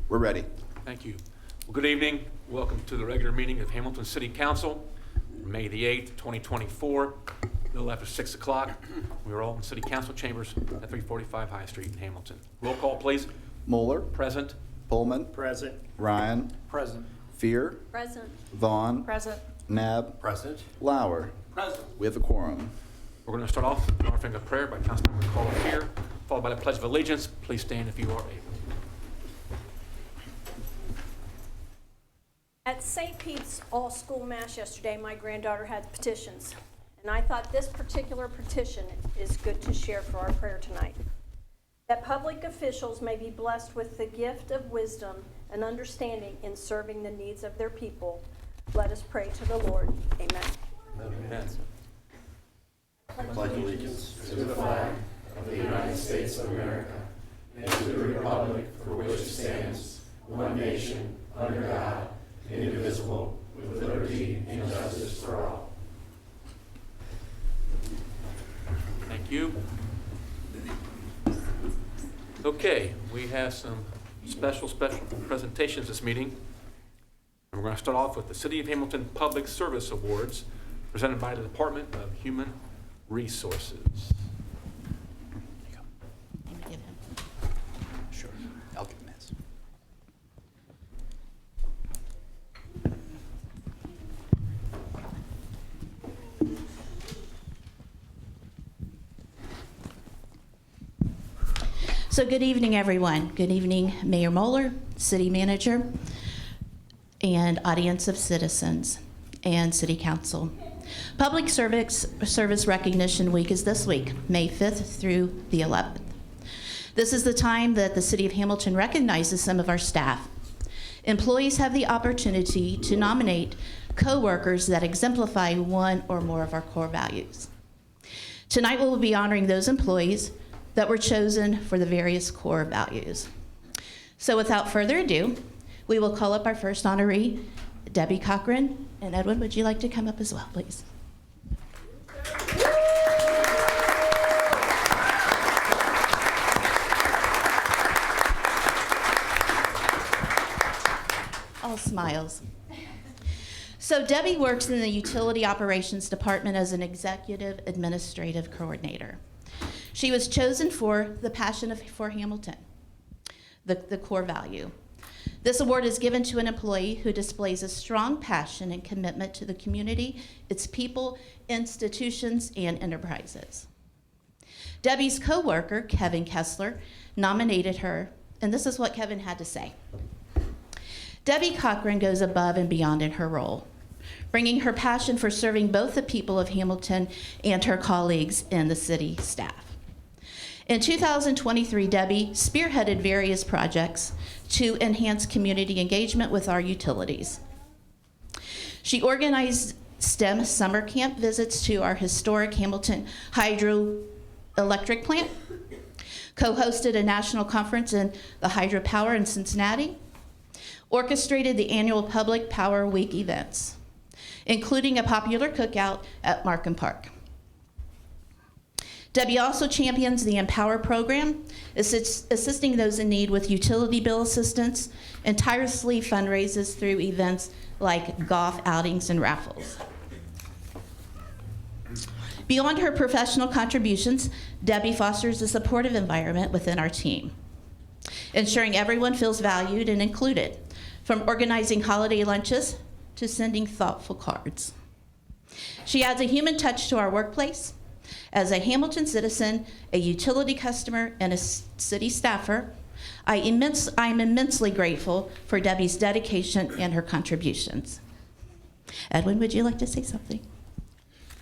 We're ready. Thank you. Well, good evening. Welcome to the regular meeting of Hamilton City Council, May the 8th, 2024, a little after 6 o'clock. We are all in City Council chambers at 345 High Street in Hamilton. Roll call, please. Moeller, Present. Pullman, Present. Ryan, Present. Fear, Present. Vaughn, Present. Nab, Present. Lauer. Present. We have a quorum. We're going to start off with offering a prayer by Councilmember Carl Fear, followed by the Pledge of Allegiance. Please stand if you are able. At St. Pete's all-school mass yesterday, my granddaughter had petitions, and I thought this particular petition is good to share for our prayer tonight. That public officials may be blessed with the gift of wisdom and understanding in serving the needs of their people. Let us pray to the Lord. Amen. Amen. Pledge allegiance to the flag of the United States of America and to the republic for which it stands, one nation, under God, indivisible, with liberty and justice for all. Thank you. Okay, we have some special presentations this meeting. And we're going to start off with the City of Hamilton Public Service Awards, presented by the Department of Human Resources. Sure. I'll give him this. So good evening, everyone. Good evening, Mayor Moeller, City Manager, and audience of citizens and City Council. Public Service Recognition Week is this week, May 5th through the 11th. This is the time that the City of Hamilton recognizes some of our staff. Employees have the opportunity to nominate co-workers that exemplify one or more of our core values. Tonight we will be honoring those employees that were chosen for the various core values. So without further ado, we will call up our first honoree, Debbie Cochran. And Edwin, would you like to come up as well, please? All smiles. So Debbie works in the Utility Operations Department as an Executive Administrative Coordinator. She was chosen for the passion for Hamilton, the core value. This award is given to an employee who displays a strong passion and commitment to the community, its people, institutions, and enterprises. Debbie's coworker, Kevin Kessler, nominated her, and this is what Kevin had to say. Debbie Cochran goes above and beyond in her role, bringing her passion for serving both the people of Hamilton and her colleagues in the city staff. In 2023, Debbie spearheaded various projects to enhance community engagement with our utilities. She organized STEM summer camp visits to our historic Hamilton hydroelectric plant, co-hosted a national conference in the hydropower in Cincinnati, orchestrated the annual Public Power Week events, including a popular cookout at Markham Park. Debbie also champions the Empower program, assisting those in need with utility bill assistance, and tirelessly fundraises through events like golf outings and raffles. Beyond her professional contributions, Debbie fosters a supportive environment within our team, ensuring everyone feels valued and included, from organizing holiday lunches to sending thoughtful cards. She adds a human touch to our workplace. As a Hamilton citizen, a utility customer, and a city staffer, I'm immensely grateful for Debbie's dedication and her contributions. Edwin, would you like to say something?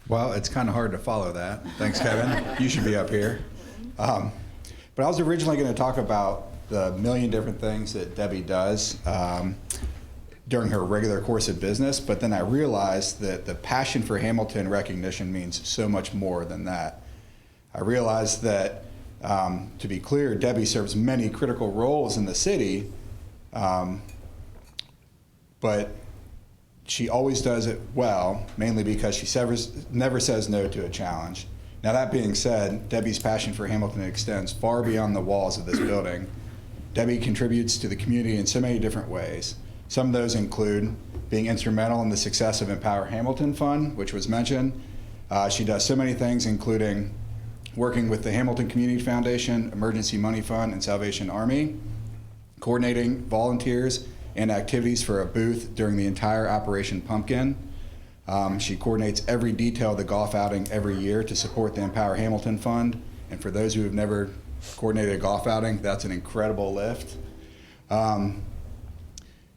Well, it's kind of hard to follow that. Thanks, Kevin. You should be up here. But I was originally going to talk about the million different things that Debbie does during her regular course of business, but then I realized that the passion for Hamilton recognition means so much more than that. I realized that, to be clear, Debbie serves many critical roles in the city, but she always does it well, mainly because she never says no to a challenge. Now, that being said, Debbie's passion for Hamilton extends far beyond the walls of this building. Debbie contributes to the community in so many different ways. Some of those include being instrumental in the success of Empower Hamilton Fund, which was mentioned. She does so many things, including working with the Hamilton Community Foundation, Emergency Money Fund, and Salvation Army, coordinating volunteers and activities for a booth during the entire Operation Pumpkin. She coordinates every detail of the golf outing every year to support the Empower Hamilton Fund. And for those who have never coordinated a golf outing, that's an incredible lift.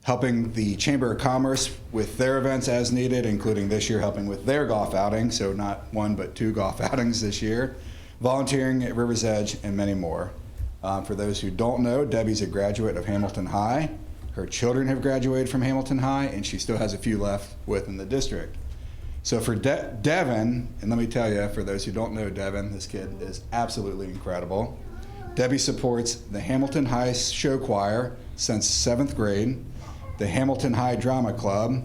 Helping the Chamber of Commerce with their events as needed, including this year helping with their golf outing, so not one but 2 golf outings this year. Volunteering at River's Edge, and many more. For those who don't know, Debbie's a graduate of Hamilton High. Her children have graduated from Hamilton High, and she still has a few left within the district. So for Devin, and let me tell you, for those who don't know Devin, this kid is absolutely incredible. Debbie supports the Hamilton High Show Choir since 7th grade, the Hamilton High Drama Club,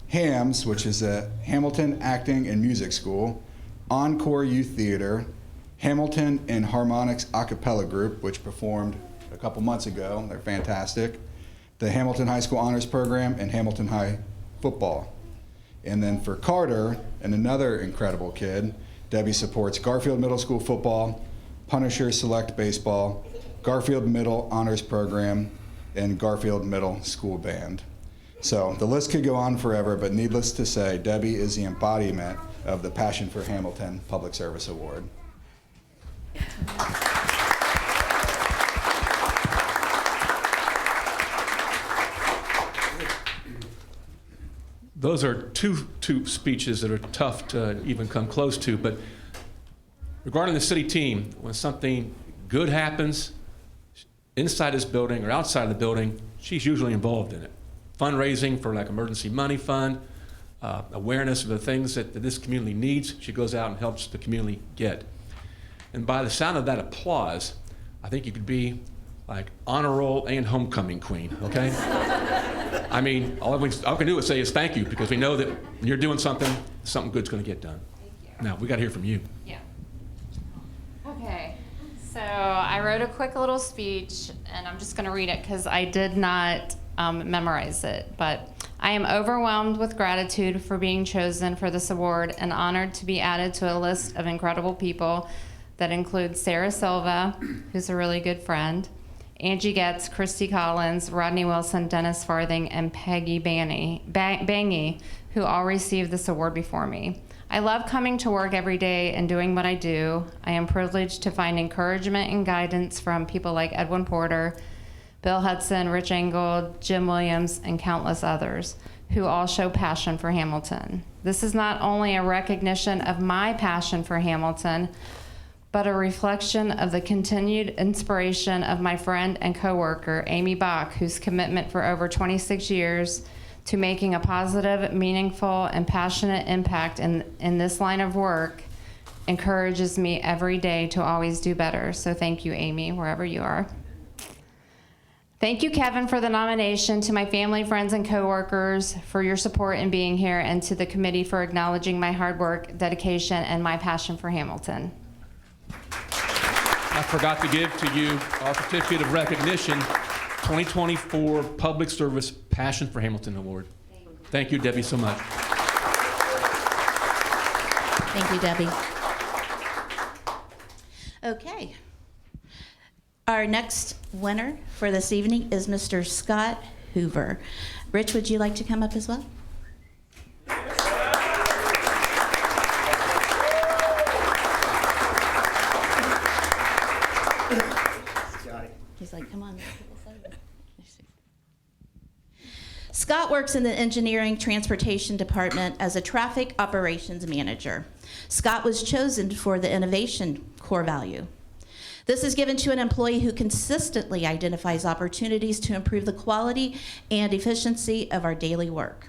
HAMS, which is a Hamilton Acting and Music School, Encore Youth Theater, Hamilton and Harmonics a cappella group, which performed a couple months ago. They're fantastic. The Hamilton High School Honors Program, and Hamilton High Football. And then for Carter, and another incredible kid, Debbie supports Garfield Middle School football, Punisher Select Baseball, Garfield Middle Honors Program, and Garfield Middle School Band. So the list could go on forever, but needless to say, Debbie is the embodiment of the Passion for Hamilton Public Service Award. Those are two speeches that are tough to even come close to, but regarding the city team, when something good happens inside this building or outside of the building, she's usually involved in it. Fundraising for like emergency money fund, awareness of the things that this community needs, she goes out and helps the community get. And by the sound of that applause, I think you could be like honor roll and homecoming queen, okay? I mean, all we can do is say is thank you, because we know that when you're doing something good's gonna get done. Thank you. Now, we gotta hear from you. Yeah. Okay, so I wrote a quick little speech, and I'm just gonna read it because I did not memorize it, but I am overwhelmed with gratitude for being chosen for this award and honored to be added to a list of incredible people that includes Sarah Silva, who's a really good friend, Angie Getz, Christy Collins, Rodney Wilson, Dennis Farthing, and Peggy Bangy, who all received this award before me. I love coming to work every day and doing what I do. I am privileged to find encouragement and guidance from people like Edwin Porter, Bill Hudson, Rich Engel, Jim Williams, and countless others, who all show passion for Hamilton. This is not only a recognition of my passion for Hamilton, but a reflection of the continued inspiration of my friend and coworker, Amy Bach, whose commitment for over 26 years to making a positive, meaningful, and passionate impact in this line of work encourages me every day to always do better. So thank you, Amy, wherever you are. Thank you, Kevin, for the nomination, to my family, friends, and coworkers for your support in being here, and to the committee for acknowledging my hard work, dedication, and my passion for Hamilton. I forgot to give to you our certificate of recognition, 2024 Public Service Passion for Hamilton Award. Thank you, Debbie, so much. Thank you, Debbie. Okay. Our next winner for this evening is Mr. Scott Hoover. Rich, would you like to come up as well? He's like, come on. Scott works in the Engineering Transportation Department as a Traffic Operations Manager. Scott was chosen for the Innovation Core Value. This is given to an employee who consistently identifies opportunities to improve the quality and efficiency of our daily work.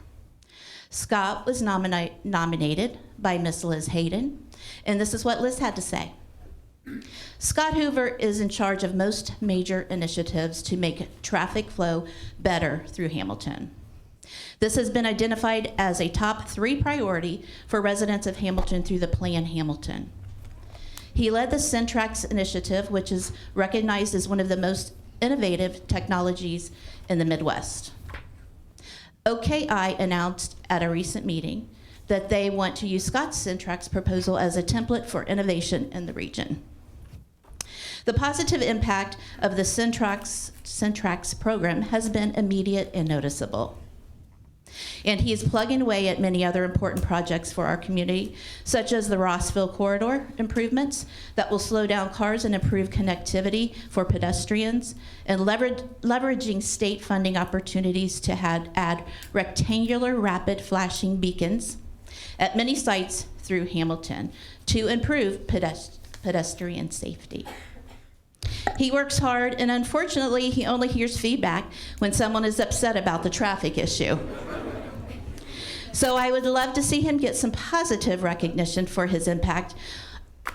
Scott was nominated by Miss Liz Hayden, and this is what Liz had to say. Scott Hoover is in charge of most major initiatives to make traffic flow better through Hamilton. This has been identified as a top 3 priority for residents of Hamilton through the Plan Hamilton. He led the Centrax initiative, which is recognized as one of the most innovative technologies in the Midwest. OKI announced at a recent meeting that they want to use Scott's Centrax proposal as a template for innovation in the region. The positive impact of the Centrax program has been immediate and noticeable. And he is plugging away at many other important projects for our community, such as the Rossville Corridor improvements that will slow down cars and improve connectivity for pedestrians, and leveraging state funding opportunities to add rectangular rapid flashing beacons at many sites through Hamilton to improve pedestrian safety. He works hard, and unfortunately, he only hears feedback when someone is upset about the traffic issue. So I would love to see him get some positive recognition for his impact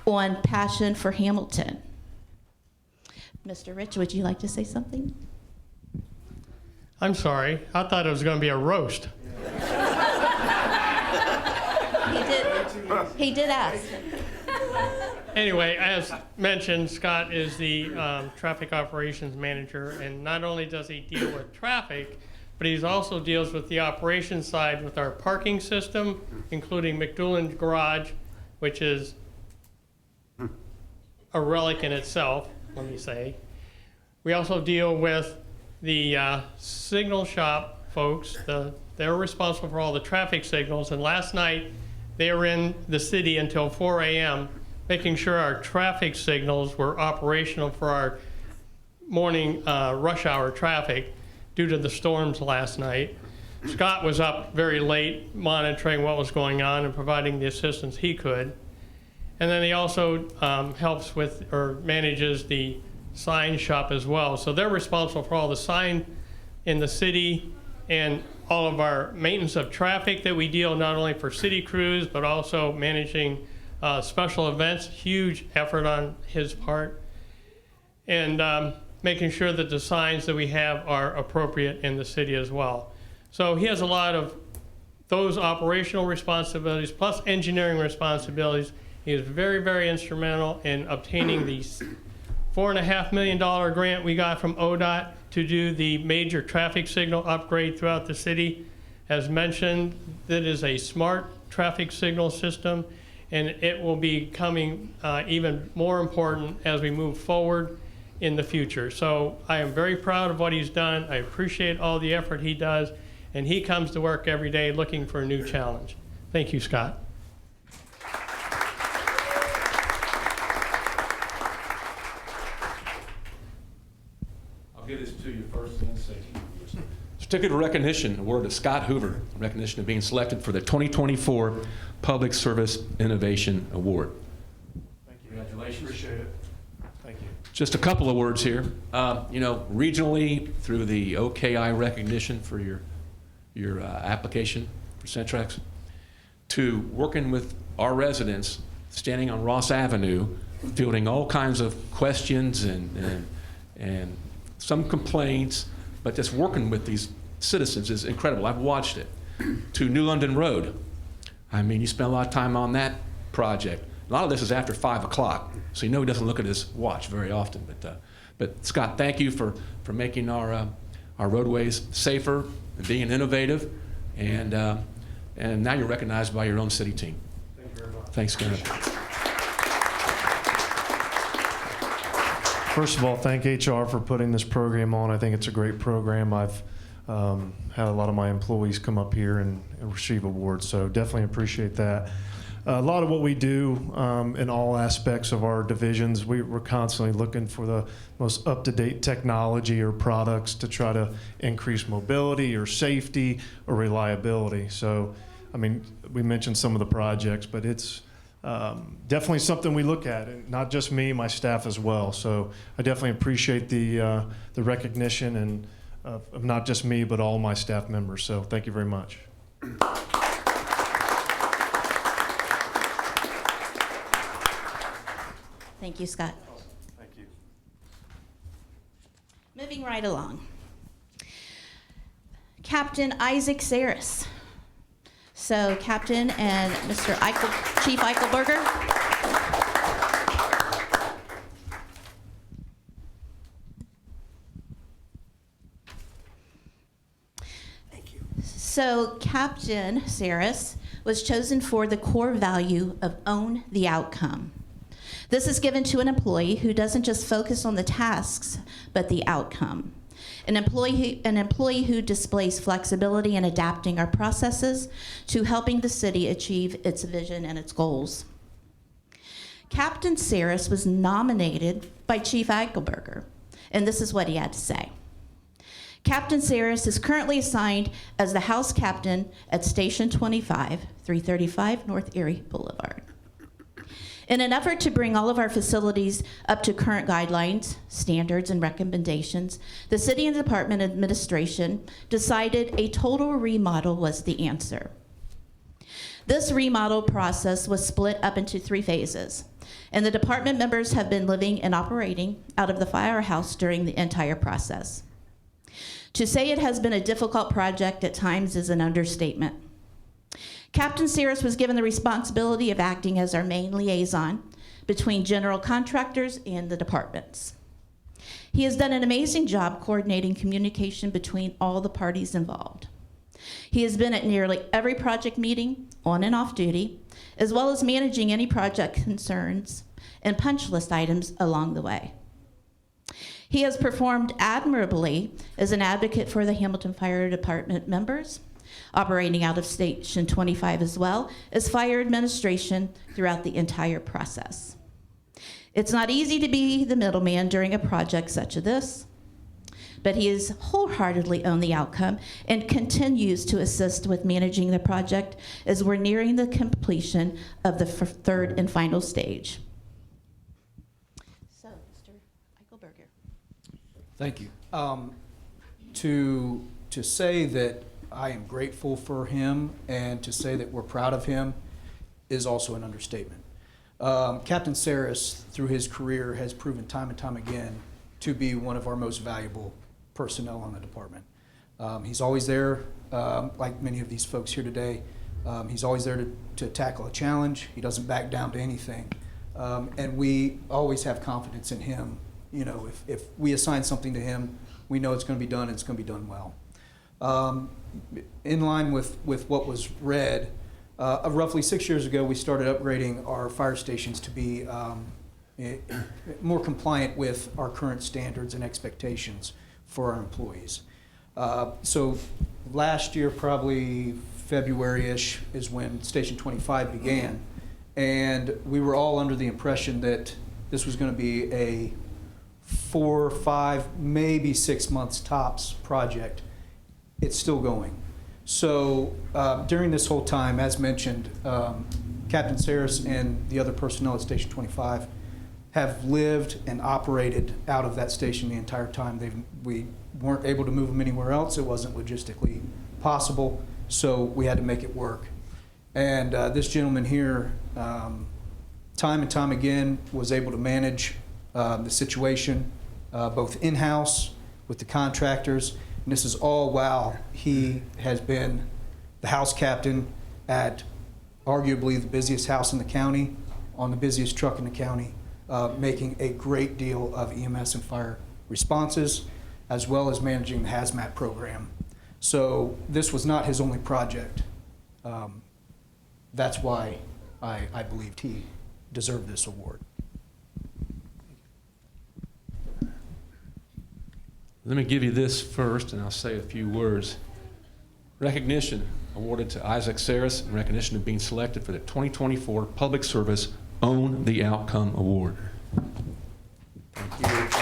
on passion for Hamilton. Mr. Rich, would you like to say something? I'm sorry. I thought it was going to be a roast. He did ask. Anyway, as mentioned, Scott is the traffic operations manager, and not only does he deal with traffic, but he also deals with the operations side with our parking system, including McDoulan's Garage, which is a relic in itself, let me say. We also deal with the signal shop folks. They're responsible for all the traffic signals, and last night they were in the city until 4 a.m. making sure our traffic signals were operational for our morning rush hour traffic due to the storms last night. Scott was up very late monitoring what was going on and providing the assistance he could. And then he also helps with or manages the sign shop as well. So they're responsible for all the sign in the city and all of our maintenance of traffic that we deal not only for city crews, but also managing special events, huge effort on his part, and making sure that the signs that we have are appropriate in the city as well. So he has a lot of those operational responsibilities plus engineering responsibilities. He is very, very instrumental in obtaining the $4.5 million grant we got from ODOT to do the major traffic signal upgrade throughout the city. As mentioned, that is a smart traffic signal system, and it will be becoming even more important as we move forward in the future. So I am very proud of what he's done. I appreciate all the effort he does, and he comes to work every day looking for a new challenge. Thank you, Scott. I'll give this to you first and second. Certificate of Recognition awarded to Scott Hoover, in recognition of being selected for the 2024 Public Service Innovation Award. Thank you. Congratulations. Appreciate it. Thank you. Just a couple of words here. Regionally, through the OKI recognition for your application for Centrax, to working with our residents, standing on Ross Avenue, fielding all kinds of questions and some complaints, but just working with these citizens is incredible. I've watched it. To New London Road. I mean, you spend a lot of time on that project. A lot of this is after 5 o'clock, so you know he doesn't look at his watch very often. But Scott, thank you for making our roadways safer, and being innovative, and now you're recognized by your own city team. Thank you very much. Thanks, Kenneth. First of all, thank HR for putting this program on. I think it's a great program. I've had a lot of my employees come up here and receive awards, so definitely appreciate that. A lot of what we do in all aspects of our divisions, we're constantly looking for the most up-to-date technology or products to try to increase mobility or safety or reliability. So, I mean, we mentioned some of the projects, but it's definitely something we look at, and not just me, my staff as well. So I definitely appreciate the recognition and of not just me, but all my staff members. So thank you very much. Thank you, Scott. Thank you. Moving right along. Captain Isaac Saris. So Captain and Mr. Chief Eichelberger. So Captain Saris was chosen for the core value of own the outcome. This is given to an employee who doesn't just focus on the tasks, but the outcome. An employee who displays flexibility in adapting our processes to helping the city achieve its vision and its goals. Captain Saris was nominated by Chief Eichelberger, and this is what he had to say. Captain Saris is currently assigned as the house captain at Station 25, 335 North Erie Boulevard. In an effort to bring all of our facilities up to current guidelines, standards, and recommendations, the City and Department Administration decided a total remodel was the answer. This remodel process was split up into 3 phases, and the department members have been living and operating out of the firehouse during the entire process. To say it has been a difficult project at times is an understatement. Captain Saris was given the responsibility of acting as our main liaison between general contractors and the departments. He has done an amazing job coordinating communication between all the parties involved. He has been at nearly every project meeting, on and off duty, as well as managing any project concerns and punch list items along the way. He has performed admirably as an advocate for the Hamilton Fire Department members, operating out of Station 25 as well as fire administration throughout the entire process. It's not easy to be the middleman during a project such as this, but he has wholeheartedly owned the outcome and continues to assist with managing the project as we're nearing the completion of the 3rd and final stage. So, Mr. Eichelberger. Thank you. To say that I am grateful for him and to say that we're proud of him is also an understatement. Captain Saris, through his career, has proven time and time again to be one of our most valuable personnel on the department. He's always there, like many of these folks here today. He's always there to tackle a challenge. He doesn't back down to anything. And we always have confidence in him. You know, if we assign something to him, we know it's going to be done and it's going to be done well. In line with what was read, roughly 6 years ago, we started upgrading our fire stations to be more compliant with our current standards and expectations for our employees. So last year, probably February-ish, is when Station 25 began. And we were all under the impression that this was going to be a 4, 5, maybe 6 months tops project. It's still going. So during this whole time, as mentioned, Captain Saris and the other personnel at Station 25 have lived and operated out of that station the entire time. We weren't able to move them anywhere else. It wasn't logistically possible, so we had to make it work. And this gentleman here, time and time again, was able to manage the situation, both in-house with the contractors. And this is all while he has been the house captain at arguably the busiest house in the county, on the busiest truck in the county, making a great deal of EMS and fire responses, as well as managing the hazmat program. So this was not his only project. That's why I believed he deserved this award. Let me give you this first, and I'll say a few words. Recognition awarded to Isaac Saris in recognition of being selected for the 2024 Public Service Own the Outcome Award. Thank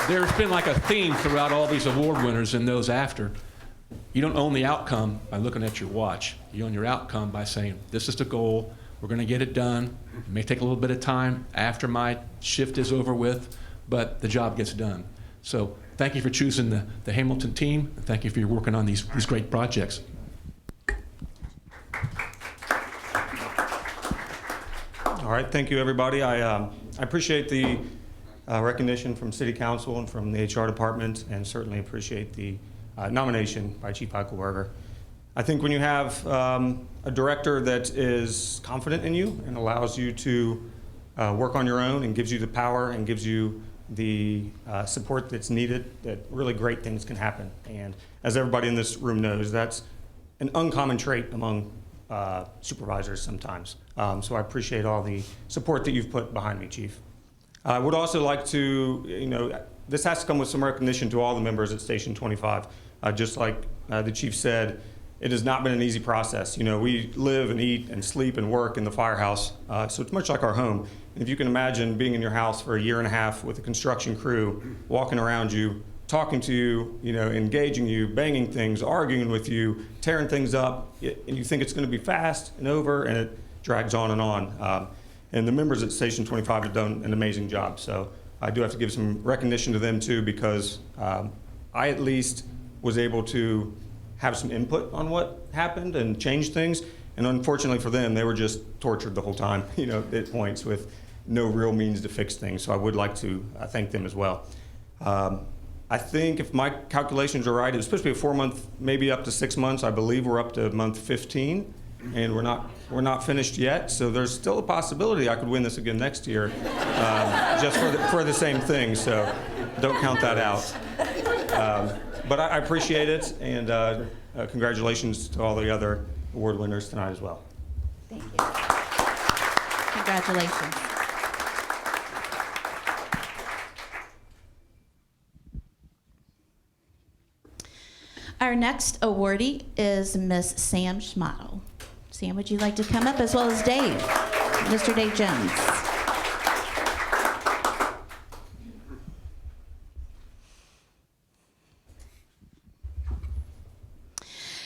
you. There's been like a theme throughout all these award winners and those after. You don't own the outcome by looking at your watch. You own your outcome by saying, this is the goal, we're going to get it done. It may take a little bit of time after my shift is over with, but the job gets done. So thank you for choosing the Hamilton team. Thank you for your working on these great projects. All right, thank you, everybody. I appreciate the recognition from City Council and from the HR department, and certainly appreciate the nomination by Chief Eichelberger. I think when you have a director that is confident in you and allows you to work on your own and gives you the power and gives you the support that's needed, that really great things can happen. And as everybody in this room knows, that's an uncommon trait among supervisors sometimes. So I appreciate all the support that you've put behind me, Chief. I would also like to, this has to come with some recognition to all the members at Station 25. Just like the Chief said, it has not been an easy process. We live and eat and sleep and work in the firehouse, so it's much like our home. And if you can imagine being in your house for a year and a half with a construction crew walking around you, talking to you, engaging you, banging things, arguing with you, tearing things up, and you think it's going to be fast and over, and it drags on and on. And the members at Station 25 have done an amazing job. So I do have to give some recognition to them too, because I at least was able to have some input on what happened and change things. And unfortunately for them, they were just tortured the whole time, at points with no real means to fix things. So I would like to thank them as well. I think if my calculations are right, it was supposed to be a 4-month, maybe up to 6 months. I believe we're up to month 15, and we're not finished yet. So there's still a possibility I could win this again next year, just for the same thing. So don't count that out. But I appreciate it, and congratulations to all the other award winners tonight as well. Thank you. Congratulations. Our next awardee is Miss Sam Schmottel. Sam, would you like to come up, as well as Dave, Mr. Dave Jones?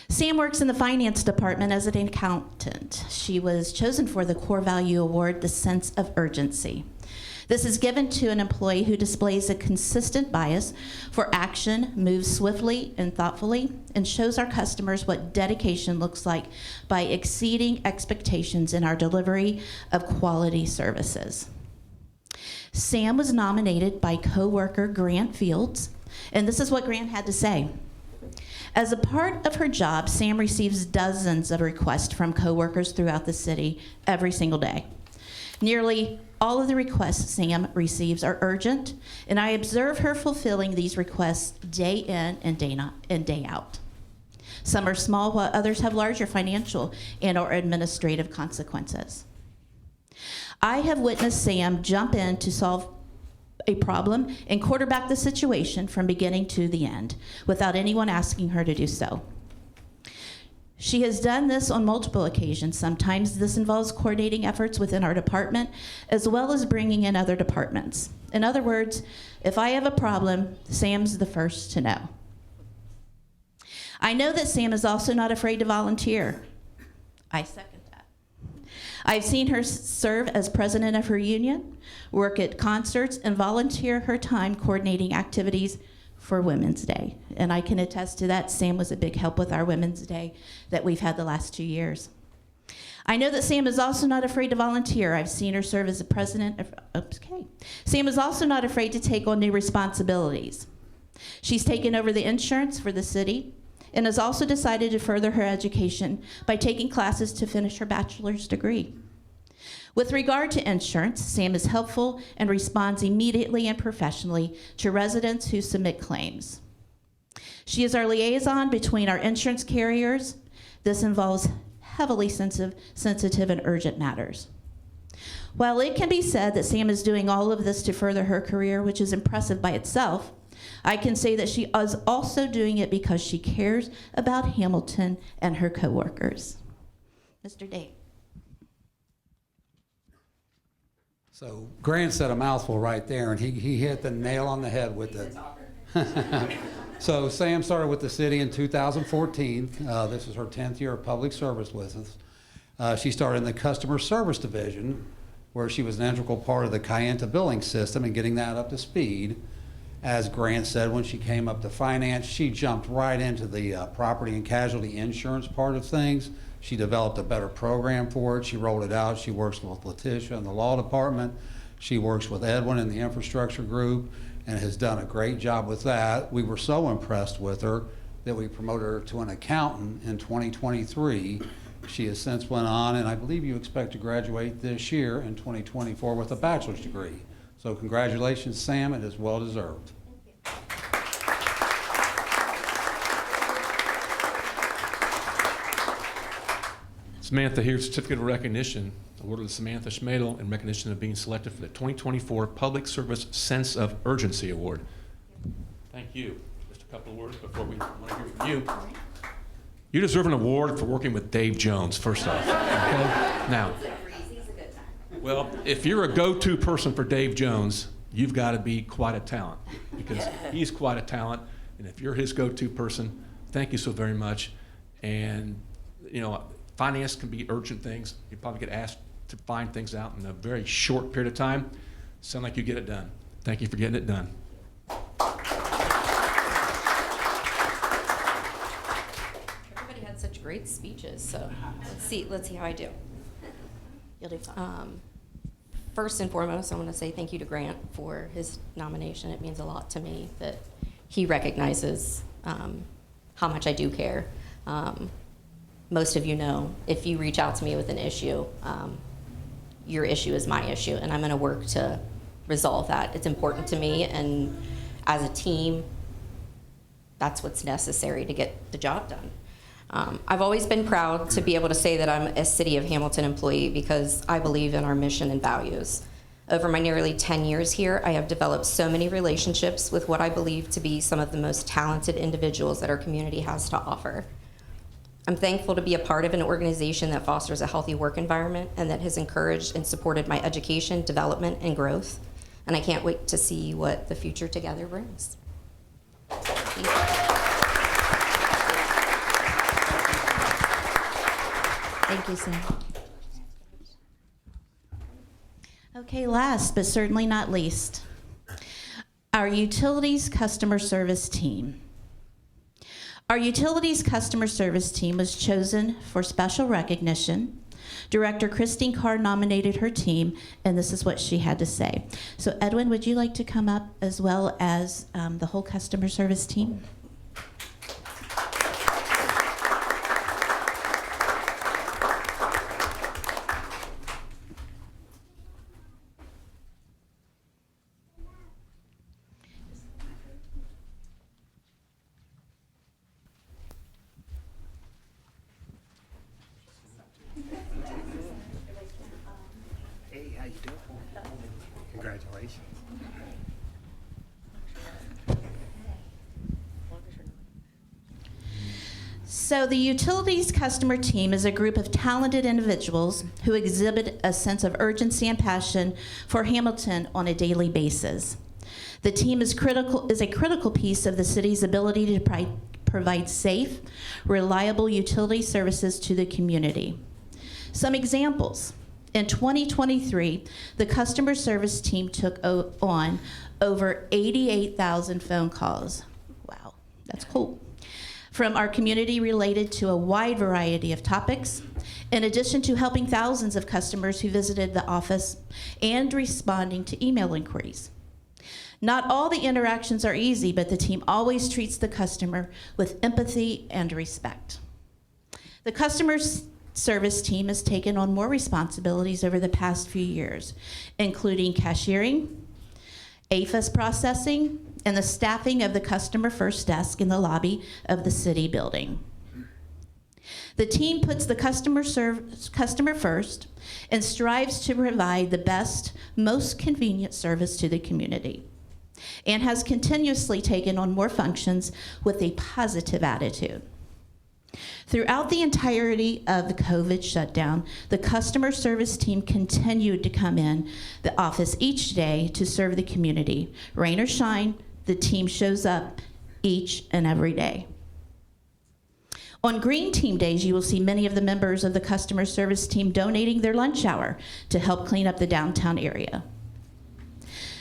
Sam works in the finance department as an accountant. She was chosen for the Core Value Award, the sense of urgency. This is given to an employee who displays a consistent bias for action, moves swiftly and thoughtfully, and shows our customers what dedication looks like by exceeding expectations in our delivery of quality services. Sam was nominated by coworker Grant Fields, and this is what Grant had to say. As a part of her job, Sam receives dozens of requests from coworkers throughout the city every single day. Nearly all of the requests Sam receives are urgent, and I observe her fulfilling these requests day in and day out. Some are small, while others have larger financial and/or administrative consequences. I have witnessed Sam jump in to solve a problem and quarterback the situation from beginning to the end without anyone asking her to do so. She has done this on multiple occasions. Sometimes this involves coordinating efforts within our department, as well as bringing in other departments. In other words, if I have a problem, Sam's the first to know. I know that Sam is also not afraid to volunteer. I second that. I've seen her serve as president of her union, work at concerts, and volunteer her time coordinating activities for Women's Day. And I can attest to that. Sam was a big help with our Women's Day that we've had the last 2 years. I know that Sam is also not afraid to volunteer. I've seen her serve as the president of, Sam is also not afraid to take on new responsibilities. She's taken over the insurance for the city and has also decided to further her education by taking classes to finish her bachelor's degree. With regard to insurance, Sam is helpful and responds immediately and professionally to residents who submit claims. She is our liaison between our insurance carriers. This involves heavily sensitive and urgent matters. While it can be said that Sam is doing all of this to further her career, which is impressive by itself, I can say that she is also doing it because she cares about Hamilton and her coworkers. Mr. Dave. So Grant said a mouthful right there, and he hit the nail on the head with it. So Sam started with the city in 2014. This is her 10th year of public service with us. She started in the customer service division, where she was an integral part of the Kayenta billing system and getting that up to speed. As Grant said, when she came up to finance, she jumped right into the property and casualty insurance part of things. She developed a better program for it. She rolled it out. She works with Letitia in the law department. She works with Edwin in the infrastructure group and has done a great job with that. We were so impressed with her that we promoted her to an accountant in 2023. She has since went on, and I believe you expect to graduate this year in 2024 with a bachelor's degree. So congratulations, Sam, it is well deserved. Samantha, here's a certificate of recognition awarded to Samantha Schmadel in recognition of being selected for the 2024 Public Service Sense of Urgency Award. Thank you. Just a couple of words before we want to hear from you. You deserve an award for working with Dave Jones, first off. Okay? Now, well, if you're a go-to person for Dave Jones, you've got to be quite a talent, because he's quite a talent. And if you're his go-to person, thank you so very much. And, you know, finance can be urgent things. You probably get asked to find things out in a very short period of time. Sound like you get it done. Thank you for getting it done. Everybody had such great speeches, so let's see how I do. You'll do fine. First and foremost, I want to say thank you to Grant for his nomination. It means a lot to me that he recognizes how much I do care. Most of you know, if you reach out to me with an issue, your issue is my issue, and I'm going to work to resolve that. It's important to me, and as a team, that's what's necessary to get the job done. I've always been proud to be able to say that I'm a City of Hamilton employee because I believe in our mission and values. Over my nearly 10 years here, I have developed so many relationships with what I believe to be some of the most talented individuals that our community has to offer. I'm thankful to be a part of an organization that fosters a healthy work environment and that has encouraged and supported my education, development, and growth. And I can't wait to see what the future together brings. Thank you. Thank you, Sam. Okay, last but certainly not least, our utilities customer service team. Our utilities customer service team was chosen for special recognition. Director Christine Carr nominated her team, and this is what she had to say. So Edwin, would you like to come up as well as the whole customer service team? Hey, how you doing? Congratulations. So the utilities customer team is a group of talented individuals who exhibit a sense of urgency and passion for Hamilton on a daily basis. The team is a critical piece of the city's ability to provide safe, reliable utility services to the community. Some examples. In 2023, the customer service team took on over 88,000 phone calls. Wow, that's cool. From our community related to a wide variety of topics, in addition to helping thousands of customers who visited the office and responding to email inquiries. Not all the interactions are easy, but the team always treats the customer with empathy and respect. The customer service team has taken on more responsibilities over the past few years, including cashiering, APHIS processing, and the staffing of the customer first desk in the lobby of the city building. The team puts the customer first and strives to provide the best, most convenient service to the community, and has continuously taken on more functions with a positive attitude. Throughout the entirety of the COVID shutdown, the customer service team continued to come in the office each day to serve the community. Rain or shine, the team shows up each and every day. On Green Team Days, you will see many of the members of the customer service team donating their lunch hour to help clean up the downtown area.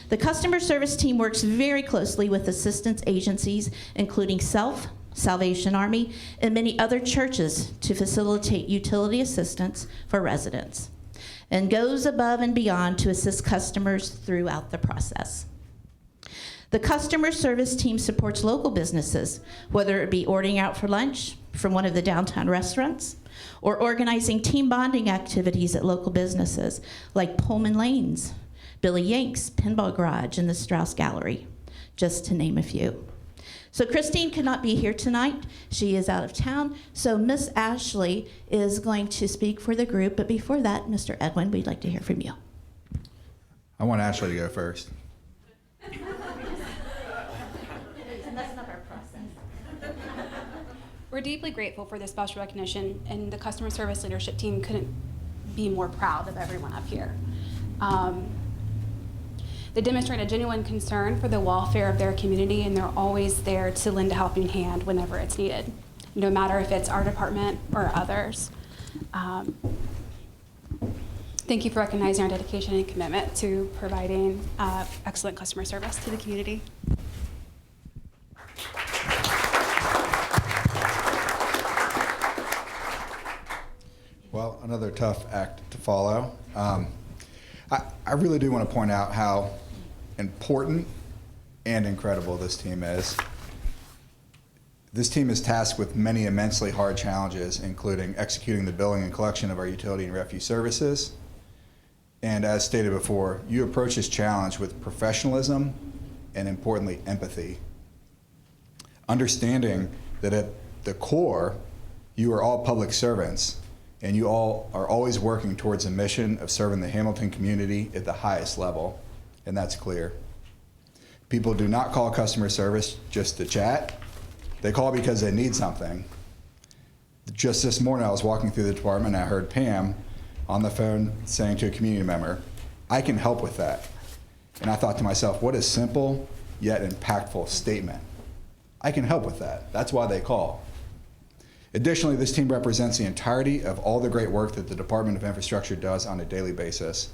The customer service team works very closely with assistance agencies, including Salvation Army, and many other churches to facilitate utility assistance for residents, and goes above and beyond to assist customers throughout the process. The customer service team supports local businesses, whether it be ordering out for lunch from one of the downtown restaurants, or organizing team bonding activities at local businesses like Pullman Lanes, Billy Yanks Pinball Garage, and the Strauss Gallery, just to name a few. So Christine could not be here tonight. She is out of town. So Miss Ashley is going to speak for the group. But before that, Mr. Edwin, we'd like to hear from you. I want Ashley to go first. We're deeply grateful for this special recognition, and the customer service leadership team couldn't be more proud of everyone up here. They demonstrate a genuine concern for the welfare of their community, and they're always there to lend a helping hand whenever it's needed, no matter if it's our department or others. Thank you for recognizing our dedication and commitment to providing excellent customer service to the community. Well, another tough act to follow. I really do want to point out how important and incredible this team is. This team is tasked with many immensely hard challenges, including executing the billing and collection of our utility and refuse services. And as stated before, you approach this challenge with professionalism and, importantly, empathy. Understanding that at the core, you are all public servants, and you all are always working towards a mission of serving the Hamilton community at the highest level, and that's clear. People do not call customer service just to chat. They call because they need something. Just this morning, I was walking through the department, and I heard Pam on the phone saying to a community member, "I can help with that." And I thought to myself, what a simple yet impactful statement. I can help with that. That's why they call. Additionally, this team represents the entirety of all the great work that the Department of Infrastructure does on a daily basis.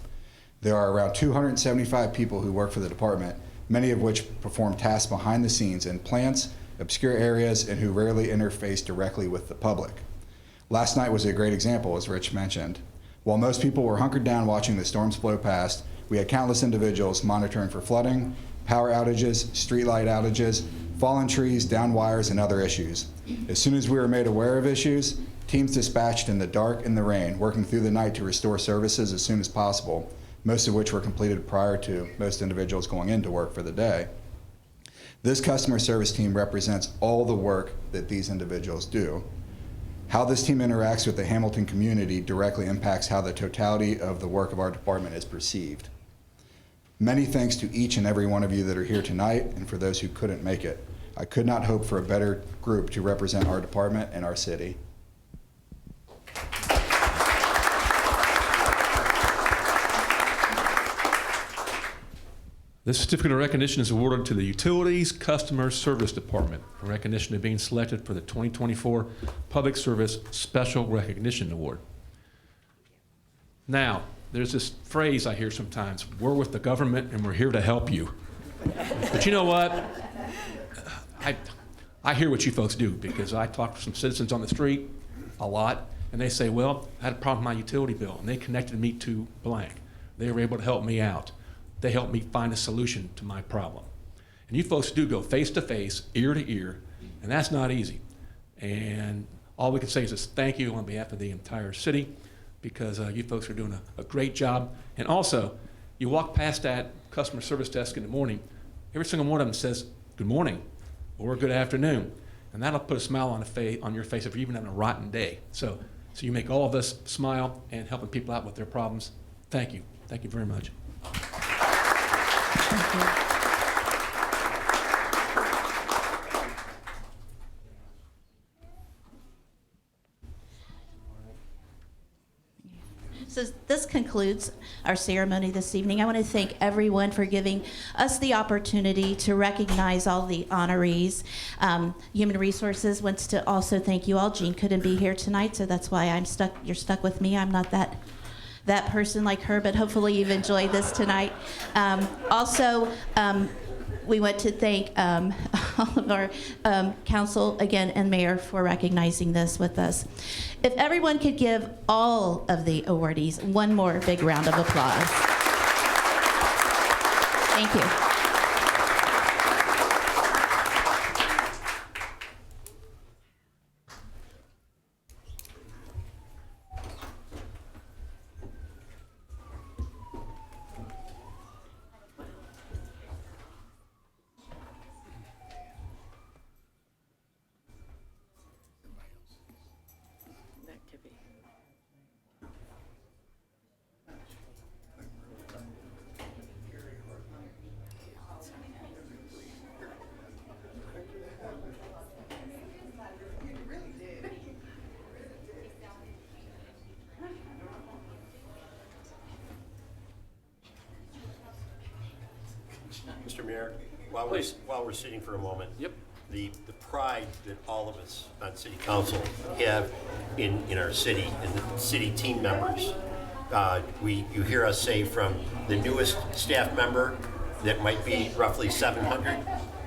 There are around 275 people who work for the department, many of which perform tasks behind the scenes in plants, obscure areas, and who rarely interface directly with the public. Last night was a great example, as Rich mentioned. While most people were hunkered down watching the storms blow past, we had countless individuals monitoring for flooding, power outages, streetlight outages, fallen trees, down wires, and other issues. As soon as we were made aware of issues, teams dispatched in the dark and the rain, working through the night to restore services as soon as possible, most of which were completed prior to most individuals going into work for the day. This customer service team represents all the work that these individuals do. How this team interacts with the Hamilton community directly impacts how the totality of the work of our department is perceived. Many thanks to each and every one of you that are here tonight, and for those who couldn't make it. I could not hope for a better group to represent our department and our city. This certificate of recognition is awarded to the Utilities Customer Service Department in recognition of being selected for the 2024 Public Service Special Recognition Award. Now, there's this phrase I hear sometimes, we're with the government and we're here to help you. But you know what? I hear what you folks do, because I talk to some citizens on the street a lot, and they say, well, I had a problem with my utility bill, and they connected me to blank. They were able to help me out. They helped me find a solution to my problem. And you folks do go face to face, ear to ear, and that's not easy. And all we can say is just thank you on behalf of the entire city, because you folks are doing a great job. And also, you walk past that customer service desk in the morning, every single one of them says, good morning, or good afternoon. And that'll put a smile on your face if you're even having a rotten day. So you make all of us smile and helping people out with their problems. Thank you. Thank you very much. Thank you. So this concludes our ceremony this evening. I want to thank everyone for giving us the opportunity to recognize all the honorees. Human Resources wants to also thank you all. Jean couldn't be here tonight, so that's why I'm stuck. You're stuck with me. I'm not that person like her, but hopefully you've enjoyed this tonight. We want to thank all of our council again and mayor for recognizing this with us. If everyone could give all of the awardees one more big round of applause. Thank you. Mr. Mayor, Please. while we're sitting for a moment. Yep. The pride that all of us on city council have in our city and the city team members. You hear us say from the newest staff member that might be roughly 700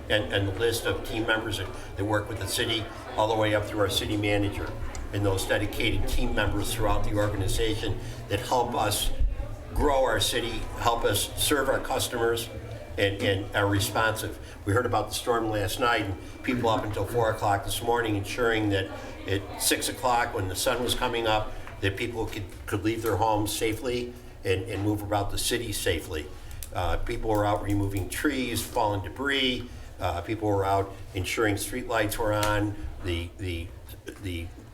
and the list of team members that work with the city all the way up through our city manager and those dedicated team members throughout the organization that help us grow our city, help us serve our customers, and are responsive. We heard about the storm last night, and people up until 4 o'clock this morning ensuring that at 6 o'clock when the sun was coming up, that people could leave their homes safely and move about the city safely. People were out removing trees, fallen debris. People were out ensuring street lights were on, the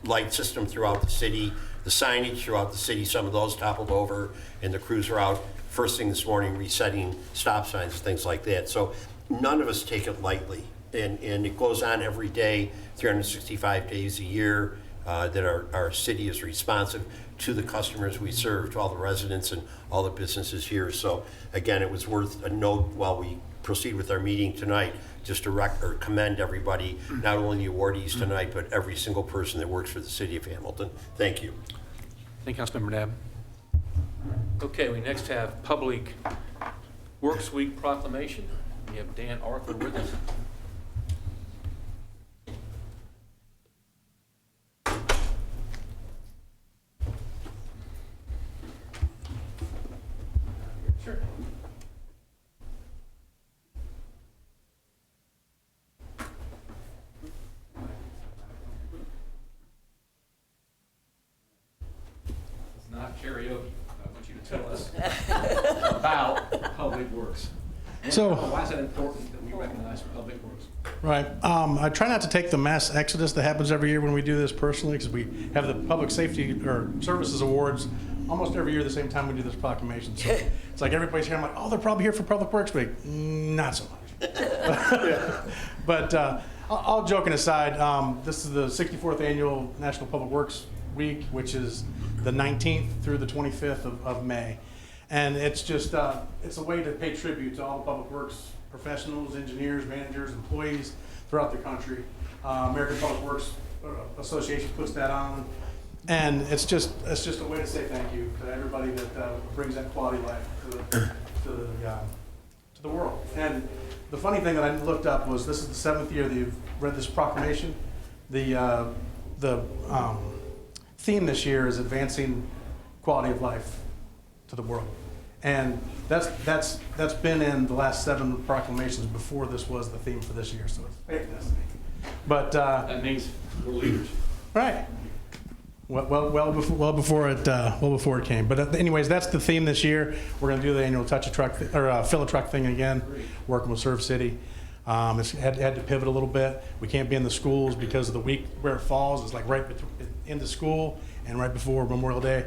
light system throughout the city, the signage throughout the city, some of those toppled over, and the crews are out first thing this morning resetting stop signs and things like that. So none of us take it lightly, and it goes on every day, 365 days a year, that our city is responsive to the customers we serve, to all the residents and all the businesses here. So again, it was worth a note while we proceed with our meeting tonight, just to commend everybody, not only the awardees tonight, but every single person that works for the city of Hamilton. Thank you. Thank you, Councilmember Nab. Okay, we next have Public Works Week proclamation. We have Dan Arthur with us. Sure. It's not karaoke. I want you to tell us about Public Works. So, why is that important that we recognize Public Works? right. I try not to take the mass exodus that happens every year when we do this personally, because we have the Public Safety or Services Awards almost every year the same time we do this proclamation. So it's like everybody's here. I'm like, oh, they're probably here for Public Works Week. Not so much. But all joking aside, this is the 64th annual National Public Works Week, which is the 19th through the 25th of May. And it's just, it's a way to pay tribute to all the public works professionals, engineers, managers, employees throughout the country. American Public Works Association puts that on. And it's just a way to say thank you to everybody that brings that quality of life to the world. And the funny thing that I looked up was this is the 7th year that you've read this proclamation. The theme this year is advancing quality of life to the world. And that's been in the last 7 proclamations before this was the theme for this year, so it's fantastic. But that means we're leaders. Right. Well before it came. But anyways, that's the theme this year. We're going to do the annual touch a truck fill a truck thing again, working with Serve City. It's had to pivot a little bit. We can't be in the schools because of the week where it falls. It's like right into school and right before Memorial Day.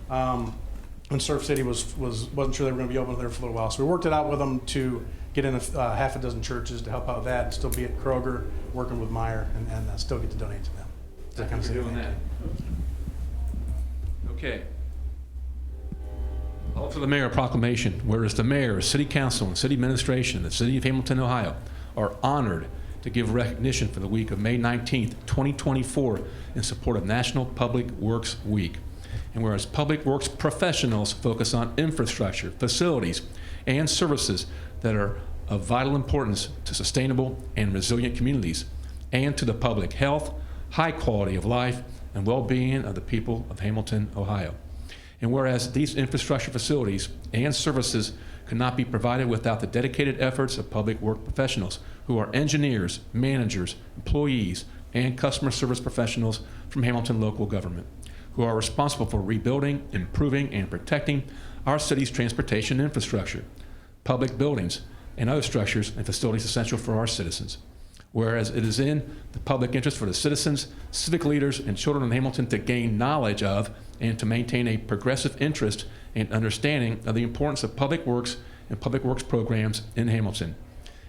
And Surf City wasn't sure they were going to be open there for a little while. So we worked it out with them to get in half a dozen churches to help out with that and still be at Kroger working with Meyer and still get to donate to them. So Thank you for doing that. Okay. Also the mayor proclamation, whereas the mayor, city council, and city administration, the city of Hamilton, Ohio, are honored to give recognition for the week of May 19th, 2024 in support of National Public Works Week. And whereas public works professionals focus on infrastructure, facilities, and services that are of vital importance to sustainable and resilient communities and to the public health, high quality of life, and well-being of the people of Hamilton, Ohio. And whereas these infrastructure facilities and services could not be provided without the dedicated efforts of public work professionals who are engineers, managers, employees, and customer service professionals from Hamilton local government, who are responsible for rebuilding, improving, and protecting our city's transportation infrastructure, public buildings, and other structures and facilities essential for our citizens. Whereas it is in the public interest for the citizens, civic leaders, and children of Hamilton to gain knowledge of and to maintain a progressive interest and understanding of the importance of public works and public works programs in Hamilton.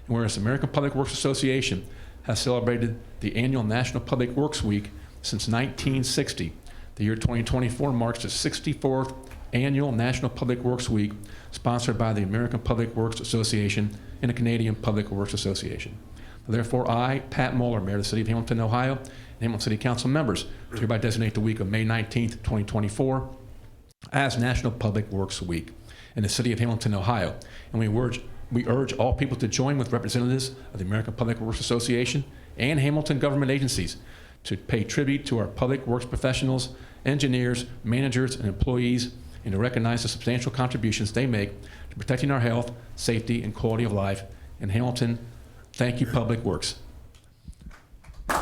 And whereas the American Public Works Association has celebrated the annual National Public Works Week since 1960, the year 2024 marks the 64th annual National Public Works Week sponsored by the American Public Works Association and the Canadian Public Works Association. Therefore, I, Pat Mueller, Mayor of the City of Hamilton, Ohio, and Hamilton City Council members, hereby designate the week of May 19th, 2024 as National Public Works Week in the City of Hamilton, Ohio. And we urge all people to join with representatives of the American Public Works Association and Hamilton government agencies to pay tribute to our public works professionals, engineers, managers, and employees, and to recognize the substantial contributions they make to protecting our health, safety, and quality of life. In Hamilton, thank you, Public Works. Now,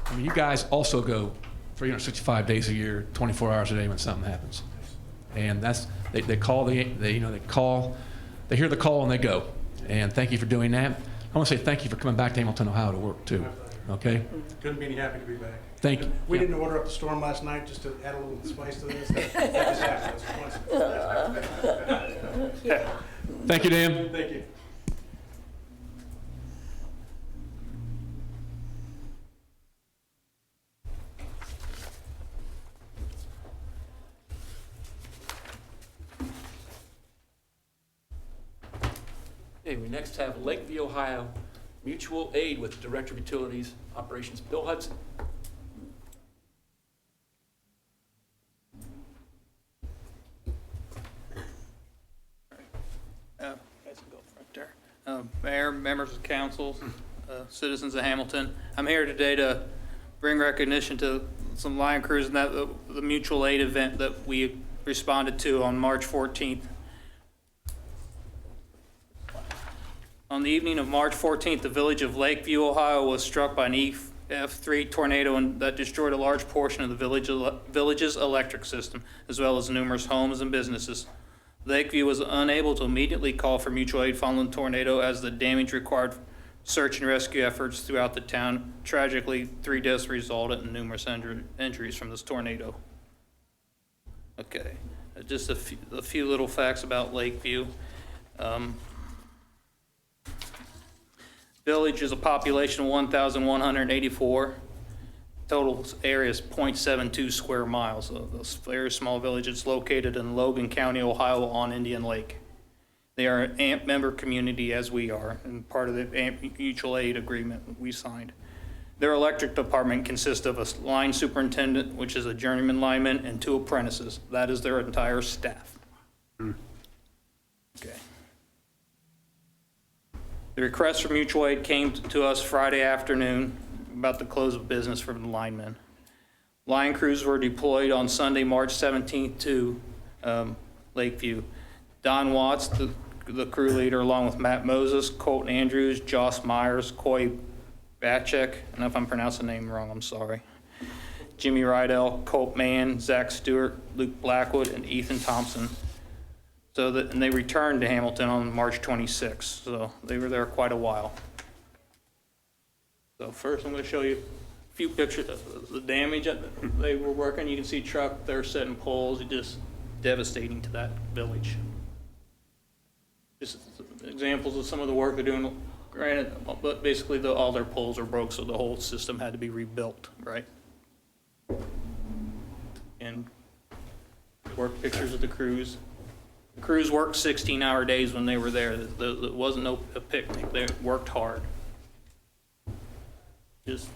I mean, you guys also go 365 days a year, 24 hours a day when something happens. And that's, they hear the call and they go. And thank you for doing that. I want to say thank you for coming back to Hamilton, Ohio to work too. Okay? Couldn't be any happy to be back. Thank you. We didn't order up the storm last night just to add a little spice to this. That just happened. That's a coincidence. Thank you, Dan. Thank you. Okay, we next have Lakeview, Ohio Mutual Aid with Director of Utilities Operations, Bill Hudson. Mayor, members of council, citizens of Hamilton. I'm here today to bring recognition to some line crews and the mutual aid event that we responded to on March 14th. On the evening of March 14th, the village of Lakeview, Ohio was struck by an EF3 tornado that destroyed a large portion of the village's electric system, as well as numerous homes and businesses. Lakeview was unable to immediately call for mutual aid following the tornado, as the damage required search and rescue efforts throughout the town. Tragically, 3 deaths resulted in numerous injuries from this tornado. Okay, just a few little facts about Lakeview. Village is a population of 1,184. Total area is 0.72 square miles. A very small village. It's located in Logan County, Ohio, on Indian Lake. They are an AMP member community, as we are, and part of the AMP mutual aid agreement we signed. Their electric department consists of a line superintendent, which is a journeyman lineman, and 2 apprentices. That is their entire staff. Okay. The request for mutual aid came to us Friday afternoon, about the close of business for the linemen. Line crews were deployed on Sunday, March 17th to Lakeview. Don Watts, the crew leader, along with Matt Moses, Colton Andrews, Joss Myers, Coy Bacek, and if I'm pronouncing the name wrong, I'm sorry. Jimmy Rydell, Colt Mann, Zach Stewart, Luke Blackwood, and Ethan Thompson. And they returned to Hamilton on March 26th, so they were there quite a while. So first I'm going to show you a few pictures of the damage that they were working. You can see truck, they're setting poles, just devastating to that village. Just examples of some of the work they're doing. Granted, but basically all their poles are broke, so the whole system had to be rebuilt, right? And work pictures of the crews. The crews worked 16-hour days when they were there. It wasn't a picnic. They worked hard. Just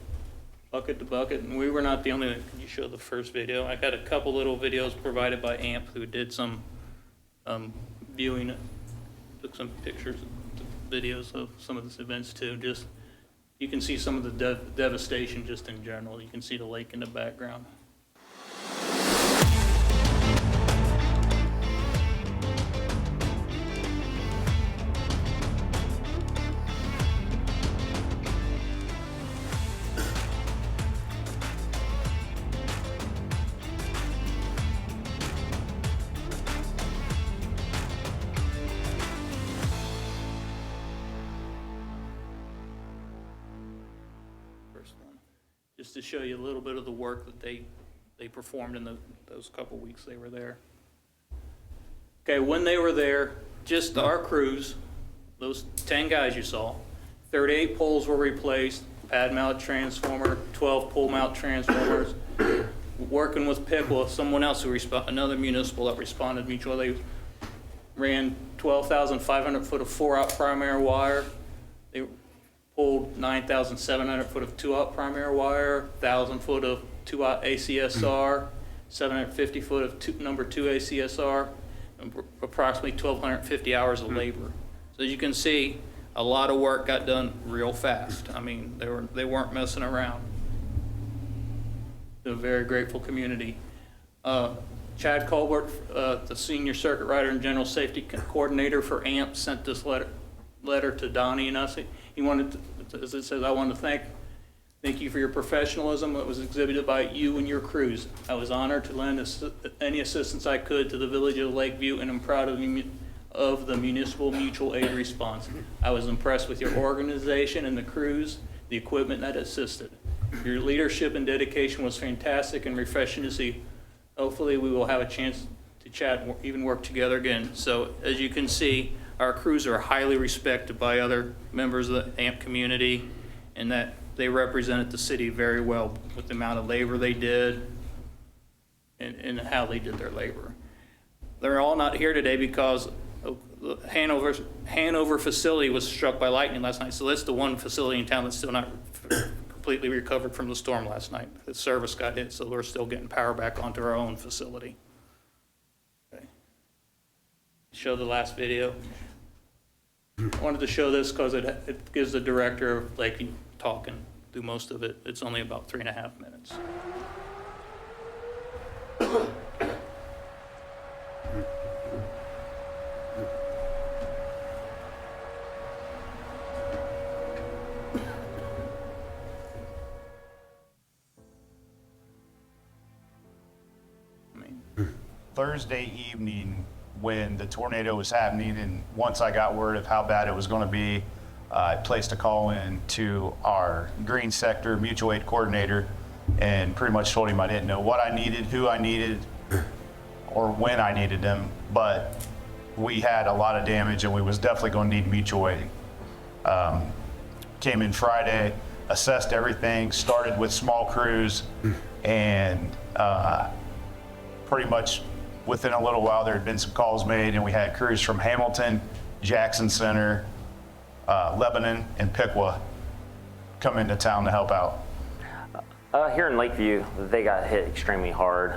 bucket to bucket, and we were not the only one. Can you show the first video? I got a couple little videos provided by AMP who did some viewing, took some pictures, videos of some of these events too. Just, you can see some of the devastation just in general. You can see the lake in the background. Just to show you a little bit of the work that they performed in those couple weeks they were there. Okay, when they were there, just our crews, those 10 guys you saw, 38 poles were replaced, pad mount transformer, 12 pole mount transformers, working with Pickwa, someone else another municipal that responded mutual, they ran 12,500 foot of 4-out primary wire. They pulled 9,700 foot of 2-out primary wire, 1,000 foot of 2-out ACSR, 750 foot of number 2 ACSR, and approximately 1,250 hours of labor. So as you can see, a lot of work got done real fast. I mean, they weren't messing around. A very grateful community. Chad Colbert, the senior circuit rider and general safety coordinator for AMP, sent this letter to Donnie and us. He wanted to, as it says, I want to thank you for your professionalism that was exhibited by you and your crews. I was honored to lend any assistance I could to the village of Lakeview, and I'm proud of the municipal mutual aid response. I was impressed with your organization and the crews, the equipment that assisted. Your leadership and dedication was fantastic and refreshing to see. Hopefully we will have a chance to chat and even work together again. So as you can see, our crews are highly respected by other members of the AMP community, and that they represented the city very well with the amount of labor they did and how they did their labor. They're all not here today because the Hanover facility was struck by lightning last night. So that's the one facility in town that's still not completely recovered from the storm last night. The service got hit, so we're still getting power back onto our own facility. Okay. Show the last video. I wanted to show this because it gives the director of Lakeview talking through most of it. It's only about 3.5 minutes. Thursday evening when the tornado was happening, and once I got word of how bad it was going to be, I placed a call in to our green sector mutual aid coordinator and pretty much told him I didn't know what I needed, who I needed, or when I needed them, but we had a lot of damage and we was definitely going to need mutual aid. Came in Friday, assessed everything, started with small crews, and pretty much within a little while there had been some calls made, and we had crews from Hamilton, Jackson Center, Lebanon, and Pickwa come into town to help out. Here in Lakeview, they got hit extremely hard.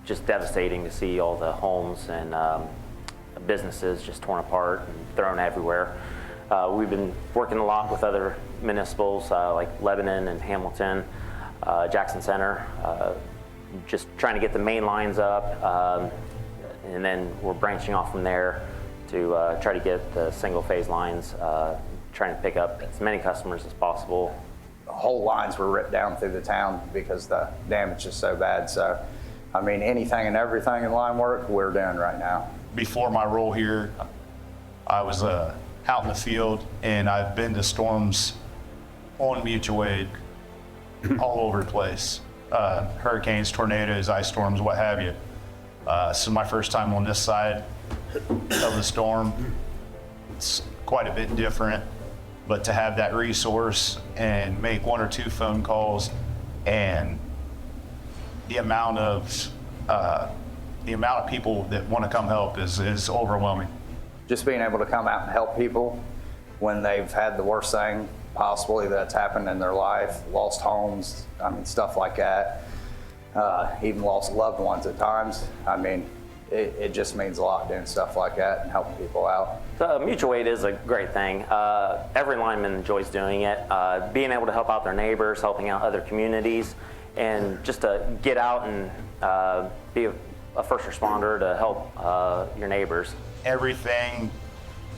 Just devastating to see all the homes and businesses just torn apart and thrown everywhere. We've been working a lot with other municipals like Lebanon and Hamilton, Jackson Center, just trying to get the main lines up, and then we're branching off from there to try to get the single phase lines, trying to pick up as many customers as possible. Whole lines were ripped down through the town because the damage is so bad. So, I mean, anything and everything in line work we're doing right now. Before my role here, I was out in the field, and I've been to storms on mutual aid all over the place. Hurricanes, tornadoes, ice storms, what have you. This is my first time on this side of the storm. It's quite a bit different, but to have that resource and make 1 or 2 phone calls, and the amount of people that want to come help is overwhelming. Just being able to come out and help people when they've had the worst thing possibly that's happened in their life, lost homes, I mean, stuff like that, even lost loved ones at times. I mean, it just means a lot doing stuff like that and helping people out. So mutual aid is a great thing. Every lineman enjoys doing it. Being able to help out their neighbors, helping out other communities, and just to get out and be a first responder to help your neighbors. Everything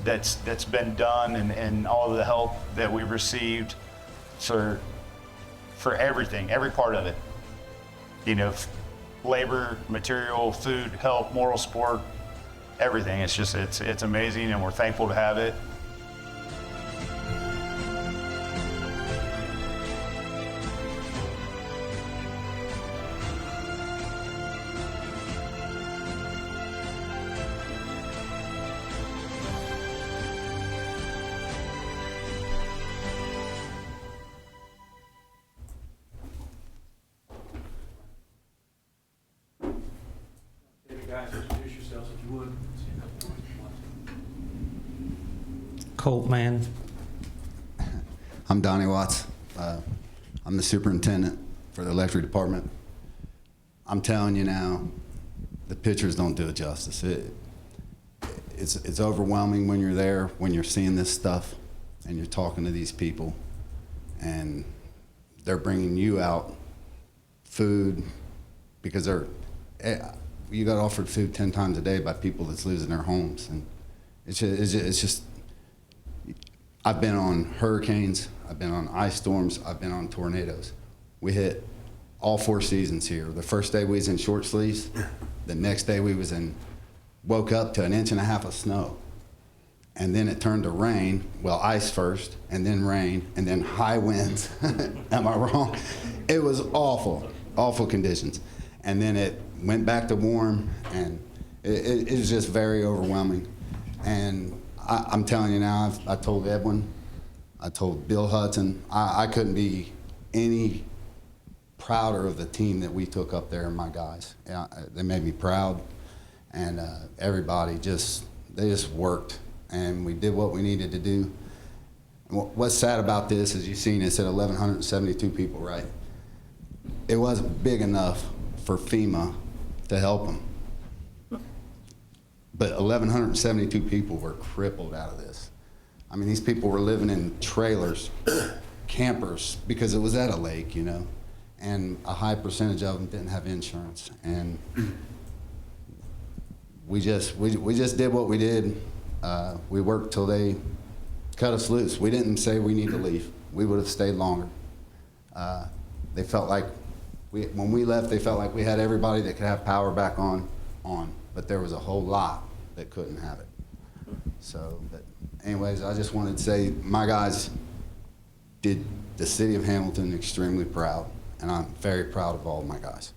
that's been done and all of the help that we've received for everything, every part of it. You know, labor, material, food, help, moral support, everything. It's just, it's amazing, and we're thankful to have it. Colt man. I'm Donnie Watts. I'm the superintendent for the electric department. I'm telling you now, the pictures don't do it justice. It's overwhelming when you're there, when you're seeing this stuff, and you're talking to these people, and they're bringing you out food because you got offered food 10 times a day by people that's losing their homes, and it's just I've been on hurricanes, I've been on ice storms, I've been on tornadoes. We hit all 4 seasons here. The first day we was in short sleeves. The next day we woke up to 1.5 inches of snow. And then it turned to rain, well, ice first, and then rain, and then high winds. Am I wrong? It was awful, awful conditions. And then it went back to warm, and it was just very overwhelming. And I'm telling you now, I told Edwin, I told Bill Hudson, I couldn't be any prouder of the team that we took up there, and my guys. They made me proud, and everybody they just worked, and we did what we needed to do. What's sad about this is you've seen it said 1,172 people, right? It wasn't big enough for FEMA to help them. But 1,172 people were crippled out of this. I mean, these people were living in trailers, campers, because it was at a lake, you know, and a high percentage of them didn't have insurance. And we just did what we did. We worked till they cut us loose. We didn't say we need to leave. We would have stayed longer. They felt like, when we left, they felt like we had everybody that could have power back on. But there was a whole lot that couldn't have it. So, but anyways, I just wanted to say my guys did the city of Hamilton extremely proud, and I'm very proud of all of my guys.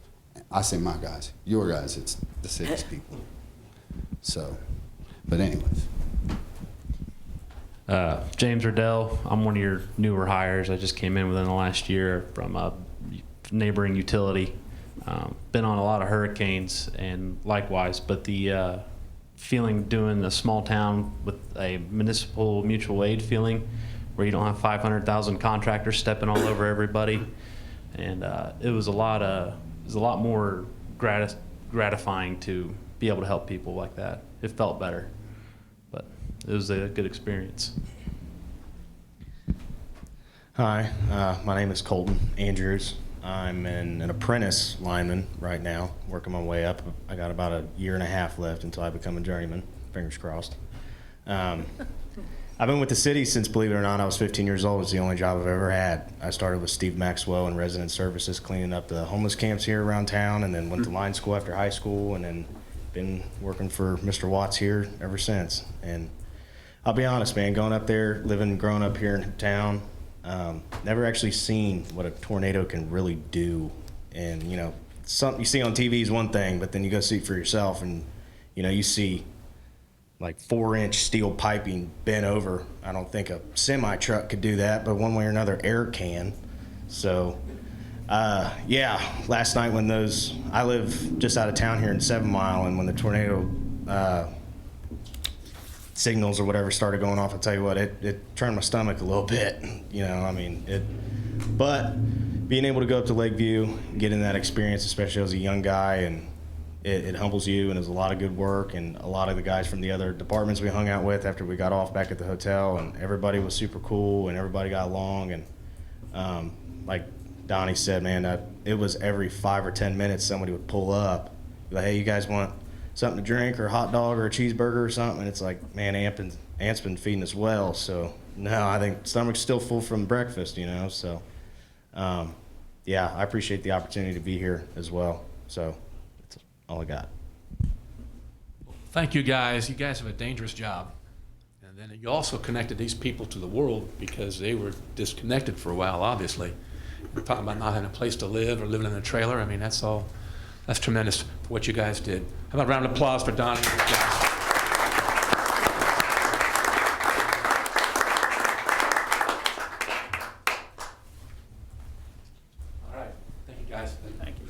I say my guys, your guys, it's the city's people. So, but anyways. James Riddell, I'm one of your newer hires. I just came in within the last year from a neighboring utility. Been on a lot of hurricanes and likewise, but the feeling doing a small town with a municipal mutual aid feeling where you don't have 500,000 contractors stepping all over everybody, and it was a lot more gratifying to be able to help people like that. It felt better, but it was a good experience. Hi, my name is Colton Andrews. I'm an apprentice lineman right now, working my way up. I got about 1.5 years left until I become a journeyman, fingers crossed. I've been with the city since, believe it or not, I was 15 years old. It's the only job I've ever had. I started with Steve Maxwell in resident services, cleaning up the homeless camps here around town, and then went to line school after high school, and then been working for Mr. Watts here ever since. And I'll be honest, man, going up there, growing up here in town, never actually seen what a tornado can really do. And, you know, something you see on TV is one thing, but then you go see it for yourself, and, you know, you see like 4-inch steel piping bent over. I don't think a semi truck could do that, but one way or another, air can. So, yeah, last night when I live just out of town here in 7 Mile, and when the tornado signals or whatever started going off, I'll tell you what, it turned my stomach a little bit, you know, I mean, but being able to go up to Lakeview, getting that experience, especially as a young guy, and it humbles you, and it's a lot of good work, and a lot of the guys from the other departments we hung out with after we got off back at the hotel, and everybody was super cool, and everybody got along, and like Donnie said, man, it was every 5 or 10 minutes somebody would pull up, like, hey, you guys want something to drink or a hot dog or a cheeseburger or something? And it's like, man, Ant's been feeding us well, so no, I think stomach's still full from breakfast, you know, so yeah, I appreciate the opportunity to be here as well, so that's all I got. Thank you guys. You guys have a dangerous job. And then you also connected these people to the world because they were disconnected for a while, obviously. We're talking about not having a place to live or living in a trailer. I mean, that's tremendous for what you guys did. How about a round of applause for Donnie? All right. Thank you, guys. Thank you.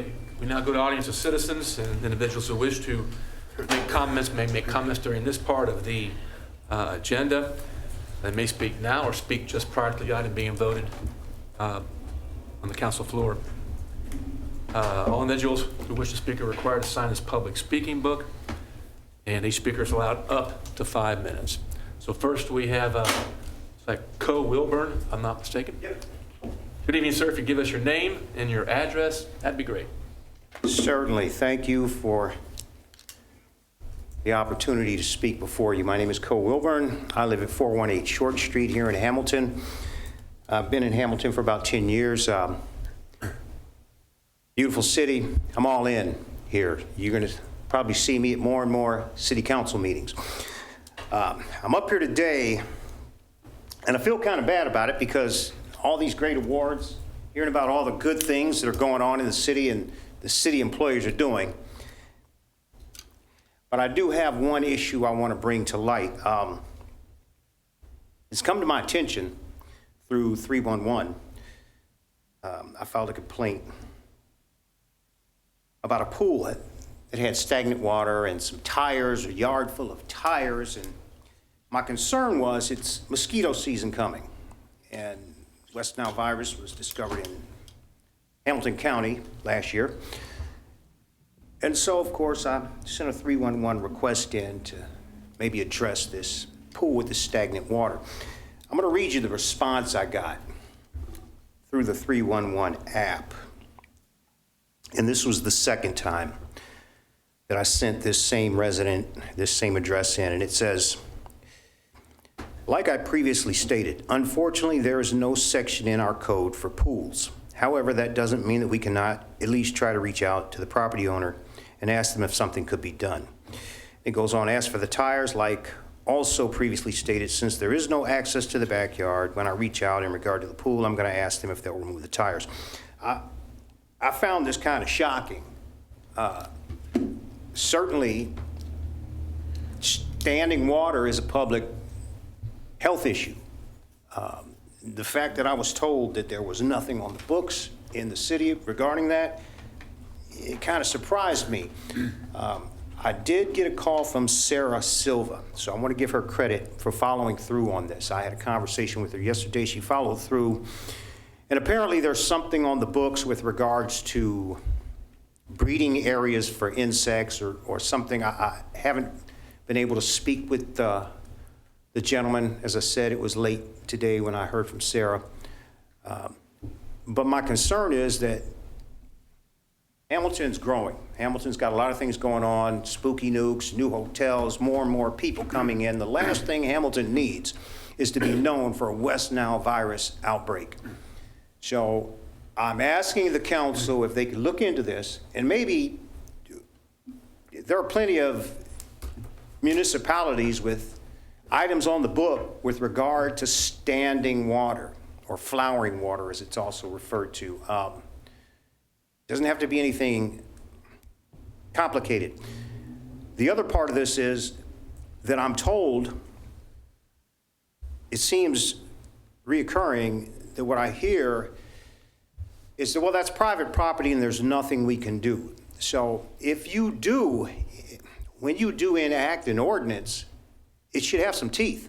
Okay, we now go to audience of citizens and individuals who wish to make comments, may make comments during this part of the agenda. They may speak now or speak just prior to the item being voted on the council floor. All individuals who wish to speak are required to sign this public speaking book, and each speaker is allowed up to 5 minutes. So first we have it's like Co Wilburn, if I'm not mistaken. Yep. Good evening, sir. If you give us your name and your address, that'd be great. Certainly. Thank you for the opportunity to speak before you. My name is Co Wilburn. I live at 418 Short Street here in Hamilton. I've been in Hamilton for about 10 years. Beautiful city. I'm all in here. You're going to probably see me at more and more city council meetings. I'm up here today, and I feel kind of bad about it because all these great awards, hearing about all the good things that are going on in the city and the city employees are doing. But I do have one issue I want to bring to light. It's come to my attention through 311. I filed a complaint about a pool that had stagnant water and some tires, a yard full of tires. And my concern was it's mosquito season coming. And West Nile virus was discovered in Hamilton County last year. And so, of course, I sent a 311 request in to maybe address this pool with the stagnant water. I'm going to read you the response I got through the 311 app. And this was the second time that I sent this same resident, this same address in, and it says, like I previously stated, unfortunately, there is no section in our code for pools. However, that doesn't mean that we cannot at least try to reach out to the property owner and ask them if something could be done. It goes on, as for the tires, like also previously stated, since there is no access to the backyard, when I reach out in regard to the pool, I'm going to ask them if they'll remove the tires. I found this kind of shocking. Certainly, standing water is a public health issue. The fact that I was told that there was nothing on the books in the city regarding that, it kind of surprised me. I did get a call from Sarah Silva, so I want to give her credit for following through on this. I had a conversation with her yesterday. She followed through, and apparently there's something on the books with regards to breeding areas for insects or something. I haven't been able to speak with the gentleman. As I said, it was late today when I heard from Sarah. But my concern is that Hamilton's growing. Hamilton's got a lot of things going on, spooky nukes, new hotels, more and more people coming in. The last thing Hamilton needs is to be known for a West Nile virus outbreak. So I'm asking the council if they could look into this, and maybe there are plenty of municipalities with items on the book with regard to standing water or flowering water, as it's also referred to. Doesn't have to be anything complicated. The other part of this is that I'm told, it seems reoccurring, that what I hear is that, well, that's private property and there's nothing we can do. So if you do, when you do enact an ordinance, it should have some teeth.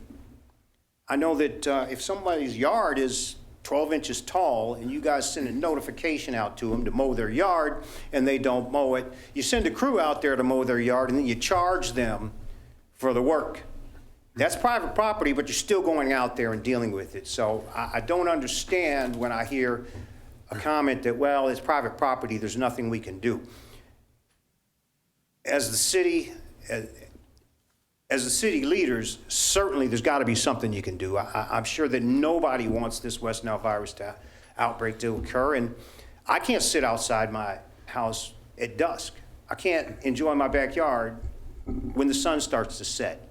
I know that if somebody's yard is 12 inches tall and you guys send a notification out to them to mow their yard and they don't mow it, you send a crew out there to mow their yard and then you charge them for the work. That's private property, but you're still going out there and dealing with it. So I don't understand when I hear a comment that, well, it's private property, there's nothing we can do. As the city leaders, certainly there's got to be something you can do. I'm sure that nobody wants this West Nile virus outbreak to occur, and I can't sit outside my house at dusk. I can't enjoy my backyard when the sun starts to set.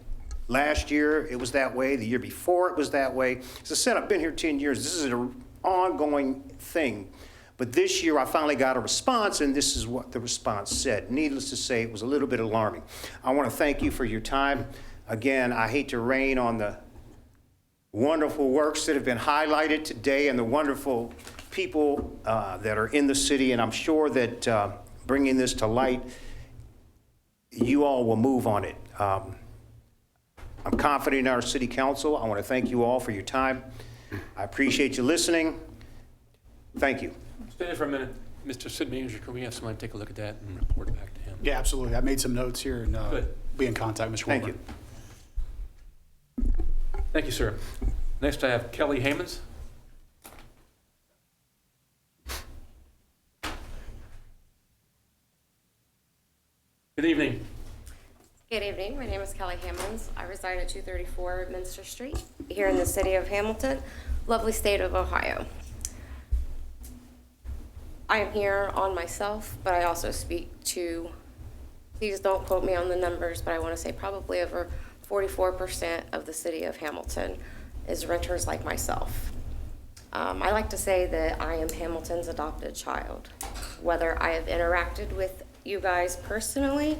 Last year, it was that way. The year before, it was that way. As I said, I've been here 10 years. This is an ongoing thing. But this year, I finally got a response, and this is what the response said. Needless to say, it was a little bit alarming. I want to thank you for your time. Again, I hate to rain on the wonderful works that have been highlighted today and the wonderful people that are in the city, and I'm sure that bringing this to light, you all will move on it. I'm confident in our city council. I want to thank you all for your time. I appreciate you listening. Thank you. Stay there for a minute. Mr. City Manager, can we have somebody take a look at that and report back to him? Yeah, absolutely. I made some notes here and Good. be in contact, Mr. Thank Wilburn. you. Thank you, sir. Next, I have Kelly Hammonds. Good evening. Good evening. My name is Kelly Hammonds. I reside at 234 Minster Street here in the city of Hamilton, lovely state of Ohio. I am here on myself, but I also speak to, please don't quote me on the numbers, but I want to say probably over 44% of the city of Hamilton is renters like myself. I like to say that I am Hamilton's adopted child. Whether I have interacted with you guys personally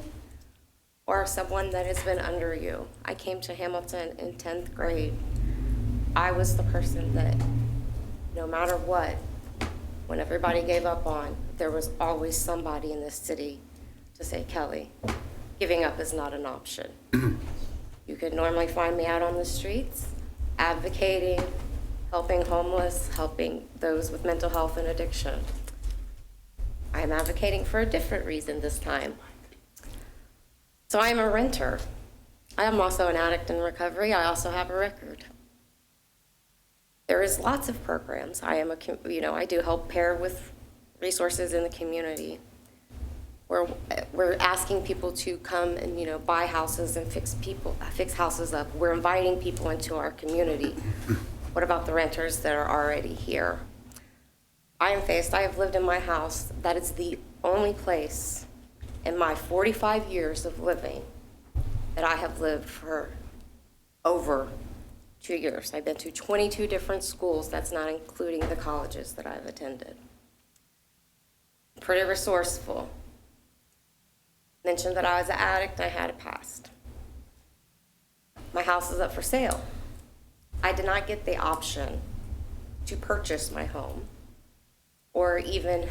or someone that has been under you. I came to Hamilton in 10th grade. I was the person that no matter what, when everybody gave up on, there was always somebody in this city to say, Kelly, giving up is not an option. You could normally find me out on the streets, advocating, helping homeless, helping those with mental health and addiction. I am advocating for a different reason this time. So I am a renter. I am also an addict in recovery. I also have a record. There is lots of programs. I do help pair with resources in the community. We're asking people to come and, buy houses and fix houses up. We're inviting people into our community. What about the renters that are already here? I have lived in my house. That is the only place in my 45 years of living that I have lived for over 2 years. I've been to 22 different schools. That's not including the colleges that I've attended. Pretty resourceful. Mentioned that I was an addict and I had a past. My house is up for sale. I did not get the option to purchase my home or even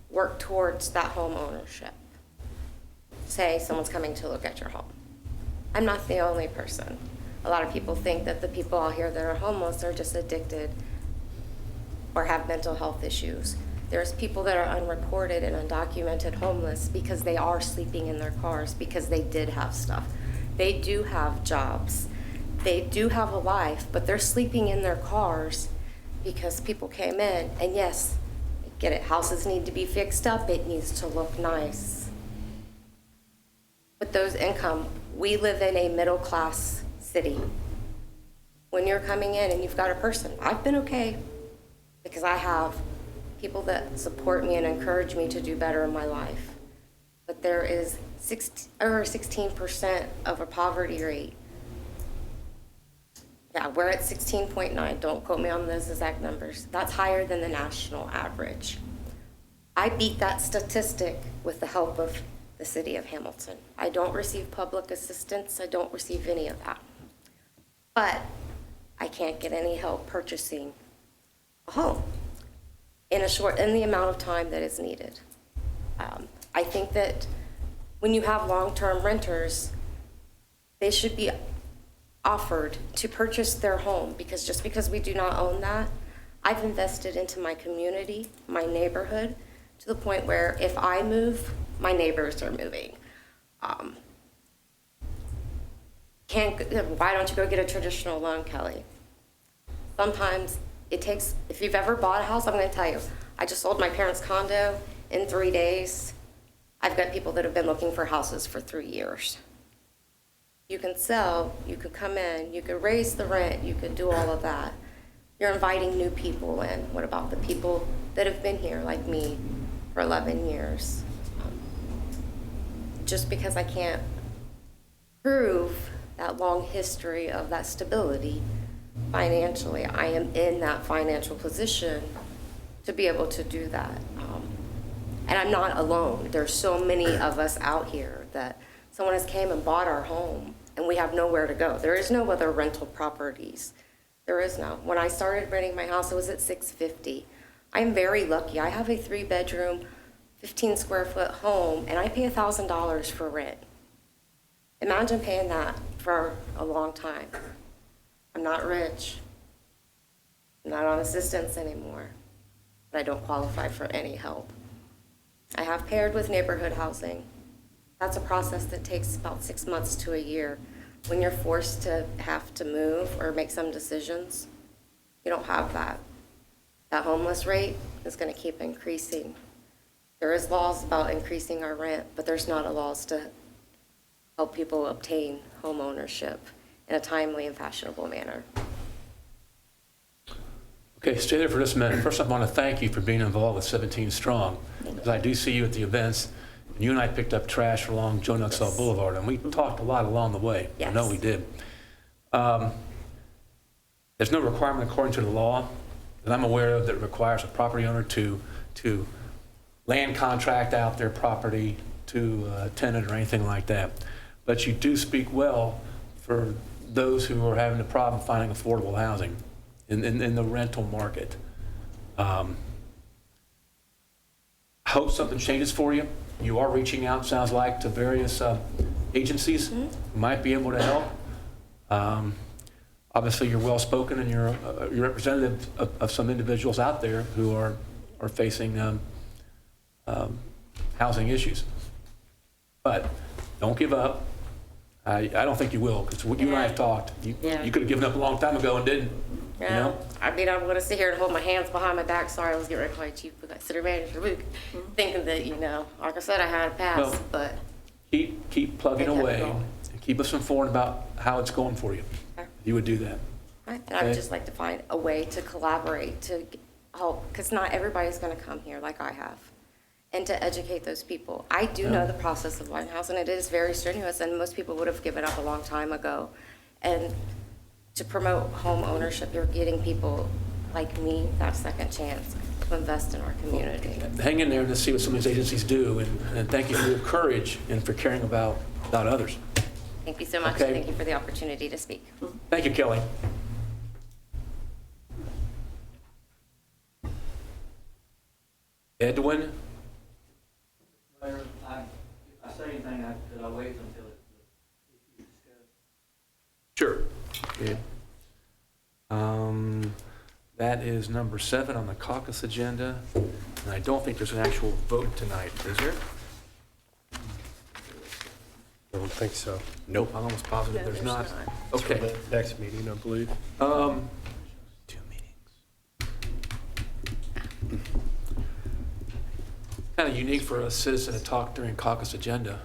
work towards that home ownership. Say someone's coming to look at your home. I'm not the only person. A lot of people think that the people out here that are homeless are just addicted or have mental health issues. There's people that are unreported and undocumented homeless because they are sleeping in their cars because they did have stuff. They do have jobs. They do have a life, but they're sleeping in their cars because people came in. And yes, I get it, houses need to be fixed up. It needs to look nice. With those income, we live in a middle-class city. When you're coming in and you've got a person, I've been okay because I have people that support me and encourage me to do better in my life. But there is over 16% of a poverty rate. Yeah, we're at 16.9. Don't quote me on those exact numbers. That's higher than the national average. I beat that statistic with the help of the city of Hamilton. I don't receive public assistance. I don't receive any of that. But I can't get any help purchasing a home in the amount of time that is needed. I think that when you have long-term renters, they should be offered to purchase their home because just because we do not own that, I've invested into my community, my neighborhood, to the point where if I move, my neighbors are moving. Why don't you go get a traditional loan, Kelly? Sometimes it takes, if you've ever bought a house, I'm going to tell you, I just sold my parents' condo in 3 days. I've got people that have been looking for houses for 3 years. You can sell, you could come in, you could raise the rent, you could do all of that. You're inviting new people in. What about the people that have been here, like me, for 11 years? Just because I can't prove that long history of that stability financially, I am in that financial position to be able to do that. And I'm not alone. There's so many of us out here that someone has came and bought our home and we have nowhere to go. There is no other rental properties. There is no. When I started renting my house, it was at $650. I'm very lucky. I have a 3-bedroom, 15 square foot home, and I pay $1,000 for rent. Imagine paying that for a long time. I'm not rich. I'm not on assistance anymore, but I don't qualify for any help. I have paired with neighborhood housing. That's a process that takes about 6 months to a year. When you're forced to have to move or make some decisions, you don't have that. That homeless rate is going to keep increasing. There is laws about increasing our rent, but there's not a laws to help people obtain home ownership in a timely and fashionable manner. Okay, stay there for just a minute. First, I want to thank you for being involved with 17 Strong, because I do see you at the events. You and I picked up trash along Joe Nuxall Boulevard, and we talked a lot along the way. Yes. I know we did. There's no requirement according to the law that I'm aware of that requires a property owner to land contract out their property to a tenant or anything like that. But you do speak well for those who are having a problem finding affordable housing in the rental market. I hope something changes for you. You are reaching out, sounds like, to various agencies who might be able to help. Obviously, you're well-spoken and you're representative of some individuals out there who are facing housing issues. But don't give up. I don't think you will, because you and I have talked. You could have given up a long time ago and didn't. Yeah. You know? I mean, I'm going to sit here and hold my hands behind my back. Sorry, I was getting ready to call you Chief City Manager Luke, thinking that, like I said, I had a pass, Well, but Keep plugging Kept away going. and keep us informed about how it's going for you. Okay. You would do that. and I would just like to find a way to collaborate, to help, because not everybody's going to come here like I have, and to educate those people. I do know the process of buying a house, and it is very strenuous, and most people would have given up a long time ago. And to promote home ownership, you're getting people like me that second chance to invest in our community. Hang in there to see what some of these agencies do, and thank you for your courage and for caring about others. Thank you so much. Okay. Thank you for the opportunity to speak. Thank you, Kelly. Edwin? Mayor, if I say anything, could I wait until the issue is discussed? Sure. Yeah. That is number 7 on the caucus agenda, and I don't think there's an actual vote tonight, is there? I don't think so. Nope, I'm almost positive there's not. It's for Okay. the next meeting, I believe. 2 meetings. Kind of unique for a citizen to talk during caucus agenda.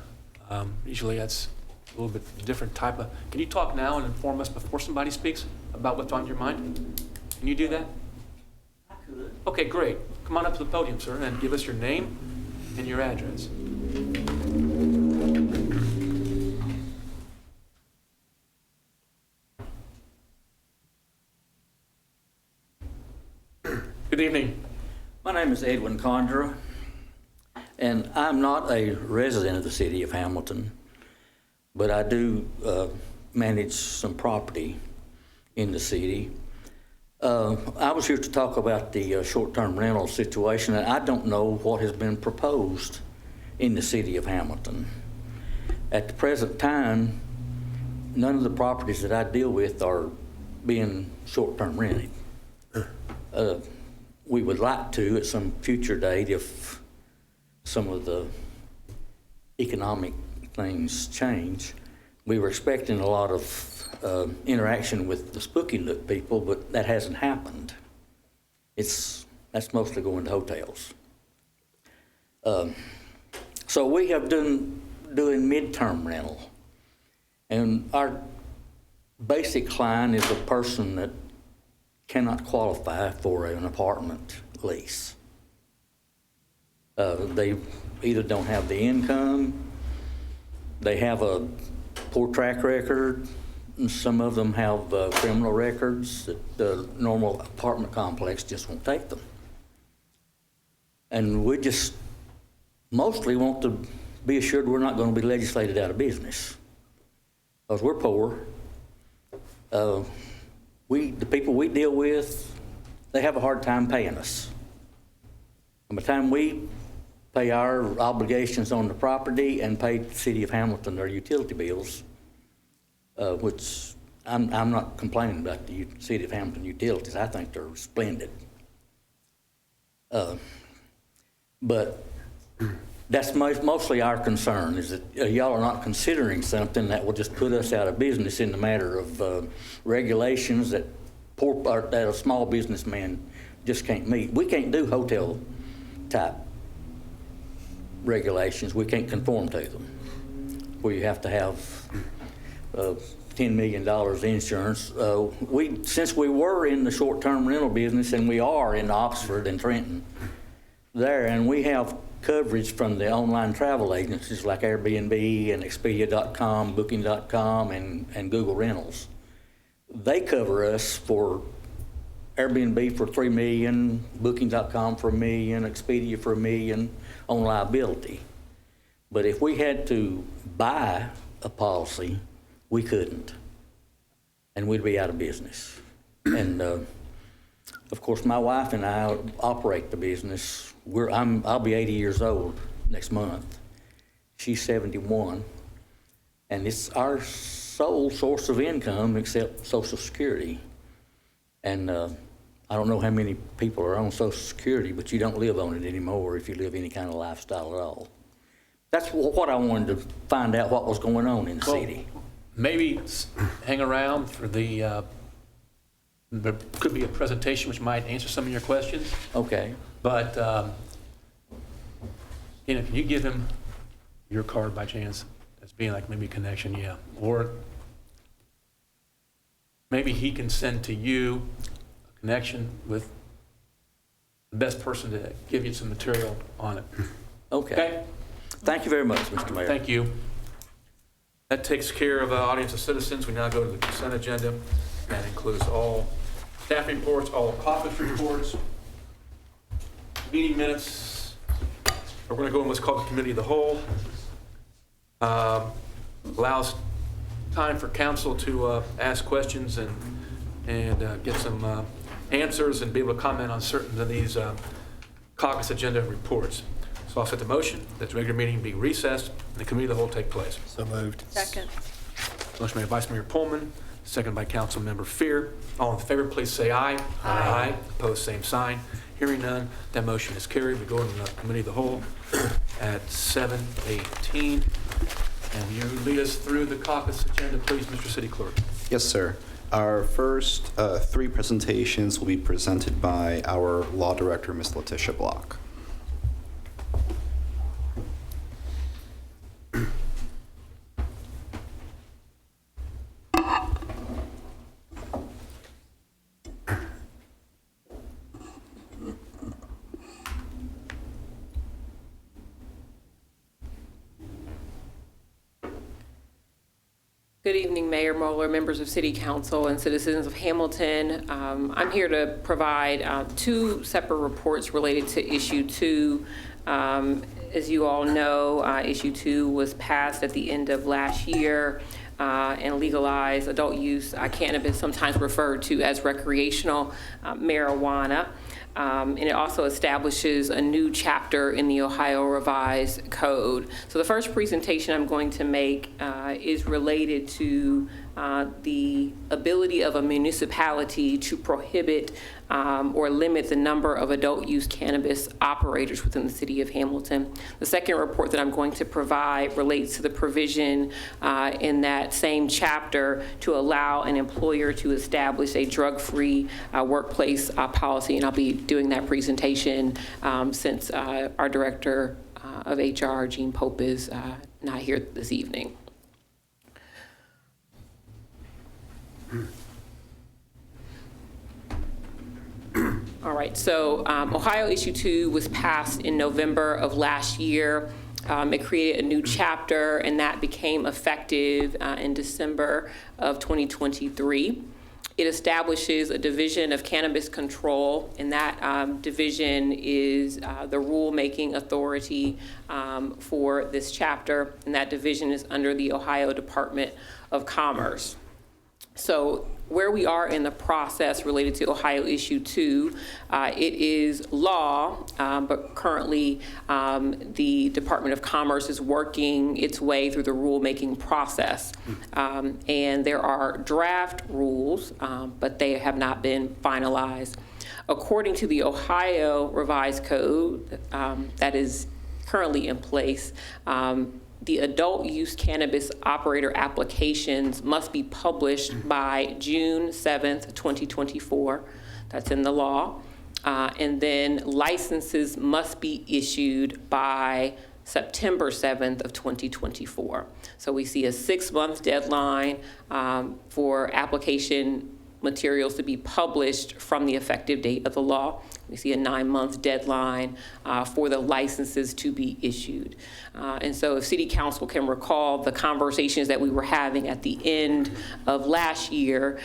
Usually that's a little bit different type of, can you talk now and inform us before somebody speaks about what's on your mind? Can you do that? I could. Okay, great. Come on up to the podium, sir, and give us your name and your address. Good evening. My name is Edwin Condra, and I'm not a resident of the city of Hamilton, but I do manage some property in the city. I was here to talk about the short-term rental situation, and I don't know what has been proposed in the city of Hamilton. At the present time, none of the properties that I deal with are being short-term rented. We would like to at some future date if some of the economic things change. We were expecting a lot of interaction with the Spooky Look people, but that hasn't happened. That's mostly going to hotels. So we have doing midterm rental, and our basic client is a person that cannot qualify for an apartment lease. They either don't have the income, they have a poor track record, and some of them have criminal records that the normal apartment complex just won't take them. And we just mostly want to be assured we're not going to be legislated out of business, because we're poor. The people we deal with, they have a hard time paying us. By the time we pay our obligations on the property and pay the city of Hamilton their utility bills, which I'm not complaining about the city of Hamilton utilities. I think they're splendid. But that's mostly our concern, is that y'all are not considering something that will just put us out of business in the matter of regulations that a small businessman just can't meet. We can't do hotel type regulations. We can't conform to them, where you have to have $10 million insurance. Since we were in the short-term rental business, and we are in Oxford and Trenton there, and we have coverage from the online travel agencies like Airbnb and Expedia.com, Booking.com, and Google Rentals. They cover us for Airbnb for $3 million, Booking.com for $1 million, Expedia for $1 million on liability. But if we had to buy a policy, we couldn't, and we'd be out of business. And of course, my wife and I operate the business. I'll be 80 years old next month. She's 71, and it's our sole source of income except Social Security. And I don't know how many people are on Social Security, but you don't live on it anymore if you live any kind of lifestyle at all. That's what I wanted to find out, what was going on in the city. Maybe hang around for there could be a presentation which might answer some of your questions. Okay. But, can you give him your card by chance as being like maybe a connection? Yeah. Or maybe he can send to you a connection with the best person to give you some material on it. Okay. Thank you very much, Mr. Mayor. Thank you. That takes care of the audience of citizens. We now go to the consent agenda. That includes all staff reports, all caucus reports, meeting minutes. We're going to go in what's called the committee of the whole. Allows time for council to ask questions and get some answers and be able to comment on certain of these caucus agenda reports. So I'll set the motion that the regular meeting be recessed and the committee of the whole take place. So moved. Second. Motion made by Vice Mayor Pullman, second by Council Member Fear. All in favor, please say aye. Aye. Opposed, same sign. Hearing none, that motion is carried. We go into the committee of the whole at 7:18. And you lead us through the caucus agenda, please, Mr. City Clerk. Yes, sir. Our first three presentations will be presented by our Law Director, Ms. Letitia Block. Good evening, Mayor Moeller, members of City Council, and citizens of Hamilton. I'm here to provide two separate reports related to Issue 2. As you all know, Issue 2 was passed at the end of last year and legalized adult use cannabis, sometimes referred to as recreational marijuana. And it also establishes a new chapter in the Ohio Revised Code. So the first presentation I'm going to make is related to the ability of a municipality to prohibit or limit the number of adult use cannabis operators within the city of Hamilton. The second report that I'm going to provide relates to the provision in that same chapter to allow an employer to establish a drug-free workplace policy, and I'll be doing that presentation since our Director of HR, Gene Pope, is not here this evening. All right, so Ohio Issue 2 was passed in November of last year. It created a new chapter, and that became effective in December of 2023. It establishes a division of cannabis control, and that division is the rulemaking authority for this chapter, and that division is under the Ohio Department of Commerce. So where we are in the process related to Ohio Issue 2, it is law, but currently the Department of Commerce is working its way through the rulemaking process. And there are draft rules, but they have not been finalized. According to the Ohio Revised Code that is currently in place, the adult use cannabis operator applications must be published by June 7th, 2024. That's in the law. And then licenses must be issued by September 7th of 2024. So we see a 6-month deadline for application materials to be published from the effective date of the law. We see a 9-month deadline for the licenses to be issued. And so if City Council can recall the conversations that we were having at the end of last year,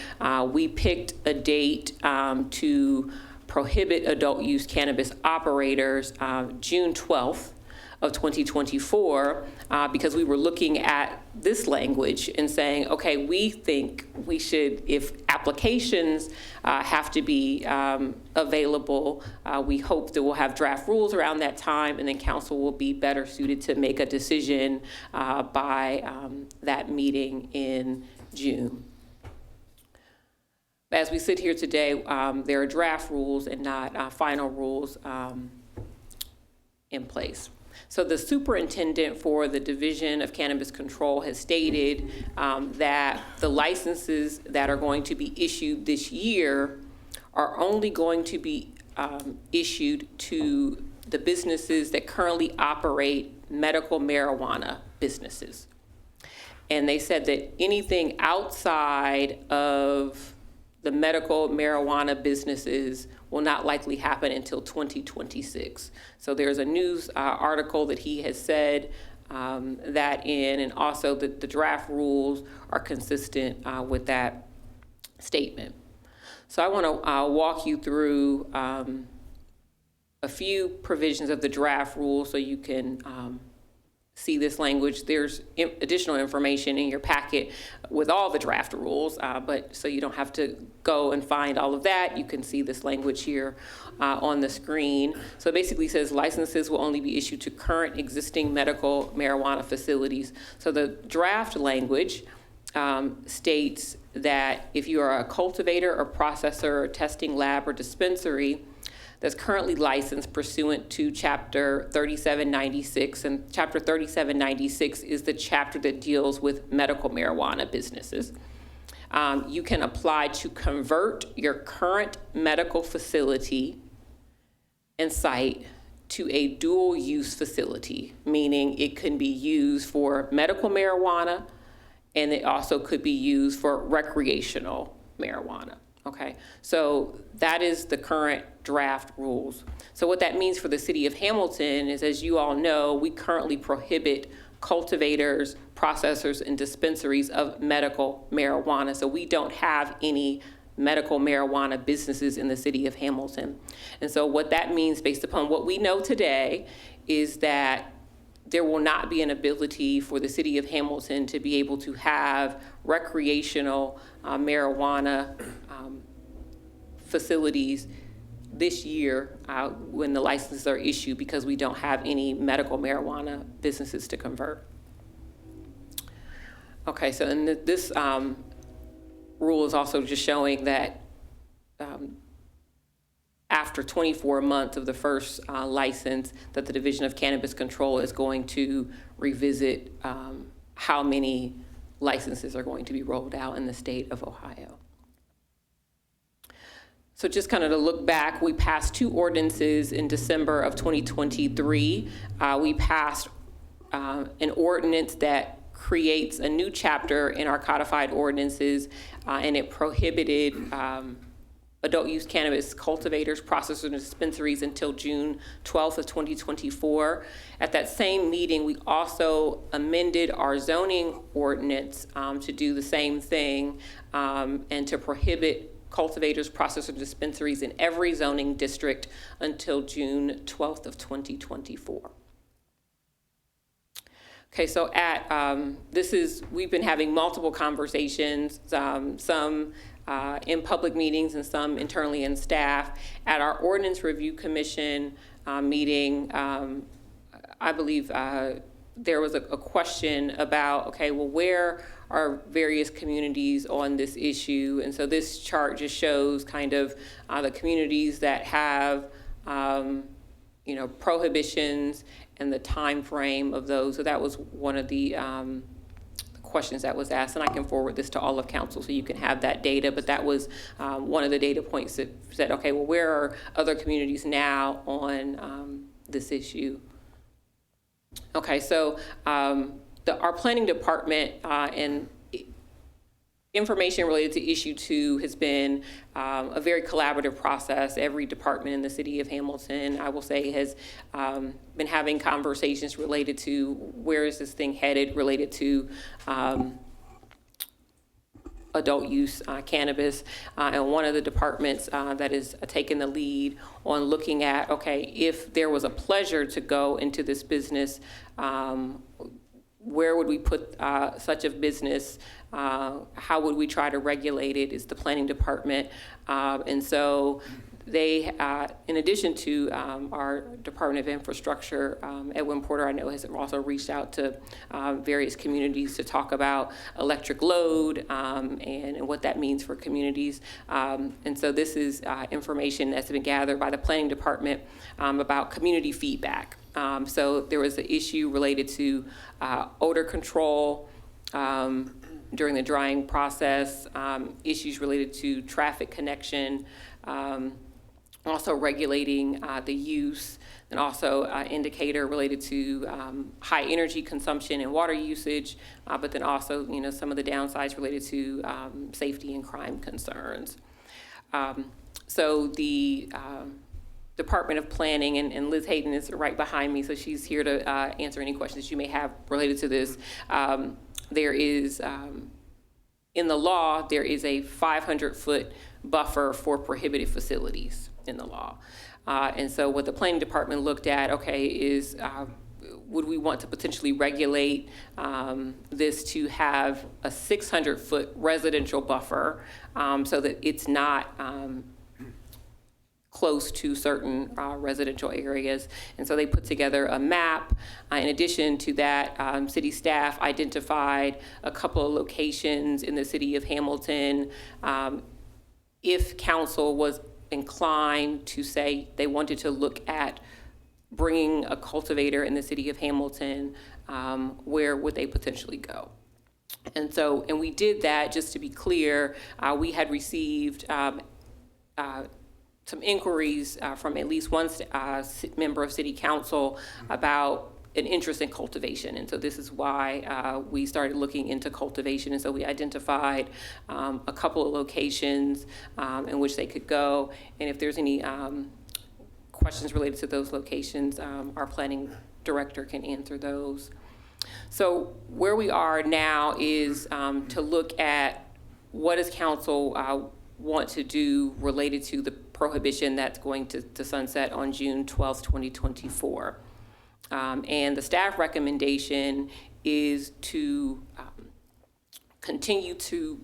we picked a date to prohibit adult use cannabis operators June 12th of 2024, because we were looking at this language and saying, okay, we think we should, if applications have to be available, we hope that we'll have draft rules around that time, and then council will be better suited to make a decision by that meeting in June. As we sit here today, there are draft rules and not final rules in place. So the superintendent for the Division of Cannabis Control has stated that the licenses that are going to be issued this year are only going to be issued to the businesses that currently operate medical marijuana businesses. And they said that anything outside of the medical marijuana businesses will not likely happen until 2026. So there's a news article that he has said that in, and also that the draft rules are consistent with that statement. So I want to walk you through a few provisions of the draft rules so you can see this language. There's additional information in your packet with all the draft rules, but so you don't have to go and find all of that. You can see this language here on the screen. So it basically says licenses will only be issued to current existing medical marijuana facilities. So the draft language states that if you are a cultivator or processor or testing lab or dispensary that's currently licensed pursuant to Chapter 3796, and Chapter 3796 is the chapter that deals with medical marijuana businesses. You can apply to convert your current medical facility and site to a dual use facility, meaning it can be used for medical marijuana and it also could be used for recreational marijuana. Okay, so that is the current draft rules. So what that means for the city of Hamilton is, as you all know, we currently prohibit cultivators, processors, and dispensaries of medical marijuana. So we don't have any medical marijuana businesses in the city of Hamilton. And so what that means, based upon what we know today, is that there will not be an ability for the city of Hamilton to be able to have recreational marijuana facilities this year when the licenses are issued, because we don't have any medical marijuana businesses to convert. Okay, so and this rule is also just showing that after 24 months of the first license, that the Division of Cannabis Control is going to revisit how many licenses are going to be rolled out in the state of Ohio. So just kind of to look back, we passed 2 ordinances in December of 2023. We passed an ordinance that creates a new chapter in our codified ordinances, and it prohibited adult use cannabis cultivators, processors, and dispensaries until June 12th of 2024. At that same meeting, we also amended our zoning ordinance to do the same thing and to prohibit cultivators, processors, and dispensaries in every zoning district until June 12th of 2024. Okay, so we've been having multiple conversations, some in public meetings and some internally in staff. At our Ordinance Review Commission meeting, I believe there was a question about, okay, well, where are various communities on this issue? And so this chart just shows kind of the communities that have, prohibitions and the time frame of those. So that was one of the questions that was asked, and I can forward this to all of council so you can have that data, but that was one of the data points that said, okay, well, where are other communities now on this issue? Okay, so our planning department and information related to issue 2 has been a very collaborative process. Every department in the city of Hamilton, I will say, has been having conversations related to where is this thing headed, related to adult use cannabis. And one of the departments that is taking the lead on looking at, okay, if there was a pleasure to go into this business, where would we put such a business? How would we try to regulate it? Is the planning department. And so they, in addition to our Department of Infrastructure, Edwin Porter, I know, has also reached out to various communities to talk about electric load and what that means for communities. And so this is information that's been gathered by the planning department about community feedback. So there was an issue related to odor control during the drying process, issues related to traffic connection, also regulating the use, and also indicator related to high energy consumption and water usage, but then also, some of the downsides related to safety and crime concerns. So the Department of Planning, and Liz Hayden is right behind me, so she's here to answer any questions you may have related to this. There is, in the law, there is a 500-foot buffer for prohibited facilities in the law. And so what the planning department looked at, okay, is would we want to potentially regulate this to have a 600-foot residential buffer so that it's not close to certain residential areas. And so they put together a map. In addition to that, city staff identified a couple of locations in the city of Hamilton. If council was inclined to say they wanted to look at bringing a cultivator in the city of Hamilton, where would they potentially go? And we did that, just to be clear. We had received some inquiries from at least one member of city council about an interest in cultivation. And so this is why we started looking into cultivation. And so we identified a couple of locations in which they could go. And if there's any questions related to those locations, our planning director can answer those. So where we are now is to look at what does council want to do related to the prohibition that's going to sunset on June 12th, 2024. And the staff recommendation is to continue to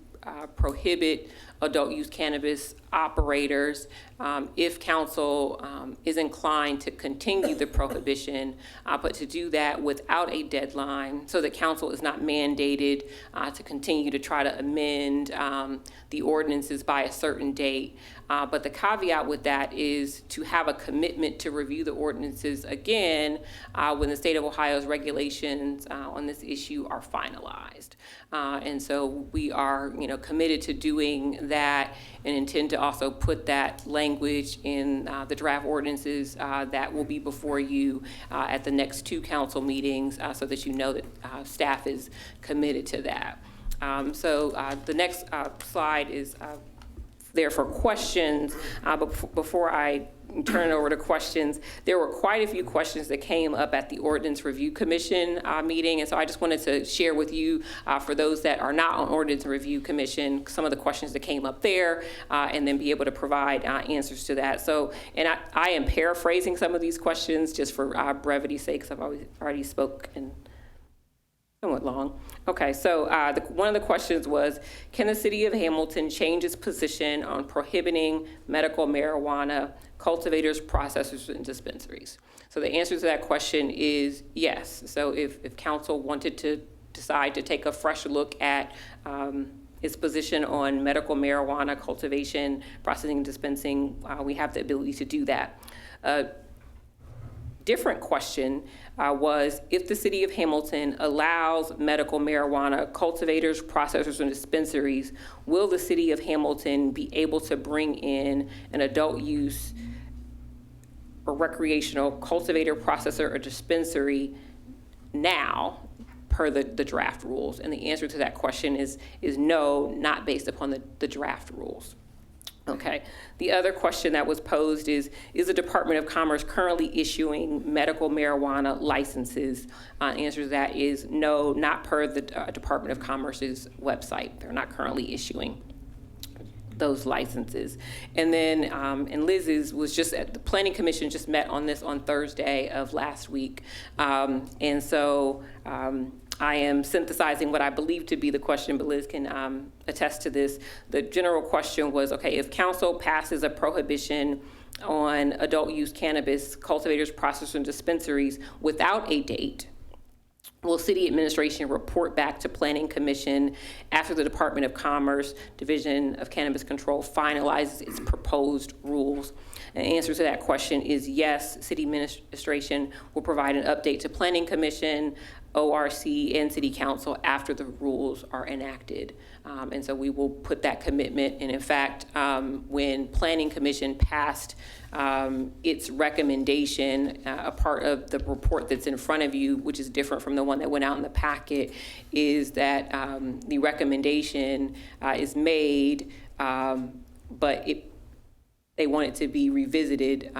prohibit adult use cannabis operators if council is inclined to continue the prohibition, but to do that without a deadline so that council is not mandated to continue to try to amend the ordinances by a certain date. But the caveat with that is to have a commitment to review the ordinances again when the state of Ohio's regulations on this issue are finalized. And so we are, committed to doing that and intend to also put that language in the draft ordinances that will be before you at the next 2 council meetings so that you know that staff is committed to that. So the next slide is there for questions, but before I turn it over to questions, there were quite a few questions that came up at the Ordinance Review Commission meeting, and so I just wanted to share with you, for those that are not on Ordinance Review Commission, some of the questions that came up there, and then be able to provide answers to that. So, and I am paraphrasing some of these questions just for brevity's sake, because I've already spoken Somewhat long. Okay, so one of the questions was, can the city of Hamilton change its position on prohibiting medical marijuana cultivators, processors, and dispensaries? So the answer to that question is yes. So if council wanted to decide to take a fresh look at its position on medical marijuana cultivation, processing, and dispensing, we have the ability to do that. Different question was, if the city of Hamilton allows medical marijuana cultivators, processors, and dispensaries, will the city of Hamilton be able to bring in an adult use or recreational cultivator, processor, or dispensary now per the draft rules? And the answer to that question is no, not based upon the draft rules. Okay. The other question that was posed is the Department of Commerce currently issuing medical marijuana licenses? Answer to that is no, not per the Department of Commerce's website. They're not currently issuing those licenses. And then, and Liz's was just at the Planning Commission just met on this on Thursday of last week. And so I am synthesizing what I believe to be the question, but Liz can attest to this. The general question was, okay, if council passes a prohibition on adult use cannabis cultivators, processors, and dispensaries without a date, will city administration report back to Planning Commission after the Department of Commerce Division of Cannabis Control finalizes its proposed rules? And the answer to that question is yes. City administration will provide an update to Planning Commission, ORC, and City Council after the rules are enacted. And so we will put that commitment. And in fact, when Planning Commission passed its recommendation, a part of the report that's in front of you, which is different from the one that went out in the packet, is that the recommendation is made, but they want it to be revisited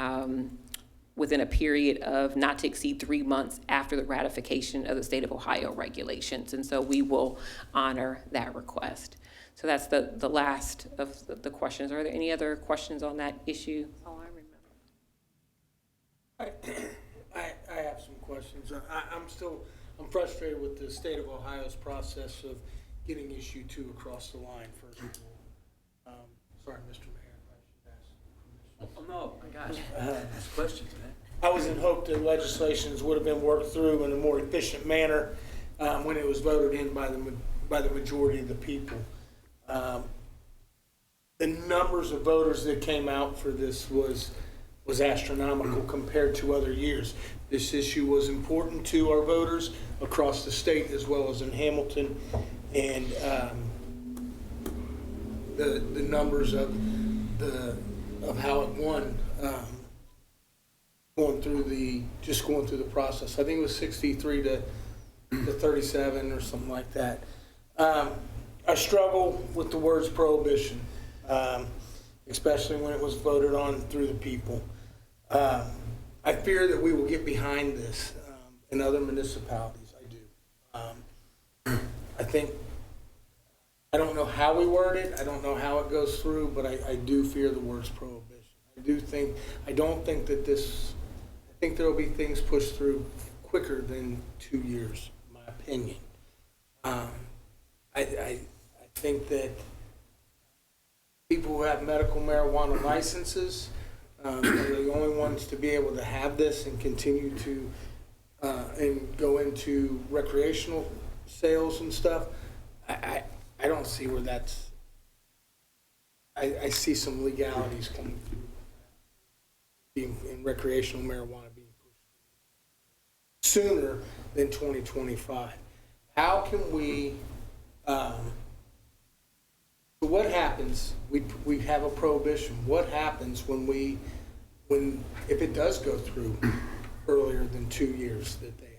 within a period of not to exceed 3 months after the ratification of the state of Ohio regulations. And so we will honor that request. So that's the last of the questions. Are there any other questions on that issue? Oh, I remember. I have some questions. I'm frustrated with the state of Ohio's process of getting issue 2 across the line, first of all. Sorry, Mr. Mayor. Oh, no, my gosh. Ask questions, man. I was in hope that legislations would have been worked through in a more efficient manner when it was voted in by the majority of the people. The numbers of voters that came out for this was astronomical compared to other years. This issue was important to our voters across the state as well as in Hamilton, and the numbers of how it won, going through the process. I think it was 63 to 37 or something like that. I struggle with the words prohibition, especially when it was voted on through the people. I fear that we will get behind this in other municipalities. I do. I don't know how we word it. I don't know how it goes through, but I do fear the words prohibition. I think there will be things pushed through quicker than 2 years, in my opinion. I think that people who have medical marijuana licenses are the only ones to be able to have this and continue to and go into recreational sales and stuff. I don't see where that's. I see some legalities coming through in recreational marijuana being pushed sooner than 2025. How can we? What happens? We have a prohibition. What happens if it does go through earlier than 2 years that they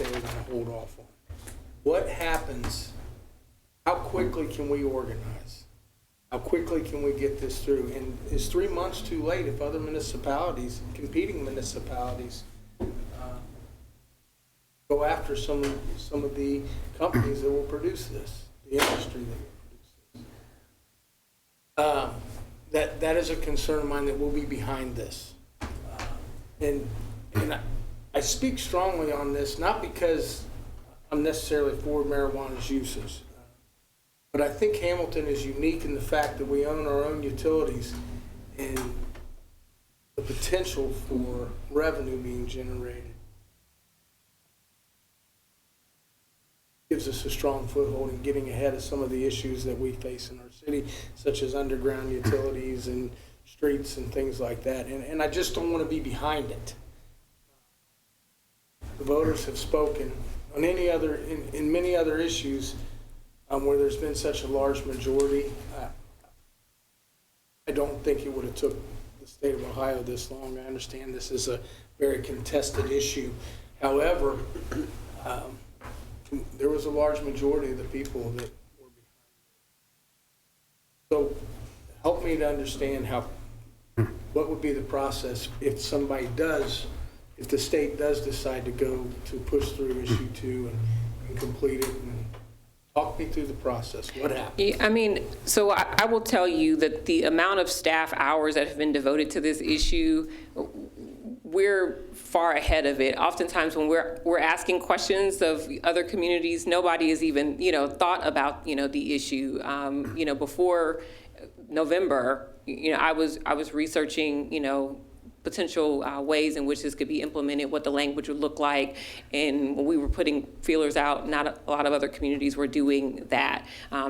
were going to hold off on? What happens? How quickly can we organize? How quickly can we get this through? And is 3 months too late if other municipalities, competing municipalities, go after some of the companies that will produce this, the industry that will produce this? That is a concern of mine that we'll be behind this. And I speak strongly on this, not because I'm necessarily for marijuana's uses. But I think Hamilton is unique in the fact that we own our own utilities and the potential for revenue being generated gives us a strong foothold in getting ahead of some of the issues that we face in our city, such as underground utilities and streets and things like that. And I just don't want to be behind it. The voters have spoken on any other, in many other issues where there's been such a large majority. I don't think it would have took the state of Ohio this long. I understand this is a very contested issue. However, there was a large majority of the people that were behind it. So help me to understand what would be the process if somebody does, if the state does decide to go to push through issue 2 and complete it, and talk me through the process. What happens? Yeah, I mean, so I will tell you that the amount of staff hours that have been devoted to this issue, we're far ahead of it. Oftentimes when we're asking questions of other communities, nobody has even, thought about, the issue. Before November, I was researching, potential ways in which this could be implemented, what the language would look like. And when we were putting feelers out, not a lot of other communities were doing that.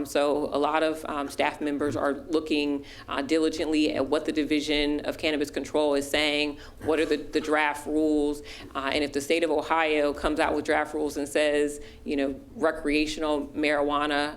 So a lot of staff members are looking diligently at what the Division of Cannabis Control is saying, what are the draft rules, and if the state of Ohio comes out with draft rules and says, recreational marijuana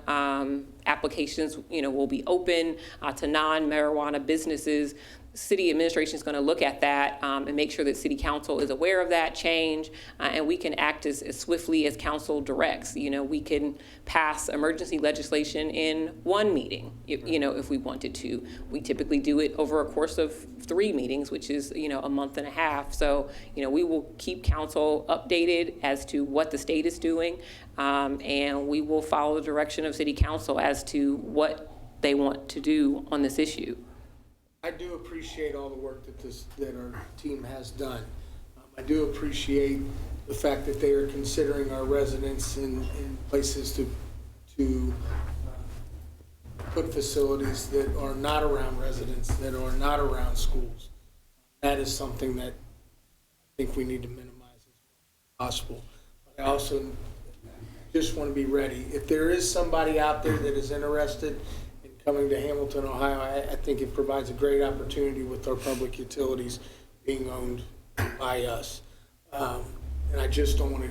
applications, will be open to non-marijuana businesses, city administration is going to look at that and make sure that city council is aware of that change, and we can act as swiftly as council directs. We can pass emergency legislation in one meeting, if we wanted to. We typically do it over a course of 3 meetings, which is, a month and a half. So, we will keep council updated as to what the state is doing, and we will follow the direction of city council as to what they want to do on this issue. I do appreciate all the work that our team has done. I do appreciate the fact that they are considering our residents in places to put facilities that are not around residents, that are not around schools. That is something that I think we need to minimize as much as possible. But I also just want to be ready. If there is somebody out there that is interested coming to Hamilton, Ohio, I think it provides a great opportunity with our public utilities being owned by us, and I just don't want to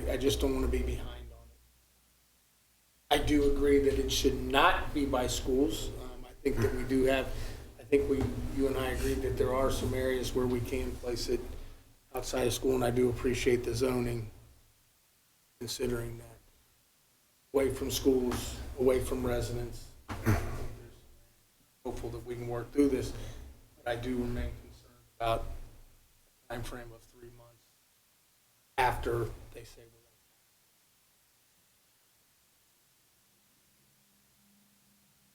be behind on it. I do agree that it should not be by schools. I think that we do have. I think you and I agree that there are some areas where we can place it outside of school, and I do appreciate the zoning considering that. Away from schools, away from residents. Hopeful that we can work through this, but I do remain concerned about a time frame of 3 months after they say we're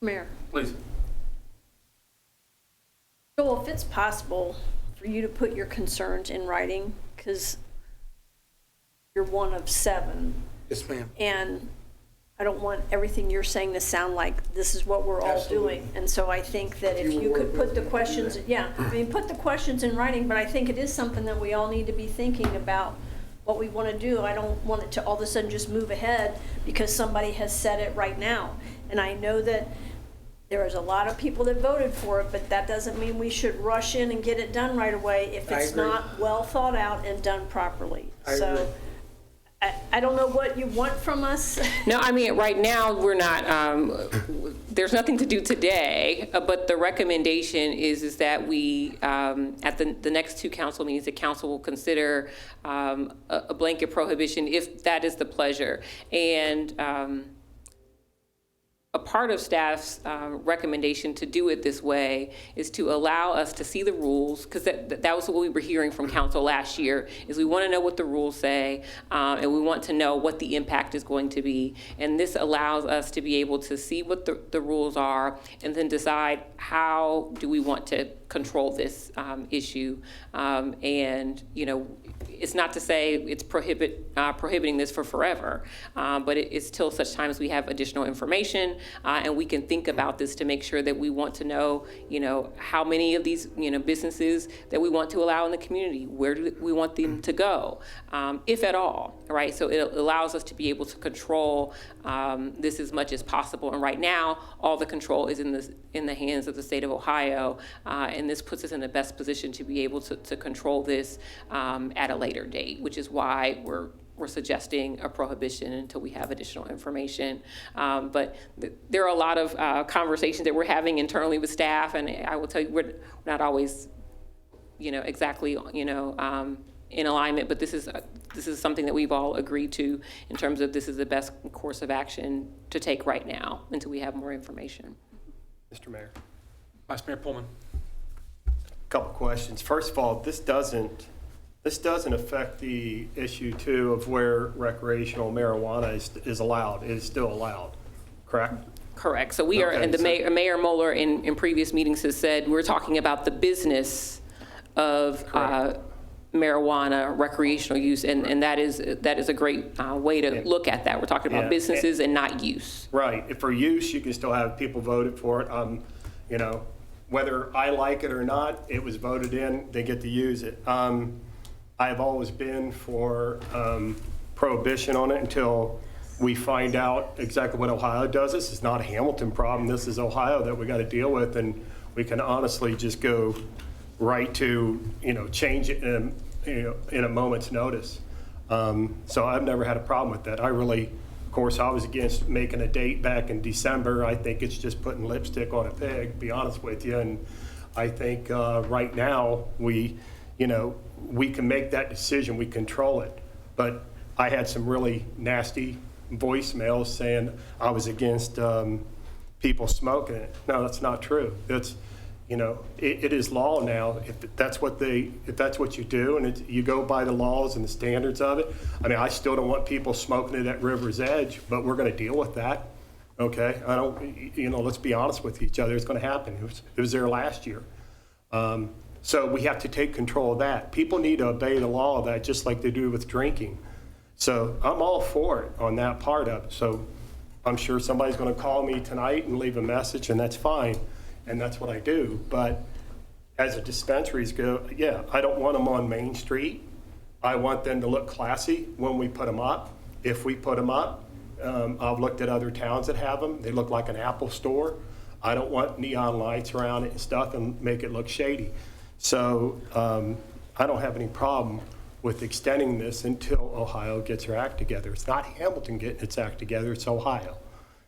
going to. Mayor. Please. Joel, if it's possible for you to put your concerns in writing, because you're one of 7. Yes, ma'am. And I don't want everything you're saying to sound like this is what we're all doing. And so I think that if you could put the questions, put the questions in writing, but I think it is something that we all need to be thinking about what we want to do. I don't want it to all of a sudden just move ahead because somebody has said it right now. And I know that there is a lot of people that voted for it, but that doesn't mean we should rush in and get it done right away if it's not well thought out and done properly. So I don't know what you want from us. No, I mean, right now, we're not, there's nothing to do today, but the recommendation is that we, at the next 2 council meetings, the council will consider a blanket prohibition if that is the pleasure. And a part of staff's recommendation to do it this way is to allow us to see the rules, because that was what we were hearing from council last year, is we want to know what the rules say, and we want to know what the impact is going to be. And this allows us to be able to see what the rules are and then decide how do we want to control this issue. And, you know, it's not to say it's prohibiting this for forever, but it's till such time as we have additional information and we can think about this to make sure that we want to know, you know, how many of these, you know, businesses that we want to allow in the community, where do we want them to go, if at all, right? So it allows us to be able to control this as much as possible. And right now, all the control is in the hands of the state of Ohio, and this puts us in the best position to be able to control this at a later date, which is why we're suggesting a prohibition until we have additional information. But there are a lot of conversations that we're having internally with staff, and I will tell you, we're not always, you know, exactly, you know, in alignment, but this is something that we've all agreed to in terms of this is the best course of action to take right now until we have more information. Mr. Mayor. Vice Mayor Pullman. Couple questions. First of all, this doesn't affect the issue too of where recreational marijuana is allowed. It is still allowed, correct? Correct. So we are, and the Mayor Moeller in previous meetings has said, we're talking about the business of marijuana recreational use, and that is a great way to look at that. We're talking about businesses and not use. Right. If for use, you can still have people voted for it. You know, whether I like it or not, it was voted in. They get to use it. I've always been for prohibition on it until we find out exactly what Ohio does. This is not a Hamilton problem. This is Ohio that we got to deal with, and we can honestly just go right to, you know, change it in a moment's notice. So I've never had a problem with that. Of course, I was against making a date back in December. I think it's just putting lipstick on a pig, to be honest with you. And I think right now we can make that decision. We control it. But I had some really nasty voicemails saying I was against people smoking it. No, that's not true. It's, you know, it is law now. If that's what you do, and you go by the laws and the standards of it. I mean, I still don't want people smoking it at River's Edge, but we're going to deal with that. Okay, I don't. You know, let's be honest with each other. It's going to happen. It was there last year. So we have to take control of that. People need to obey the law of that, just like they do with drinking. So I'm all for it on that part of it. So I'm sure somebody's going to call me tonight and leave a message, and that's fine. And that's what I do. But as the dispensaries go, yeah, I don't want them on Main Street. I want them to look classy when we put them up. If we put them up, I've looked at other towns that have them. They look like an Apple store. I don't want neon lights around it and stuff and make it look shady. So I don't have any problem with extending this until Ohio gets their act together. It's not Hamilton getting its act together, it's Ohio.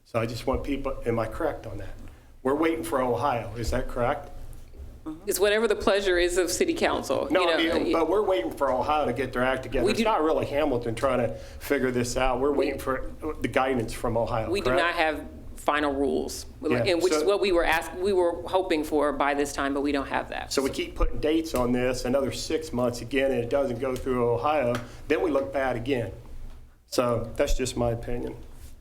So I just want people, am I correct on that? We're waiting for Ohio, is that correct? It's whatever the pleasure is of City Council. No, you know, but we're waiting for Ohio to get their act together. It's not really Hamilton trying to figure this out. We're waiting for the guidance from Ohio, we correct? do not have final rules, Yeah, and which is so- what we were hoping for by this time, but we don't have that. So we keep putting dates on this, another 6 months again, and it doesn't go through Ohio, then we look bad again. So that's just my opinion.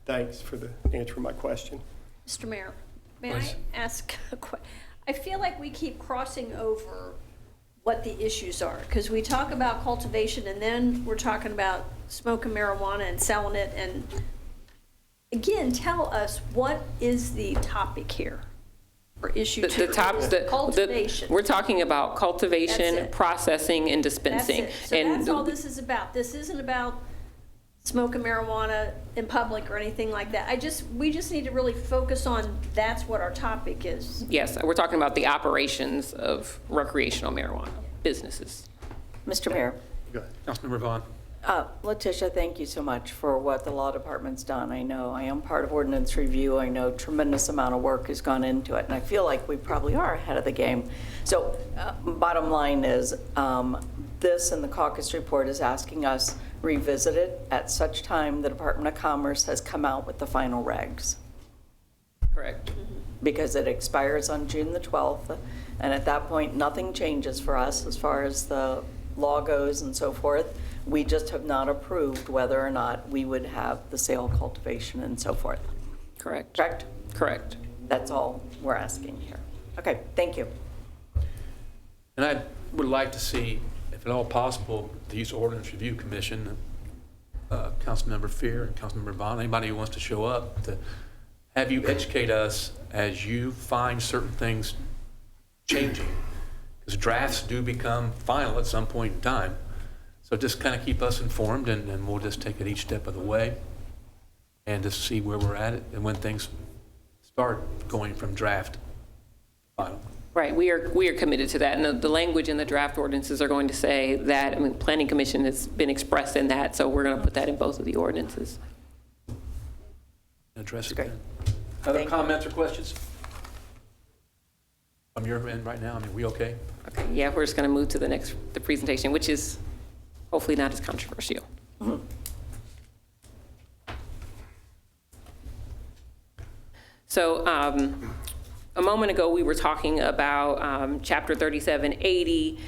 Thanks for the answer to my question. Mr. Mayor, may I ask a question? I feel like we keep crossing over what the issues are, because we talk about cultivation and then we're talking about smoking marijuana and selling it. And again, tell us, what is the topic here for issue two? Cultivation. We're talking about cultivation, processing, and dispensing. That's it. So that's all this is about. This isn't about smoking marijuana in public or anything like that. We just need to really focus on that's what our topic is. Yes, we're talking about the operations of recreational marijuana businesses. Mr. Mayor. Go ahead. Councilmember Vaughn. Letitia, thank you so much for what the law department's done. I know I am part of ordinance review. I know tremendous amount of work has gone into it, and I feel like we probably are ahead of the game. So bottom line is this and the caucus report is asking us revisit it at such time the Department of Commerce has come out with the final regs. Correct. Because it expires on June the 12th, and at that point, nothing changes for us as far as the law goes and so forth. We just have not approved whether or not we would have the sale, cultivation, and so forth. Correct. Correct? Correct. That's all we're asking here. Okay, thank you. And I would like to see, if at all possible, the Use Ordinance Review Commission, Councilmember Fear and Councilmember Vaughn, anybody who wants to show up, to have you educate us as you find certain things changing. Because drafts do become final at some point in time. So just kind of keep us informed, and we'll just take it each step of the way and just see where we're at it and when things start going from draft to final. Right, we are committed to that, and the language in the draft ordinances are going to say that, I mean, Planning Commission has been expressed in that, so we're going to put that in both of the ordinances. Address it then. Other comments or questions? From your end right now, I mean, we okay? Okay, yeah, we're just going to move to the presentation, which is hopefully not as controversial. So a moment ago, we were talking about Chapter 3780.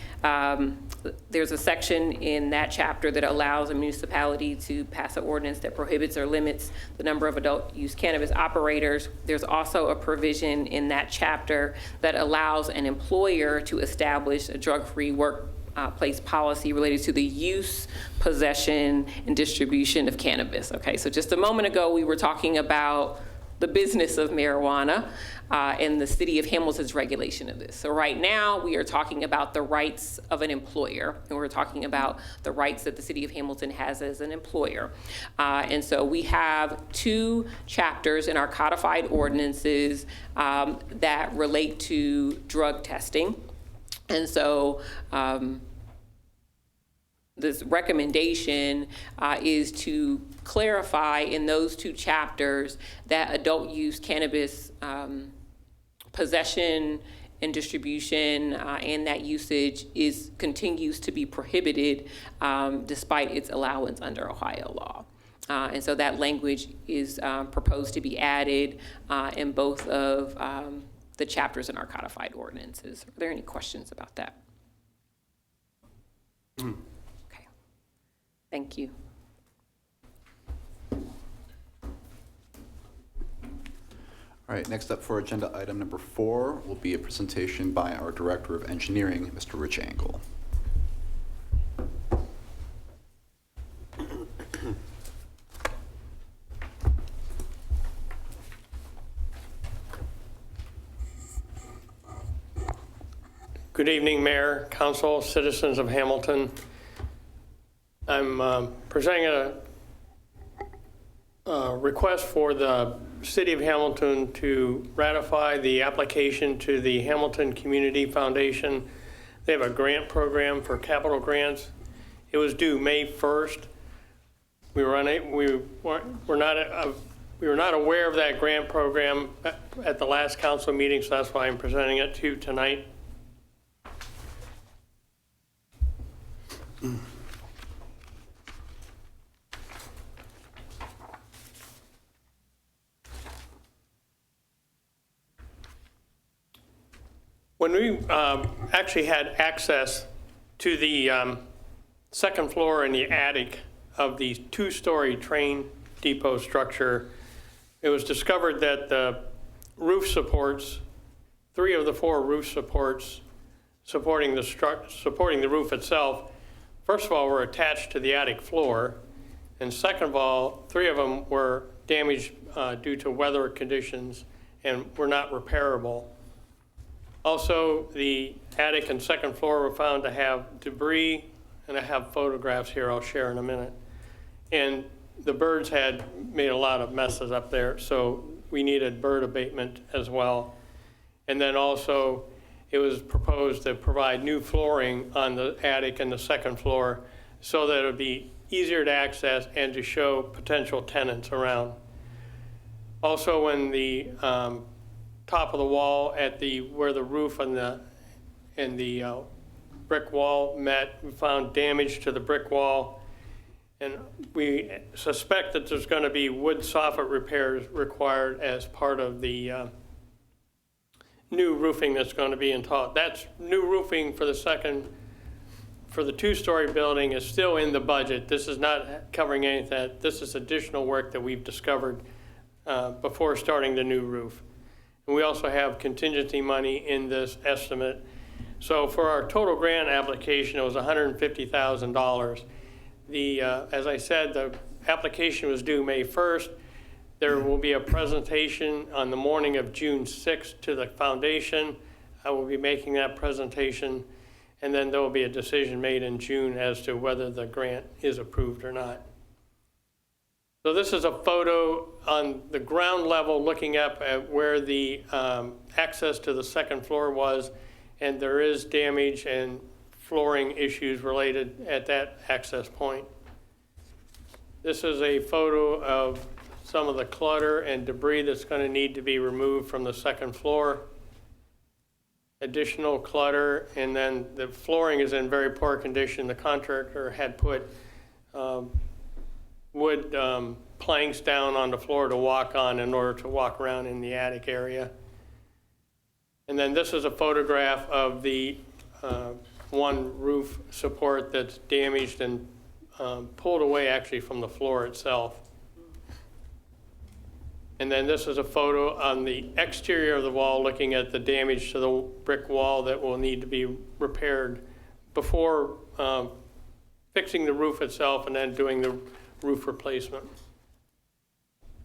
There's a section in that chapter that allows a municipality to pass an ordinance that prohibits or limits the number of adult-use cannabis operators. There's also a provision in that chapter that allows an employer to establish a drug-free workplace policy related to the use, possession, and distribution of cannabis. Okay, so just a moment ago, we were talking about the business of marijuana and the city of Hamilton's regulation of this. So right now, we are talking about the rights of an employer, and we're talking about the rights that the city of Hamilton has as an employer. And so we have 2 chapters in our codified ordinances that relate to drug testing. And so this recommendation is to clarify in those 2 chapters that adult use cannabis possession and distribution and that usage continues to be prohibited despite its allowance under Ohio law. And so that language is proposed to be added in both of the chapters in our codified ordinances. Are there any questions about that? Okay. Thank you. All right, next up for agenda item number 4 will be a presentation by our Director of Engineering, Mr. Rich Angle. Good evening, Mayor, Council, citizens of Hamilton. I'm presenting a request for the City of Hamilton to ratify the application to the Hamilton Community Foundation. They have a grant program for capital grants. It was due May 1st. We were not aware of that grant program at the last council meeting, so that's why I'm presenting it to you tonight. When we actually had access to the second floor and the attic of the 2-story train depot structure, it was discovered that the roof supports, 3 of the 4 roof supports supporting the roof itself, first of all, were attached to the attic floor, and second of all, 3 of them were damaged due to weather conditions and were not repairable. Also, the attic and second floor were found to have debris, and I have photographs here I'll share in a minute. And the birds had made a lot of messes up there, so we needed bird abatement as well. And then also, it was proposed to provide new flooring on the attic and the second floor so that it would be easier to access and to show potential tenants around. Also, when the top of the wall at where the roof and the brick wall met, we found damage to the brick wall, And we suspect that there's going to be wood soffit repairs required as part of the new roofing that's going to be installed. That's new roofing for the two-story building is still in the budget. This is not covering any of that. This is additional work that we've discovered before starting the new roof. And we also have contingency money in this estimate. So for our total grant application, it was $150,000. As I said, the application was due May 1st. There will be a presentation on the morning of June 6th to the foundation. I will be making that presentation, and then there will be a decision made in June as to whether the grant is approved or not. So this is a photo on the ground level looking up at where the access to the second floor was, and there is damage and flooring issues related at that access point. This is a photo of some of the clutter and debris that's going to need to be removed from the second floor. Additional clutter, and then the flooring is in very poor condition. The contractor had put wood planks down on the floor to walk on in order to walk around in the attic area. And then this is a photograph of the one roof support that's damaged and pulled away actually from the floor itself. And then this is a photo on the exterior of the wall looking at the damage to the brick wall that will need to be repaired before fixing the roof itself and then doing the roof replacement.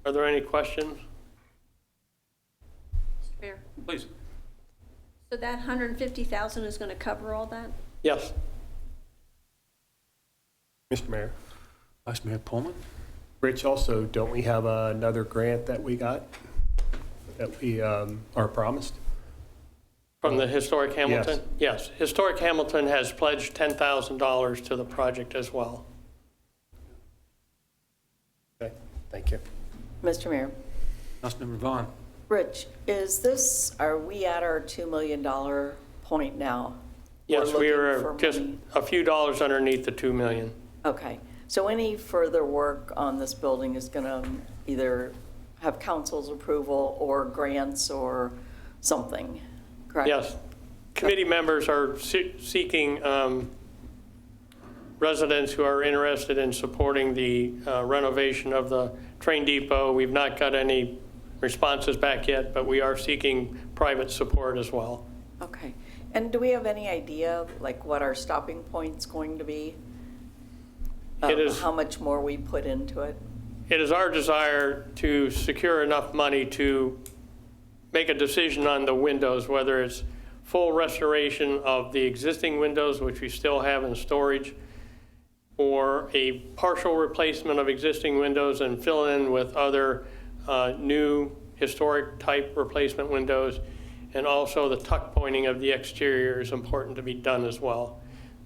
Are there any questions? Mayor. Please. So that 150,000 is going to cover all that? Yes. Mr. Mayor. Vice Mayor Pullman. Rich, also, don't we have another grant that we got that we are promised? From the Historic Hamilton? Yes. Historic Hamilton has pledged $10,000 to the project as well. Okay, thank you. Mr. Mayor. Councilmember Vaughn. Rich, are we at our $2 million point now? Yes, We're we looking are for just money. a few dollars underneath the 2 million. Okay, so any further work on this building is going to either have council's approval or grants or something, correct? Yes. Committee members are seeking residents who are interested in supporting the renovation of the train depot. We've not got any responses back yet, but we are seeking private support as well. Okay, and do we have any idea, like, what our stopping point's going to be? It is- How much more we put into it? It is our desire to secure enough money to make a decision on the windows, whether it's full restoration of the existing windows, which we still have in storage, or a partial replacement of existing windows and fill in with other new historic type replacement windows. And also the tuck pointing of the exterior is important to be done as well.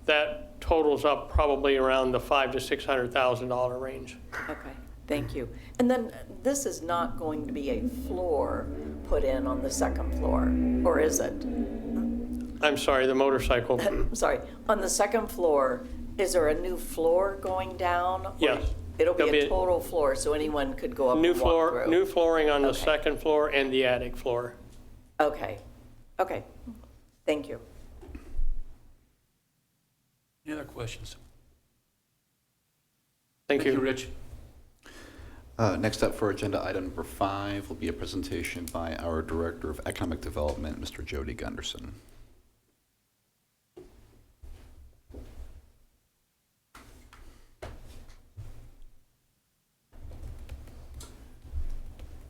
That totals up probably around the $500,000 to $600,000 range. Okay, thank you. And then this is not going to be a floor put in on the second floor, or is it? I'm sorry, the motorcycle. Sorry, on the second floor, is there a new floor going down? Or Yes. It'll be There'll be a total floor, so anyone could go up New and walk floor, through? new flooring on the Okay. second floor and the attic floor. Okay, okay, thank you. Any other questions? Thank you. Rich. Next up for agenda item number 5 will be a presentation by our Director of Economic Development, Mr. Jody Gunderson.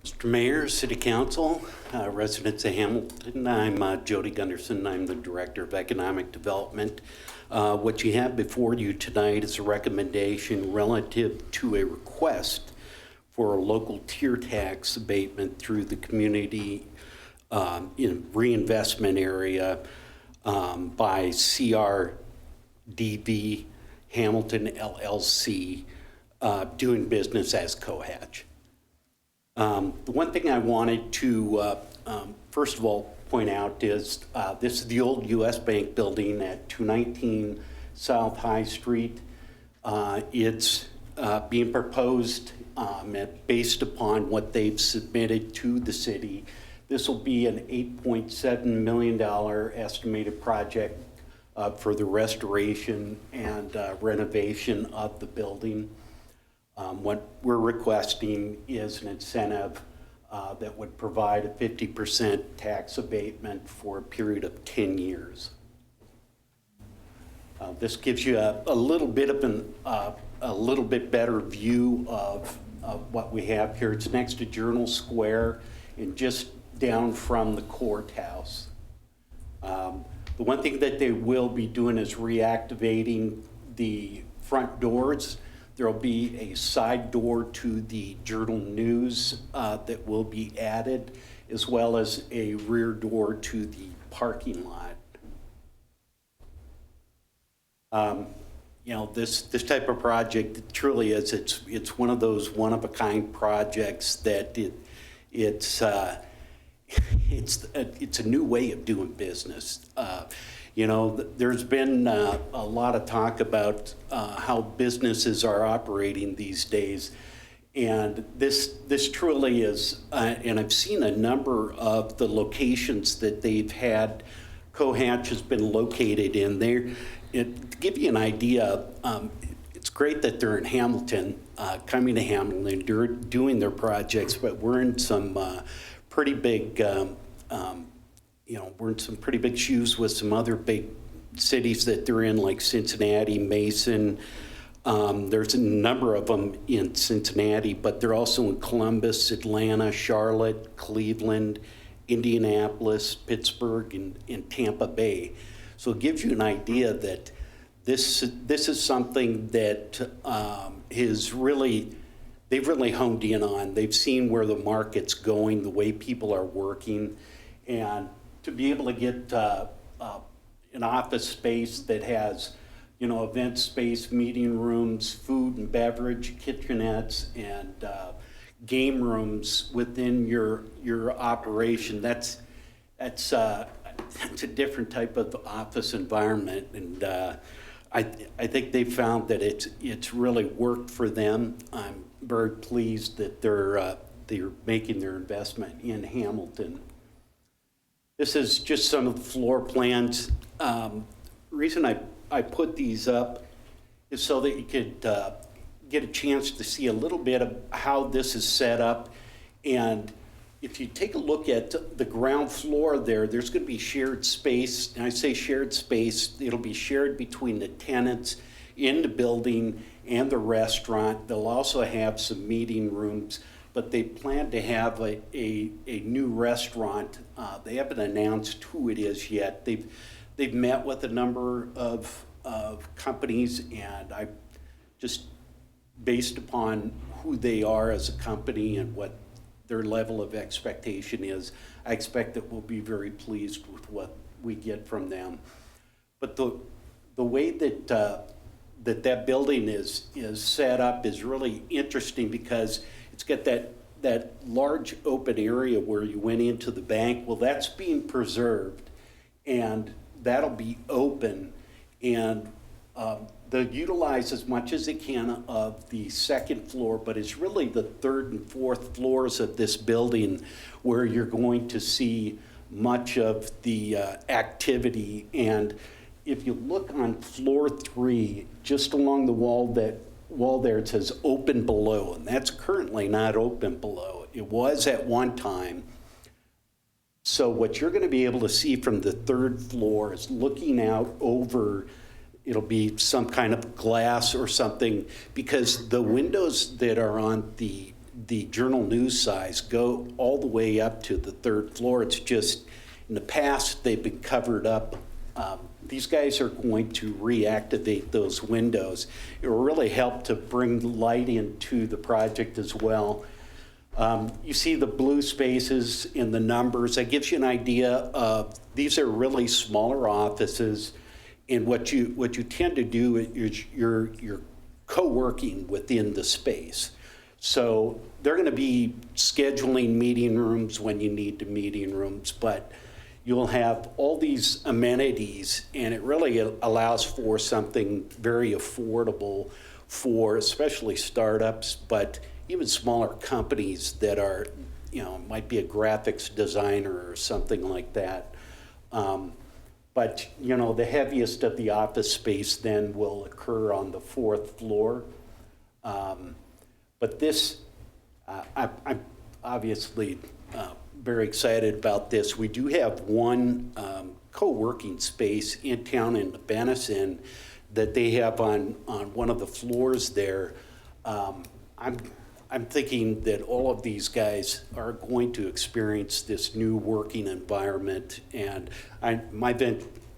Mr. Mayor, City Council, residents of Hamilton, I'm Jody Gunderson. I'm the Director of Economic Development. What you have before you tonight is a recommendation relative to a request for a local tier tax abatement through the community reinvestment area by CRDV Hamilton LLC, doing business as Cohatch. The one thing I wanted to, first of all, point out is this is the old U.S. Bank building at 219 South High Street. It's being proposed based upon what they've submitted to the city. This will be an $8.7 million estimated project for the restoration and renovation of the building. What we're requesting is an incentive that would provide a 50% tax abatement for a period of 10 years. This gives you a little bit of a little bit better view of what we have here. It's next to Journal Square and just down from the courthouse. The one thing that they will be doing is reactivating the front doors. There'll be a side door to the Journal News that will be added, as well as a rear door to the parking lot. You know, this type of project truly is, it's one of those one-of-a-kind projects that it's a new way of doing business. You know, there's been a lot of talk about how businesses are operating these days, and this truly is, and I've seen a number of the locations that they've had Cohatch has been located in there. To give you an idea, it's great that they're in Hamilton, coming to Hamilton, they're doing their projects, but we're in some pretty big, you know, we're in some pretty big shoes with some other big cities that they're in, like Cincinnati, Mason. There's a number of them in Cincinnati, but they're also in Columbus, Atlanta, Charlotte, Cleveland, Indianapolis, Pittsburgh, and Tampa Bay. So it gives you an idea that this is something that they've really honed in on. They've seen where the market's going, the way people are working, and to be able to get an office space that has, you know, event space, meeting rooms, food and beverage, kitchenettes, and game rooms within your operation. That's a different type of office environment, and I think they found that it's really worked for them. I'm very pleased that they're making their investment in Hamilton. This is just some of the floor plans. Reason I put these up is so that you could get a chance to see a little bit of how this is set up. And if you take a look at the ground floor there's going to be shared space. And I say shared space, it'll be shared between the tenants in the building and the restaurant. They'll also have some meeting rooms, but they plan to have a new restaurant. They haven't announced who it is yet. They've met with a number of companies, and I just, based upon who they are as a company and what their level of expectation is, I expect that we'll be very pleased with what we get from them. But the way that that building is set up is really interesting, because it's got that large open area where you went into the bank. Well, that's being preserved, and that'll be open, and they'll utilize as much as they can of the second floor, but it's really the third and fourth floors of this building where you're going to see much of the activity. And if you look on floor 3, just along the wall there, it says open below, and that's currently not open below. It was at one time. So what you're going to be able to see from the third floor is looking out over, it'll be some kind of glass or something, because the windows that are on the Journal News size go all the way up to the third floor. It's just, in the past, they've been covered up. These guys are going to reactivate those windows. It will really help to bring light into the project as well. You see the blue spaces in the numbers. That gives you an idea of, these are really smaller offices, and what you tend to do is you're co-working within the space. So they're going to be scheduling meeting rooms when you need the meeting rooms, but you'll have all these amenities, and it really allows for something very affordable for especially startups, but even smaller companies that are, might be a graphics designer or something like that. But, the heaviest of the office space then will occur on the 4th floor. But this, I'm obviously very excited about this. We do have one co-working space in town in Benison that they have on one of the floors there. I'm thinking that all of these guys are going to experience this new working environment, and I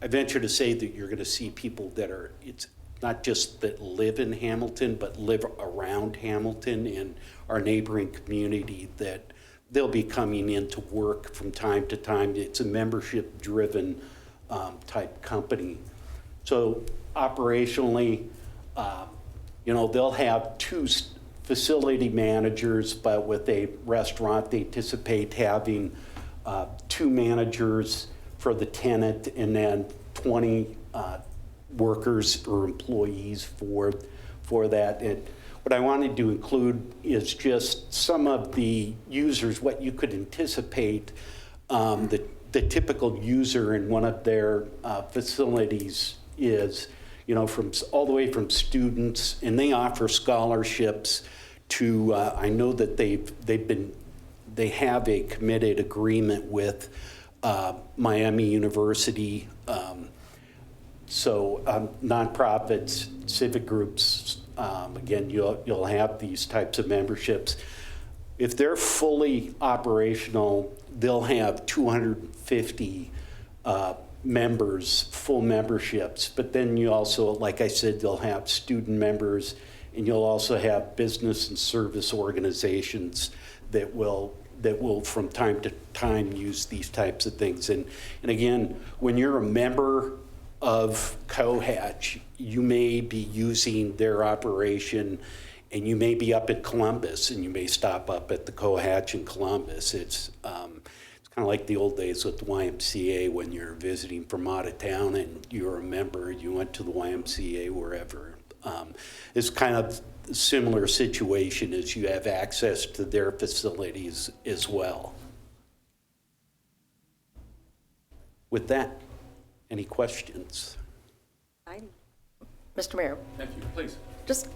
venture to say that you're going to see people that are, it's not just that live in Hamilton, but live around Hamilton and our neighboring community, that they'll be coming in to work from time to time. It's a membership-driven type company. So operationally, they'll have 2 facility managers, but with a restaurant, they anticipate having 2 managers for the tenant and then 20 workers or employees for that. And what I wanted to include is just some of the users, what you could anticipate the typical user in one of their facilities is, from all the way from students, and they offer scholarships to. I know that they have a committed agreement with Miami University. So nonprofits, civic groups, again, you'll have these types of memberships. If they're fully operational, they'll have 250 members, full memberships. But then you also, like I said, they'll have student members, and you'll also have business and service organizations that will from time to time use these types of things. And again, when you're a member of Cohatch, you may be using their operation, and you may be up at Columbus, and you may stop up at the Cohatch in Columbus. It's kind of like the old days with the YMCA when you're visiting from out of town and you're a member, you went to the YMCA wherever. It's kind of a similar situation as you have access to their facilities as well. With that, any questions? Mr. Mayor, Thank you. Please.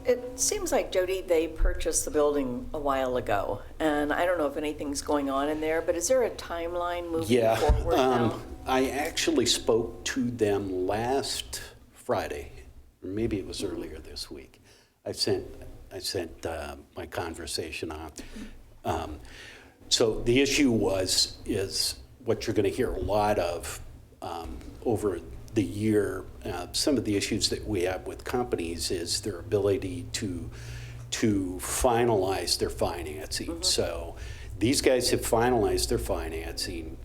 it seems like, Jody, they purchased the building a while ago, and I don't know if anything's going on in there, but is there a timeline moving forward now? I actually spoke to them last Friday, or maybe it was earlier this week. I sent my conversation on. So the issue is what you're going to hear a lot of over the year. Some of the issues that we have with companies is their ability to finalize their financing. Mm-hmm. So these guys have finalized their financing.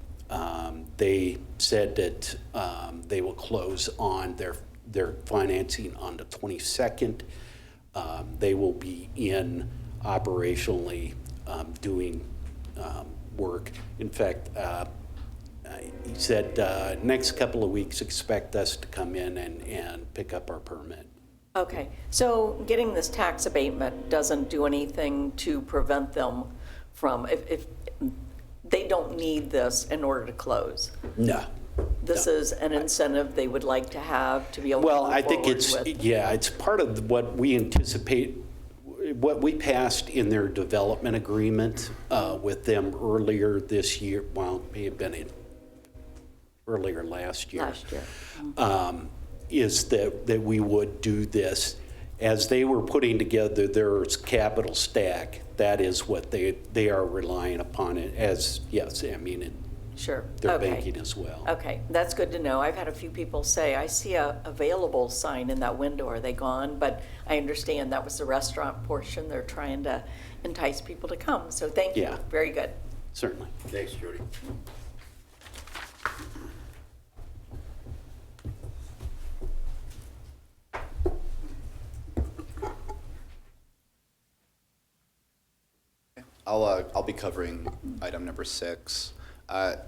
They said that they will close on their financing on the 22nd. They will be in operationally doing work. In fact, he said next couple of weeks expect us to come in and pick up our permit. Okay, so getting this tax abatement doesn't do anything to prevent them from, if they don't need this in order to close? No. This is an incentive they would like to have to be able to move forward with? Well, I think it's part of what we anticipate, what we passed in their development agreement with them earlier this year. Well, it may have been earlier last year. Is that we would do this. As they were putting together their capital stack, that is what they are relying upon it as, yes, I mean, sure. They're Okay. banking as well. Okay, that's good to know. I've had a few people say, I see a available sign in that window, are they gone? But I understand that was the restaurant portion. They're trying to entice people to come. So thank you. Yeah. Very good. Certainly. Thanks, Jody. I'll be covering item number 6.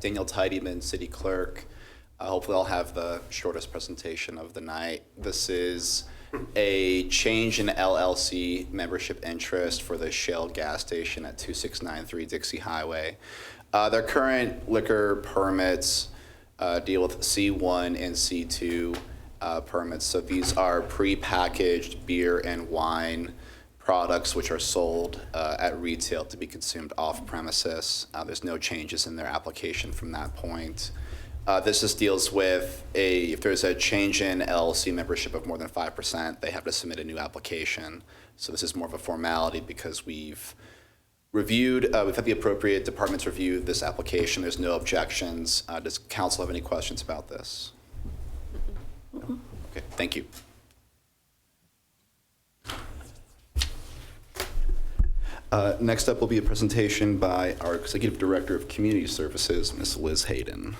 Daniel Tidyman, City Clerk. Hopefully I'll have the shortest presentation of the night. This is a change in LLC membership interest for the Shell gas station at 2693 Dixie Highway. Their current liquor permits deal with C1 and C2 permits. So these are pre-packaged beer and wine products which are sold at retail to be consumed off premises. There's no changes in their application from that point. This just deals with if there's a change in LLC membership of more than 5%, they have to submit a new application. So this is more of a formality because we've reviewed, we've had the appropriate departments review this application. There's no objections. Does council have any questions about this? No? Okay, thank you. Next up will be a presentation by our Executive Director of Community Services, Ms. Liz Hayden.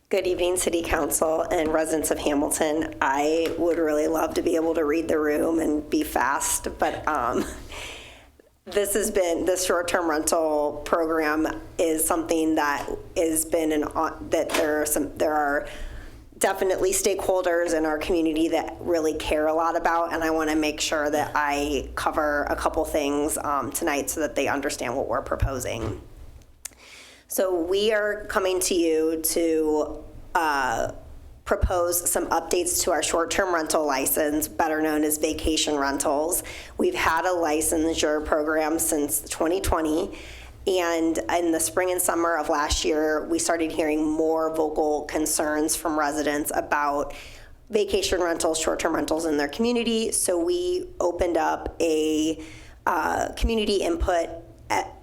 Good evening, City Council and residents of Hamilton. I would really love to be able to read the room and be fast, but this short-term rental program is something that has been there are definitely stakeholders in our community that really care a lot about, and I want to make sure that I cover a couple things tonight so that they understand what we're proposing. So we are coming to you to propose some updates to our short-term rental license, better known as vacation rentals. We've had a licensure program since 2020, and in the spring and summer of last year, we started hearing more vocal concerns from residents about vacation rentals, short-term rentals in their community. So we opened up a community input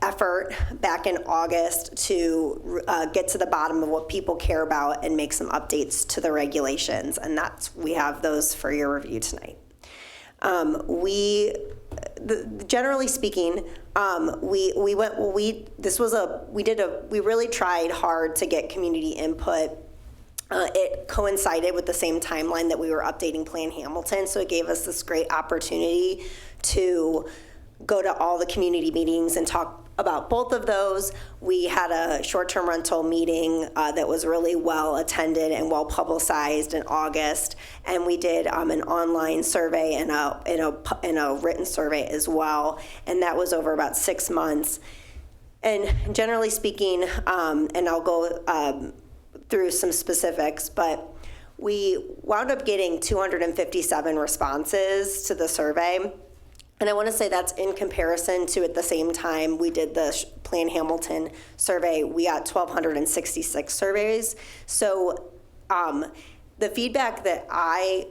effort back in August to get to the bottom of what people care about and make some updates to the regulations, and we have those for your review tonight. Generally speaking, we really tried hard to get community input. It coincided with the same timeline that we were updating Plan Hamilton, so it gave us this great opportunity to go to all the community meetings and talk about both of those. We had a short-term rental meeting that was really well attended and well publicized in August, and we did an online survey and a written survey as well, and that was over about 6 months. And generally speaking, and I'll go through some specifics, but we wound up getting 257 responses to the survey. And I want to say that's in comparison to at the same time we did the Plan Hamilton survey, we got 1,266 surveys. So the feedback that I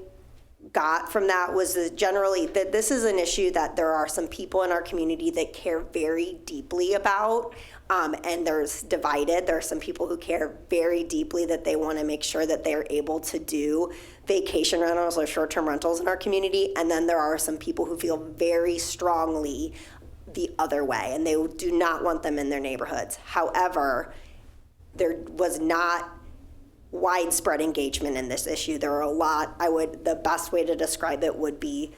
got from that was generally that this is an issue that there are some people in our community that care very deeply about, and there's divided. There are some people who care very deeply that they want to make sure that they're able to do vacation rentals or short-term rentals in our community, and then there are some people who feel very strongly the other way, and they do not want them in their neighborhoods. However, there was not widespread engagement in this issue. There are a lot, the best way to describe it would be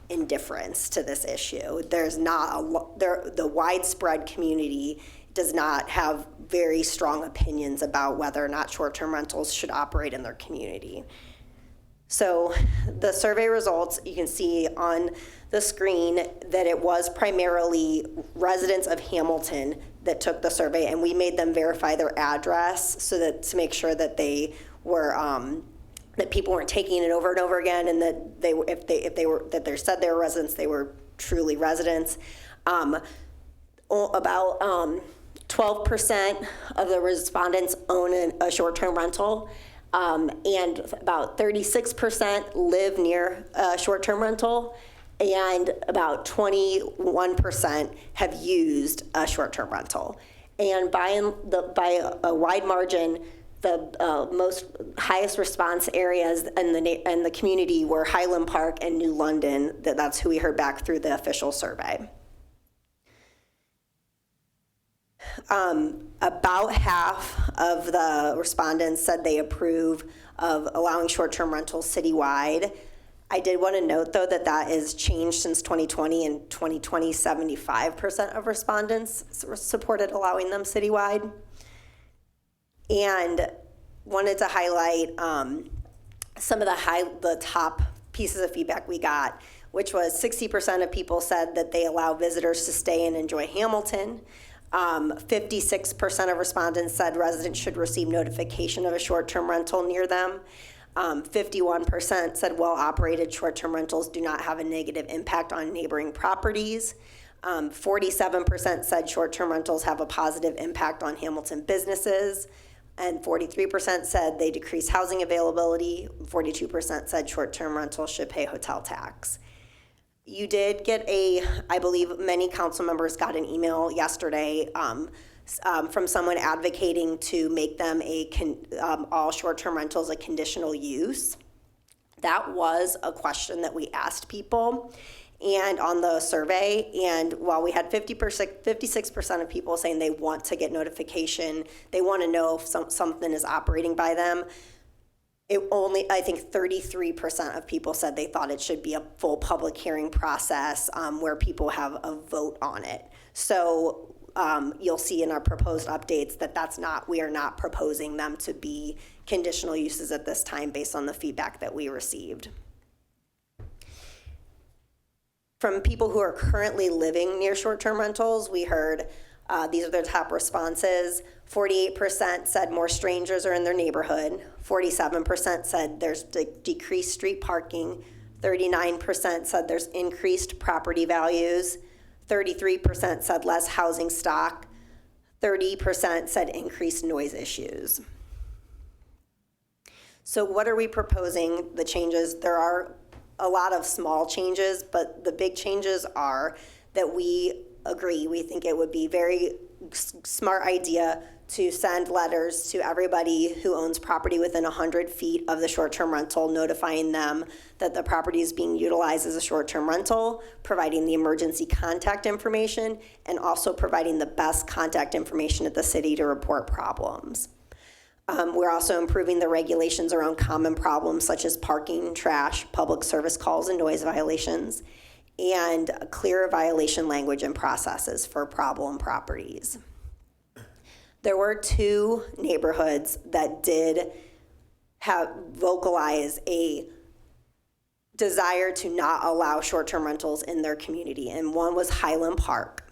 indifference to this issue. There's not the widespread community does not have very strong opinions about whether or not short-term rentals should operate in their community. So the survey results, you can see on the screen that it was primarily residents of Hamilton that took the survey, and we made them verify their address so that to make sure that they were that people weren't taking it over and over again, and that if they said they were residents, they were truly residents. About 12% of the respondents own a short-term rental. And about 36% live near a short-term rental, and about 21% have used a short-term rental. And by a wide margin, the highest response areas in the community were Highland Park and New London. That's who we heard back through the official survey. About half of the respondents said they approve of allowing short-term rentals citywide. I did want to note, though, that is changed since 2020. In 2020, 75% of respondents supported allowing them citywide. And wanted to highlight some of the top pieces of feedback we got, which was 60% of people said that they allow visitors to stay and enjoy Hamilton. 56% of respondents said residents should receive notification of a short-term rental near them. 51% said well-operated short-term rentals do not have a negative impact on neighboring properties. 47% said short-term rentals have a positive impact on Hamilton businesses. And 43% said they decrease housing availability. 42% said short-term rentals should pay hotel tax. You did get I believe many council members got an email yesterday from someone advocating to make them all short-term rentals a conditional use. That was a question that we asked people and on the survey, and while we had 56% of people saying they want to get notification, they want to know if something is operating by them, I think 33% of people said they thought it should be a full public hearing process where people have a vote on it. So you'll see in our proposed updates that we are not proposing them to be conditional uses at this time based on the feedback that we received. From people who are currently living near short-term rentals, we heard these are their top responses. 48% said more strangers are in their neighborhood. 47% said there's decreased street parking. 39% said there's increased property values. 33% said less housing stock. 30% said increased noise issues. So what are we proposing? The changes, there are a lot of small changes, but the big changes are that we agree. We think it would be very smart idea to send letters to everybody who owns property within 100 feet of the short-term rental, notifying them that the property is being utilized as a short-term rental, providing the emergency contact information, and also providing the best contact information at the city to report problems. We're also improving the regulations around common problems such as parking, trash, public service calls, and noise violations, and clear violation language and processes for problem properties. There were 2 neighborhoods that did vocalize a desire to not allow short-term rentals in their community, and one was Highland Park.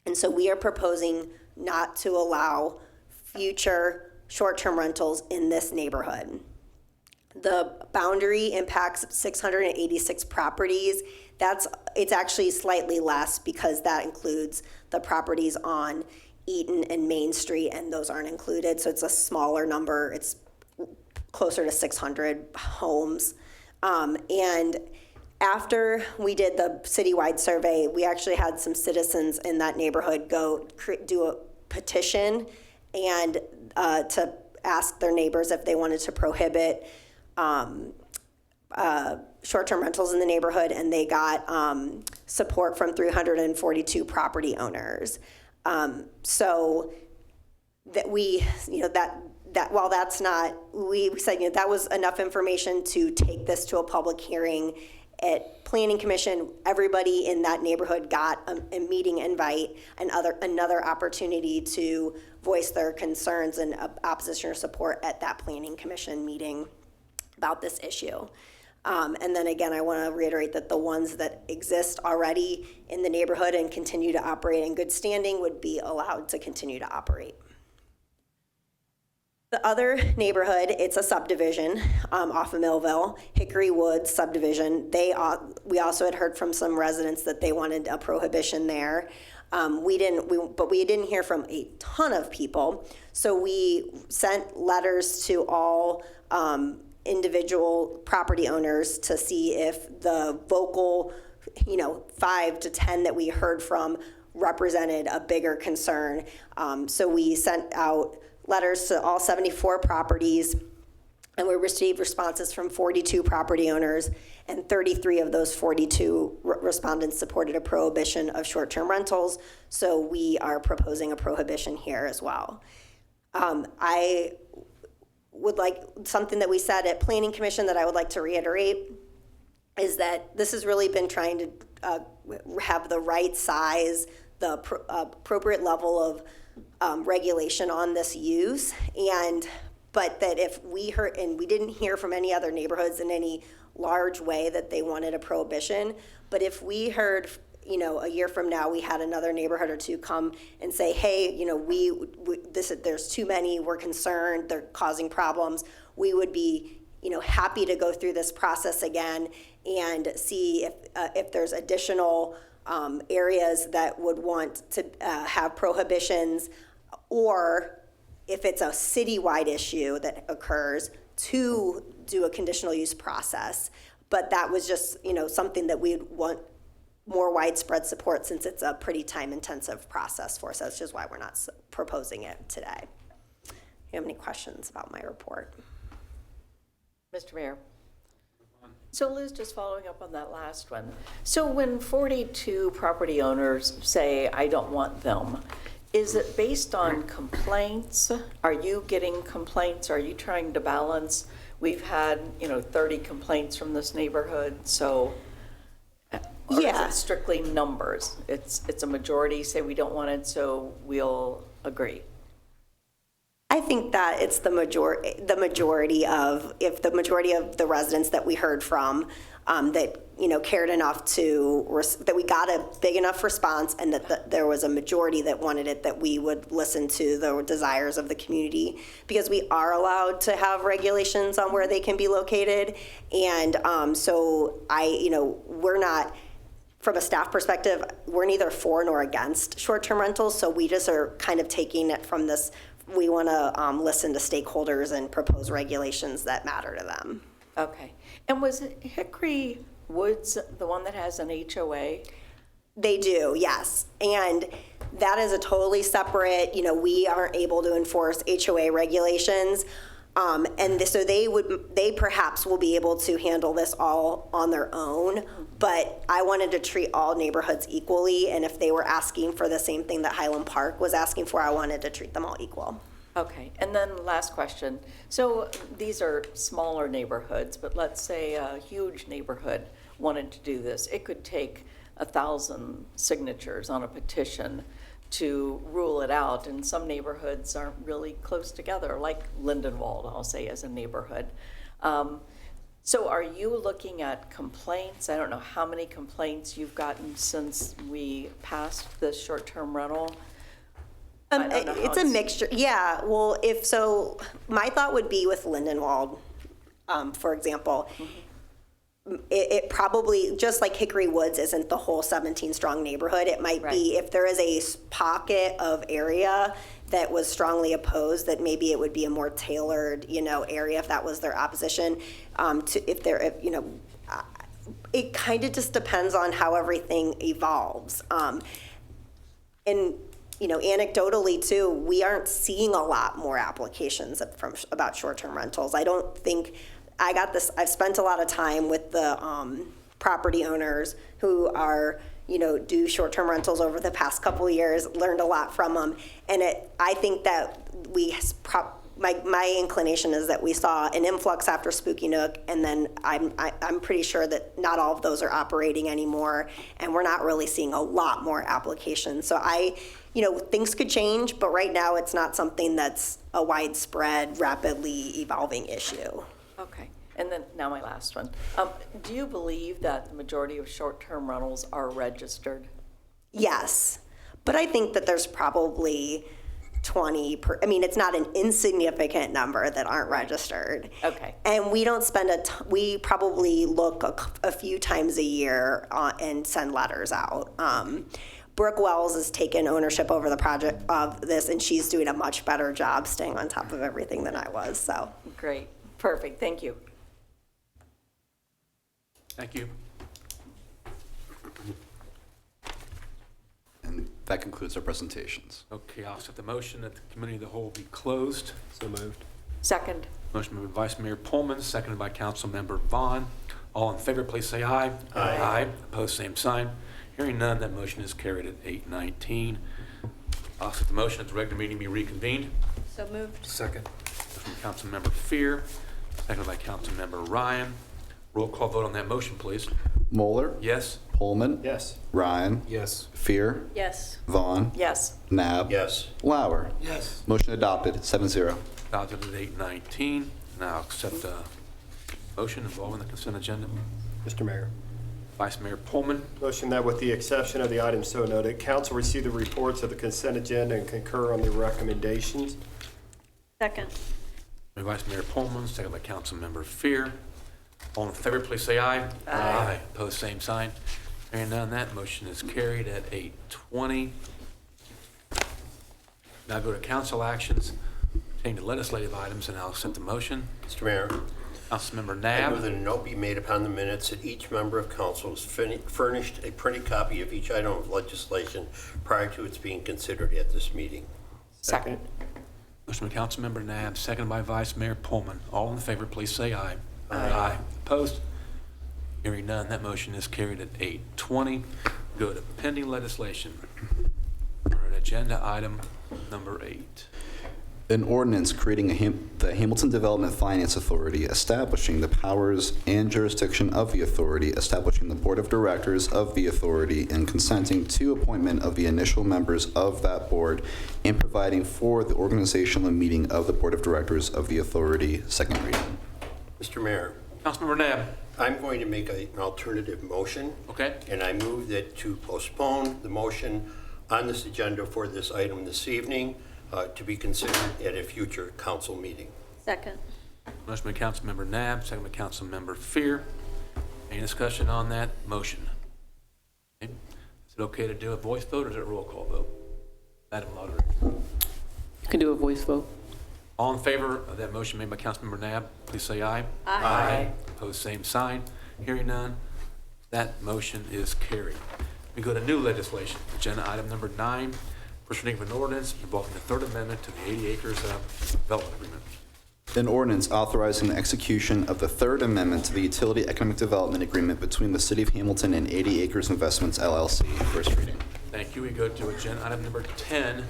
And so we are proposing not to allow future short-term rentals in this neighborhood. The boundary impacts 686 properties. It's actually slightly less because that includes the properties on Eaton and Main Street, and those aren't included. So it's a smaller number. It's closer to 600 homes. And after we did the citywide survey, we actually had some citizens in that neighborhood do a petition and to ask their neighbors if they wanted to prohibit short-term rentals in the neighborhood, and they got support from 342 property owners. So that we while that's not, we said that was enough information to take this to a public hearing at Planning Commission. Everybody in that neighborhood got a meeting invite and another opportunity to voice their concerns and opposition or support at that Planning Commission meeting about this issue. And then again, I want to reiterate that the ones that exist already in the neighborhood and continue to operate in good standing would be allowed to continue to operate. The other neighborhood, it's a subdivision off of Millville, Hickory Woods subdivision. We also had heard from some residents that they wanted a prohibition there. But we didn't hear from a ton of people. So we sent letters to all individual property owners to see if the vocal, 5 to 10 that we heard from represented a bigger concern. So we sent out letters to all 74 properties, and we received responses from 42 property owners, and 33 of those 42 respondents supported a prohibition of short-term rentals. So we are proposing a prohibition here as well. I would like something that we said at Planning Commission that I would like to reiterate is that this has really been trying to have the right size, the appropriate level of regulation on this use, but that if we heard, and we didn't hear from any other neighborhoods in any large way that they wanted a prohibition, but if we heard, you know, a year from now, we had another neighborhood or two come and say, hey, you know, there's too many, we're concerned, they're causing problems, we would be, you know, happy to go through this process again and see if there's additional areas that would want to have prohibitions, or if it's a citywide issue that occurs, to do a conditional use process. But that was just, you know, something that we'd want more widespread support, since it's a pretty time-intensive process for us. That's just why we're not proposing it today. Do you have any questions about my report? Mr. Mayor. So Liz, just following up on that last one. So when 42 property owners say, I don't want them, is it based on complaints? Are you getting complaints? Are you trying to balance? We've had, you know, 30 complaints from this neighborhood, so or is it strictly numbers? It's a majority say we don't want it, so we'll agree. I think that it's the majority of the residents that we heard from that, you know, cared enough that we got a big enough response, and that there was a majority that wanted it, that we would listen to the desires of the community, because we are allowed to have regulations on where they can be located. And so we're not, from a staff perspective, we're neither for nor against short-term rentals. So we just are kind of taking it from this, we want to listen to stakeholders and propose regulations that matter to them. Okay. And was Hickory Woods the one that has an HOA? They do, yes. And that is a totally separate, you know, we aren't able to enforce HOA regulations. So they perhaps will be able to handle this all on their own, but I wanted to treat all neighborhoods equally, and if they were asking for the same thing that Highland Park was asking for, I wanted to treat them all equal. Okay, and then last question. So these are smaller neighborhoods, but let's say a huge neighborhood wanted to do this. It could take 1,000 signatures on a petition to rule it out, and some neighborhoods aren't really close together, like Lindenwold, I'll say, as a neighborhood. So are you looking at complaints? I don't know how many complaints you've gotten since we passed the short-term rental. It's a mixture. Yeah, well, if so, my thought would be with Lindenwold, for example, it probably, just like Hickory Woods isn't the whole 17-strong neighborhood, it might be, if there is a pocket of area that was strongly opposed, that maybe it would be a more tailored, you know, area if that was their opposition. It kind of just depends on how everything evolves. And you know, anecdotally too, we aren't seeing a lot more applications about short-term rentals. I don't think, I've spent a lot of time with the property owners who are, you know, do short-term rentals over the past couple of years, learned a lot from them. And I think that my inclination is that we saw an influx after Spooky Nook, and then I'm pretty sure that not all of those are operating anymore, and we're not really seeing a lot more applications. So you know, things could change, but right now it's not something that's a widespread, rapidly evolving issue. Okay, and then now my last one. Do you believe that the majority of short-term rentals are registered? Yes, but I think that there's probably 20 it's not an insignificant number that aren't registered. Okay. And we don't spend we probably look a few times a year and send letters out. Brooke Wells has taken ownership over the project of this, and she's doing a much better job staying on top of everything than I was, so. Great, perfect, thank you. Thank you. And that concludes our presentations. Okay, I'll set the motion that the committee of the whole be closed. So moved. Second. Motion by Vice Mayor Pullman, seconded by Council Member Vaughn. All in favor, please say aye. Aye. Opposed, same sign. Hearing none, that motion is carried at 8:19. I'll set the motion that the regular meeting be reconvened. So moved. Second. From Councilmember Fear, seconded by Councilmember Ryan. Roll call vote on that motion, please. Moeller, Yes? Pullman, Yes. Ryan, Yes. Fear, Yes. Vaughn, Yes. Nab, Yes. Lauer. Yes. Motion adopted, 7-0. Adopted at 8:19. Now accept a motion involving the consent agenda. Mr. Mayor. Vice Mayor Pullman. Motion that with the exception of the items so noted, council receive the reports of the consent agenda and concur on the recommendations. Second. By Vice Mayor Pullman, second by Councilmember Fear. All in favor, please say aye. Aye. Opposed, same sign. Hearing none, that motion is carried at 8:20. Now go to council actions pertaining to legislative items, and I'll accept the motion. Mr. Mayor, Councilmember I move Nab. that a note be made upon the minutes that each member of council is furnished a printed copy of each item of legislation prior to its being considered at this meeting. Second. Motion by Councilmember Nab, seconded by Vice Mayor Pullman. All in favor, please say aye. Aye. Opposed? Hearing none, that motion is carried at 8:20. Go to pending legislation. We're at agenda item number 8. An ordinance creating the Hamilton Development Finance Authority, establishing the powers and jurisdiction of the authority, establishing the board of directors of the authority, and consenting to appointment of the initial members of that board, and providing for the organizational meeting of the board of directors of the authority. Second reading. Mr. Mayor, Councilmember Nab. I'm going to make an alternative motion. Okay. And I move that to postpone the motion on this agenda for this item this evening to be considered at a future council meeting. Second. Motion by Councilmember Nab, second by Councilmember Fear. Any discussion on that motion? Okay. Is it okay to do a voice vote or is it a roll call vote? Madam Moderator. You can do a voice vote. All in favor of that motion made by Councilmember Nab, please say aye. Aye. Opposed, same sign. Hearing none, that motion is carried. We go to new legislation, agenda item number 9, first reading of an ordinance involving the Third Amendment to the 80 acres development agreement. An ordinance authorizing the execution of the Third Amendment to the Utility Economic Development Agreement between the City of Hamilton and 80 Acres Investments, LLC. First reading. Thank you. We go to agenda item number 10,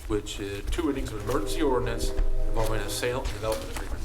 which is 2 readings of an emergency ordinance involving a sale and development agreement.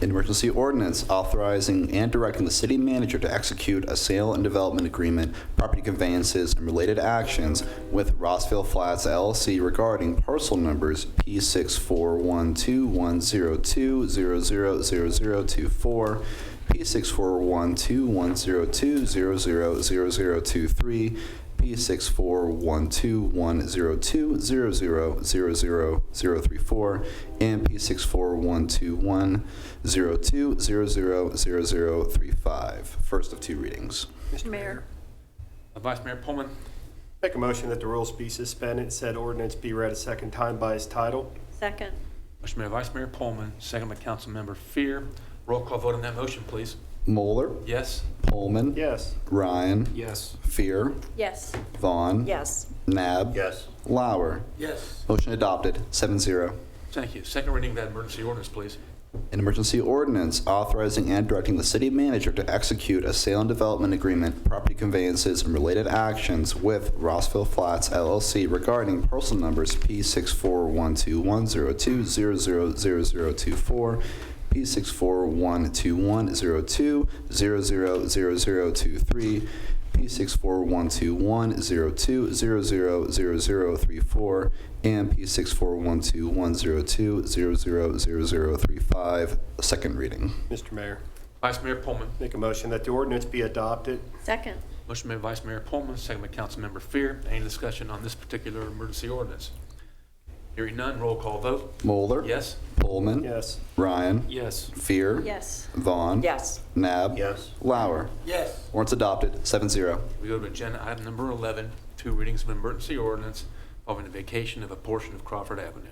An emergency ordinance authorizing and directing the city manager to execute a sale and development agreement, property conveyances, and related actions with Rossville Flats LLC regarding parcel numbers P6412102000024, P6412102000023, P6412102000034, and P6412102000035. First of 2 readings. Mr. Mayor. Vice Mayor Pullman. Make a motion that the rules be suspended, said ordinance be read a second time by its title. Second. Motion by Vice Mayor Pullman, second by Councilmember Fear. Roll call vote on that motion, please. Moeller, Yes? Pullman, Yes. Ryan, Yes. Fear, Yes. Vaughn, Yes. Nab, Yes. Lauer. Yes. Motion adopted, 7-0. Thank you. Second reading of that emergency ordinance, please. An emergency ordinance authorizing and directing the city manager to execute a sale and development agreement, property conveyances, and related actions with Rossville Flats LLC regarding parcel numbers P6412102000024, P6412102000023, P6412102000034, and P6412102000035. Second reading. Mr. Mayor, Vice Mayor Pullman. make a motion that the ordinance be adopted. Second. Motion made by Vice Mayor Pullman, second by Councilmember Fear. Any discussion on this particular emergency ordinance? Hearing none, roll call vote. Moeller, Yes? Pullman, Yes. Ryan, Yes. Fear, Yes. Vaughn, Yes. Nab, Yes. Lauer. Yes. Ordinance adopted, 7-0. We go to agenda item number 11, 2 readings of an emergency ordinance involving the vacation of a portion of Crawford Avenue.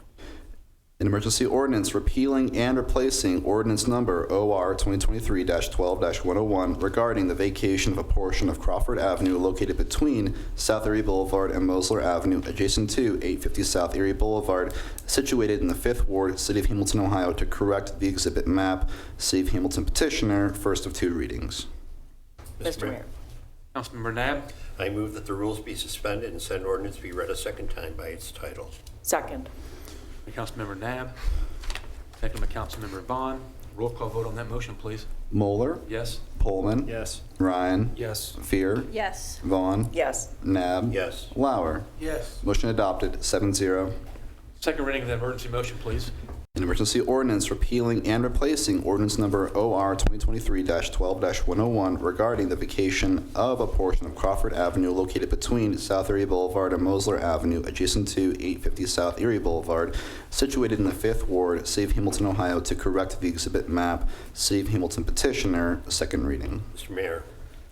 An emergency ordinance repealing and replacing ordinance number OR 2023-12-101 regarding the vacation of a portion of Crawford Avenue located between South Erie Boulevard and Mosler Avenue, adjacent to 850 South Erie Boulevard, situated in the 5th Ward, City of Hamilton, Ohio, to correct the exhibit map. City of Hamilton petitioner, first of 2 readings. Mr. Mayor. Councilmember Nab. I move that the rules be suspended and said ordinance be read a second time by its title. Second. By Councilmember Nab, second by Councilmember Vaughn. Roll call vote on that motion, please. Moeller, Yes? Pullman. Yes. Ryan. Yes. Fear. Yes. Vaughn. Yes. Nab. Yes. Lauer. Yes. Motion adopted, 7-0. Second reading of the emergency motion, please. An emergency ordinance repealing and replacing ordinance number OR 2023-12-101 regarding the vacation of a portion of Crawford Avenue located between South Erie Boulevard and Mosler Avenue, adjacent to 850 South Erie Boulevard, situated in the 5th Ward, Save Hamilton, Ohio, to correct the exhibit map. Save Hamilton petitioner, second reading. Mr. Mayor,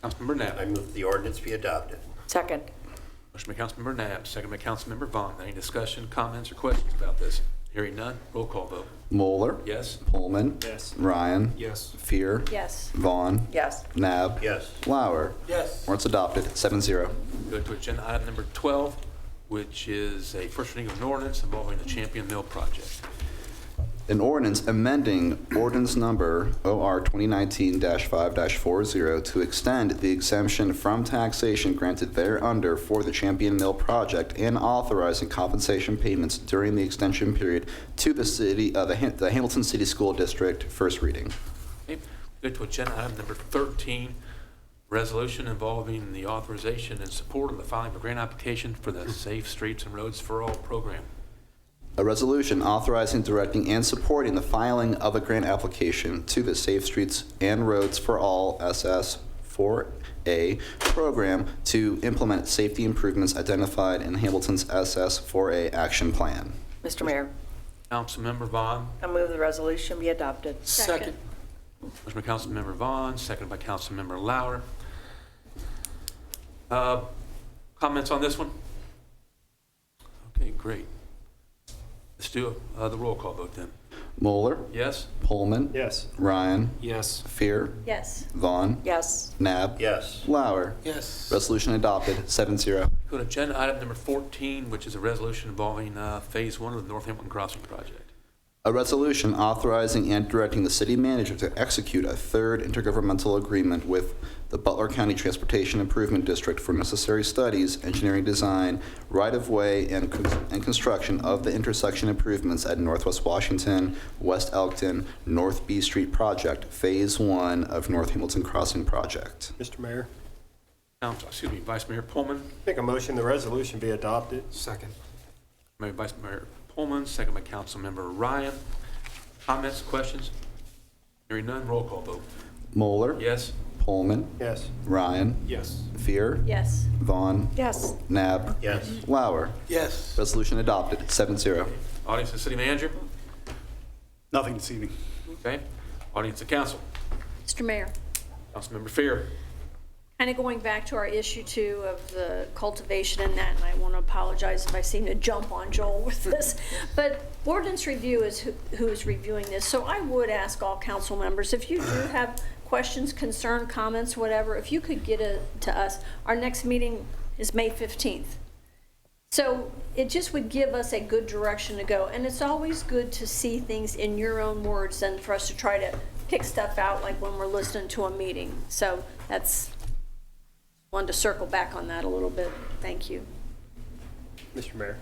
Councilmember Nab. I move the ordinance be adopted. Second. Motion by Councilmember Nab, second by Councilmember Vaughn. Any discussion, comments, or questions about this? Hearing none, roll call vote. Moeller. Yes? Pullman. Yes. Ryan. Yes. Fear. Yes. Vaughn. Yes. Nab. Yes. Lauer. Yes. Ordinance adopted, 7-0. Go to agenda item number 12, which is a first reading of an ordinance involving the Champion Mill project. An ordinance amending ordinance number OR 2019-5-40 to extend the exemption from taxation granted thereunder for the Champion Mill project and authorizing compensation payments during the extension period to the the Hamilton City School District. First reading. Okay, go to agenda item number 13, resolution involving the authorization and support of the filing of a grant application for the Safe Streets and Roads for All program. A resolution authorizing, directing, and supporting the filing of a grant application to the Safe Streets and Roads for All SS4A program to implement safety improvements identified in Hamilton's SS4A action plan. Mr. Mayor, Councilmember Vaughn. I move the resolution be adopted. Second. Motion by Councilmember Vaughn, seconded by Councilmember Lauer. Comments on this one? Okay, great. Let's do the roll call vote then. Moeller. Yes? Pullman. Yes. Ryan. Yes. Fear. Yes. Vaughn. Yes. Nab. Yes. Lauer. Yes. Resolution adopted, 7-0. Go to agenda item number 14, which is a resolution involving Phase 1 of the North Hamilton Crossing project. A resolution authorizing and directing the city manager to execute a third intergovernmental agreement with the Butler County Transportation Improvement District for necessary studies, engineering design, right-of-way, and construction of the intersection improvements at Northwest Washington, West Elkton, North B Street Project, Phase 1 of North Hamilton Crossing Project. Mr. Mayor, Vice Mayor Pullman. make a motion the resolution be adopted. Second. Made by Vice Mayor Pullman, second by Councilmember Ryan. Comments, questions? Hearing none, roll call vote. Moeller. Yes? Pullman. Yes. Ryan. Yes. Fear. Yes. Vaughn. Yes. Nab. Yes. Lauer. Yes. Resolution adopted, 7-0. Audience and city manager? Nothing this evening. Okay. Audience and council? Mr. Mayor, Councilmember Fear. kind of going back to our issue 2 of the cultivation and that, and I want to apologize if I seem to jump on Joel with this, but ordinance review is who is reviewing this. So I would ask all council members, if you do have questions, concern, comments, whatever, if you could get it to us. Our next meeting is May 15th. So it just would give us a good direction to go. And it's always good to see things in your own words than for us to try to pick stuff out like when we're listening to a meeting. So that's, wanted to circle back on that a little bit. Thank you. Mr. Mayor.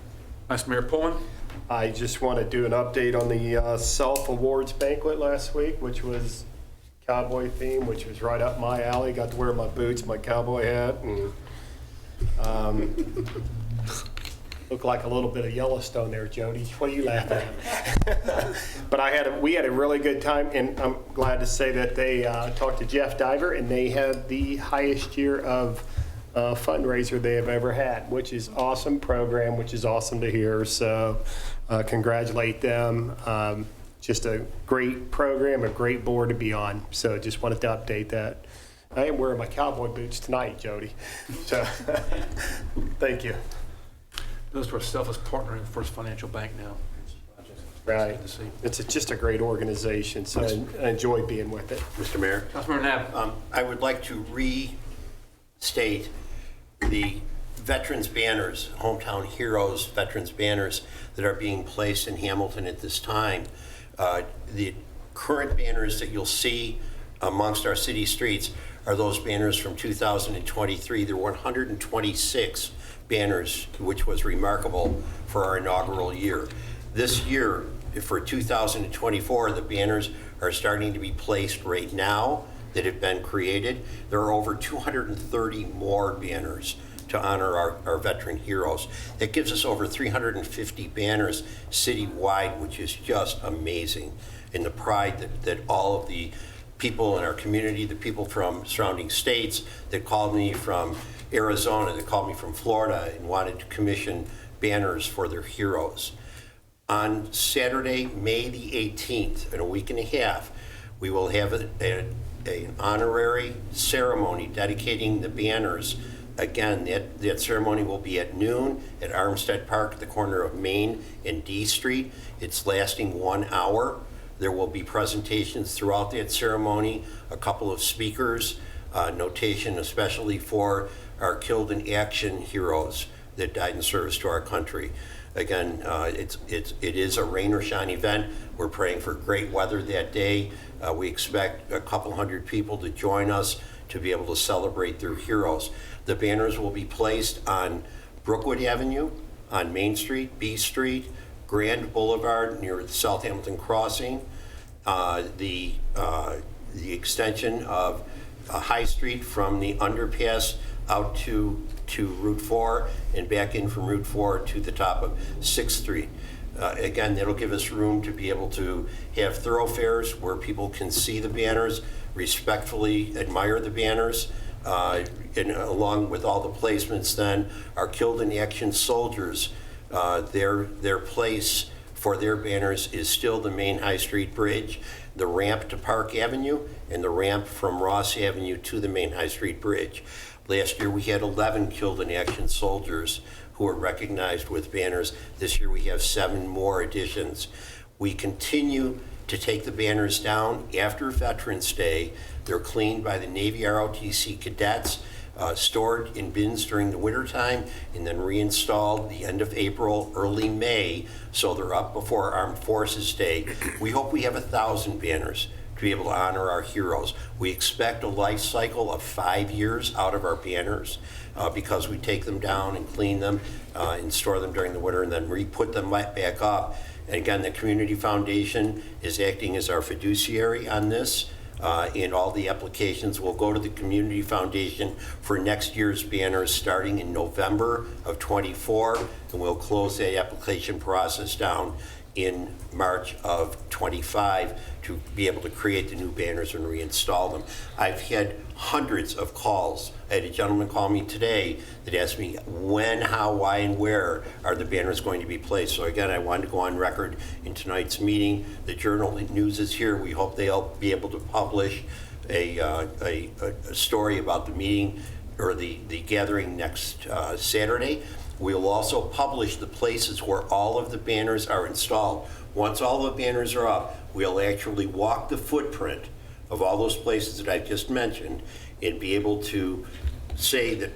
Vice Mayor Pullman. I just want to do an update on the Self Awards banquet last week, which was cowboy theme, which was right up my alley. Got to wear my boots, my cowboy hat, and looked like a little bit of Yellowstone there, Jody. What are you laughing at? But we had a really good time, and I'm glad to say that they talked to Jeff Diver, and they had the highest year of fundraiser they have ever had, which is awesome program, which is awesome to hear. So congratulate them. Just a great program, a great board to be on. So just wanted to update that. I am wearing my cowboy boots tonight, Jody. So thank you. Those to our selfless partner in First Financial Bank now. Right. Good to see. It's just a great organization, so I enjoy being with it. Mr. Mayor? Councilmember Nab. I would like to restate the veterans banners, Hometown Heroes veterans banners that are being placed in Hamilton at this time. The current banners that you'll see amongst our city streets are those banners from 2023. There were 126 banners, which was remarkable for our inaugural year. This year, for 2024, the banners are starting to be placed right now that have been created. There are over 230 more banners to honor our veteran heroes. That gives us over 350 banners citywide, which is just amazing. And the pride that all of the people in our community, the people from surrounding states that called me from Arizona, that called me from Florida and wanted to commission banners for their heroes. On Saturday, May the 18th, in a week and a half, we will have an honorary ceremony dedicating the banners. Again, that ceremony will be at noon at Armstead Park at the corner of Main and D Street. It's lasting 1 hour. There will be presentations throughout that ceremony, a couple of speakers, notation especially for our killed in action heroes that died in service to our country. Again, it is a rain or shine event. We're praying for great weather that day. We expect a couple hundred people to join us to be able to celebrate their heroes. The banners will be placed on Brookwood Avenue, on Main Street, B Street, Grand Boulevard near the South Hamilton Crossing, the extension of High Street from the underpass out to Route 4 and back in from Route 4 to the top of 6th Street. Again, that'll give us room to be able to have thoroughfares where people can see the banners, respectfully admire the banners, and along with all the placements then, our killed in action soldiers, their place for their banners is still the main High Street Bridge, the ramp to Park Avenue, and the ramp from Ross Avenue to the main High Street Bridge. Last year we had 11 killed in action soldiers who were recognized with banners. This year we have 7 more additions. We continue to take the banners down after Veterans Day. They're cleaned by the Navy ROTC cadets, stored in bins during the wintertime, and then reinstalled the end of April, early May, so they're up before Armed Forces Day. We hope we have 1,000 banners to be able to honor our heroes. We expect a life cycle of 5 years out of our banners because we take them down and clean them and store them during the winter and then re-put them right back up. And again, the Community Foundation is acting as our fiduciary on this. And all the applications will go to the Community Foundation for next year's banners starting in November of '24, and we'll close that application process down in March of '25 to be able to create the new banners and reinstall them. I've had hundreds of calls. I had a gentleman call me today that asked me when, how, why, and where are the banners going to be placed. So again, I wanted to go on record in tonight's meeting. The Journal News is here. We hope they'll be able to publish a story about the meeting or the gathering next Saturday. We'll also publish the places where all of the banners are installed. Once all the banners are up, we'll actually walk the footprint of all those places that I just mentioned and be able to say that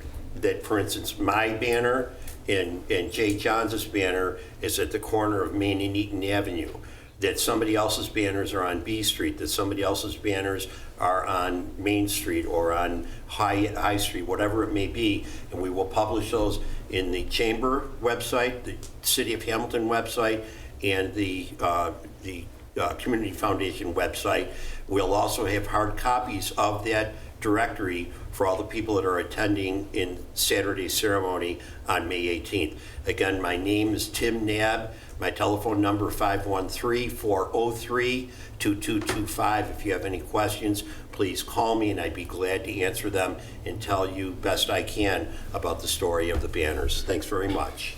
for instance, my banner and Jay Johns' banner is at the corner of Main and Eaton Avenue, that somebody else's banners are on B Street, that somebody else's banners are on Main Street or on High Street, whatever it may be, and we will publish those in the Chamber website, the City of Hamilton website, and the Community Foundation website. We'll also have hard copies of that directory for all the people that are attending in Saturday's ceremony on May 18th. Again, my name is Tim Knabb. My telephone number 513-403-2225. If you have any questions, please call me and I'd be glad to answer them and tell you best I can about the story of the banners. Thanks very much.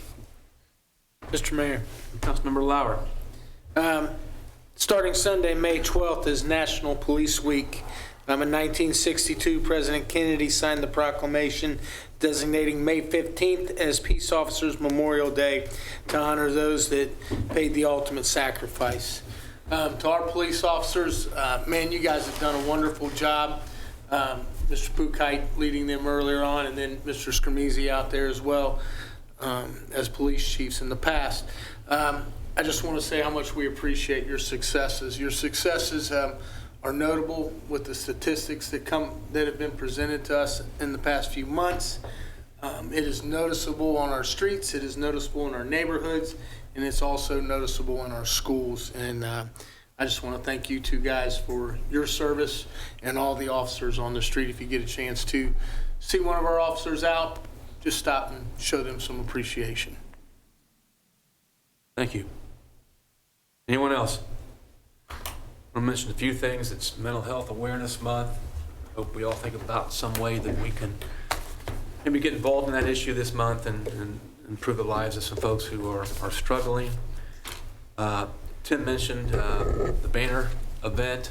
Mr. Mayor. Councilmember Lauer. Starting Sunday, May 12th is National Police Week. In 1962, President Kennedy signed the proclamation designating May 15th as Peace Officers Memorial Day to honor those that paid the ultimate sacrifice. To our police officers, man, you guys have done a wonderful job. Mr. Pukite leading them earlier on, and then Mr. Skermese out there as well as police chiefs in the past. I just want to say how much we appreciate your successes. Your successes are notable with the statistics that have been presented to us in the past few months. It is noticeable on our streets, it is noticeable in our neighborhoods, and it's also noticeable in our schools. And I just want to thank you two guys for your service and all the officers on the street. If you get a chance to see one of our officers out, just stop and show them some appreciation. Thank you. Anyone else? I'll mention a few things. It's Mental Health Awareness Month. Hope we all think about some way that we can maybe get involved in that issue this month and improve the lives of some folks who are struggling. Tim mentioned the banner event.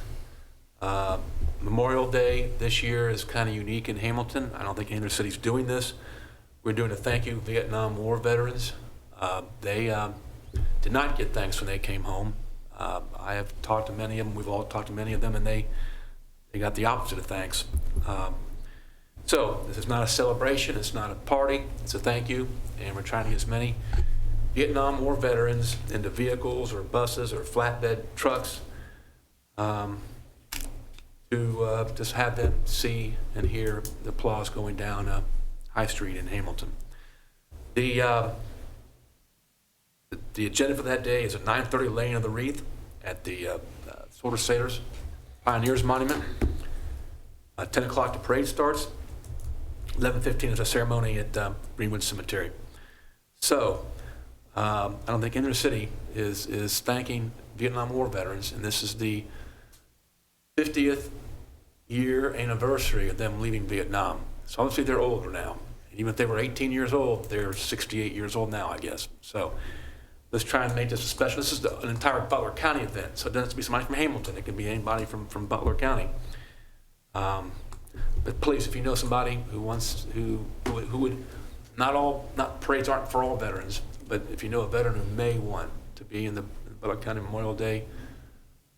Memorial Day this year is kind of unique in Hamilton. I don't think any other city's doing this. We're doing a thank you Vietnam War veterans. They did not get thanks when they came home. I have talked to many of them. We've all talked to many of them, and they got the opposite of thanks. So this is not a celebration. It's not a party. It's a thank you, and we're trying to get as many Vietnam War veterans into vehicles or buses or flatbed trucks to just have them see and hear the applause going down High Street in Hamilton. The agenda for that day is at 9:30 laying of the wreath at the Soldier Sailors Pioneers Monument. 10 o'clock the parade starts. 11:15 is a ceremony at Greenwood Cemetery. So I don't think any city is thanking Vietnam War veterans, and this is the 50th year anniversary of them leaving Vietnam. So obviously they're older now. And even if they were 18 years old, they're 68 years old now, I guess. So let's try and make this a special. This is an entire Butler County event, so it doesn't have to be somebody from Hamilton. It can be anybody from Butler County. But please, if you know somebody who would, not parades aren't for all veterans, but if you know a veteran who may want to be in the Butler County Memorial Day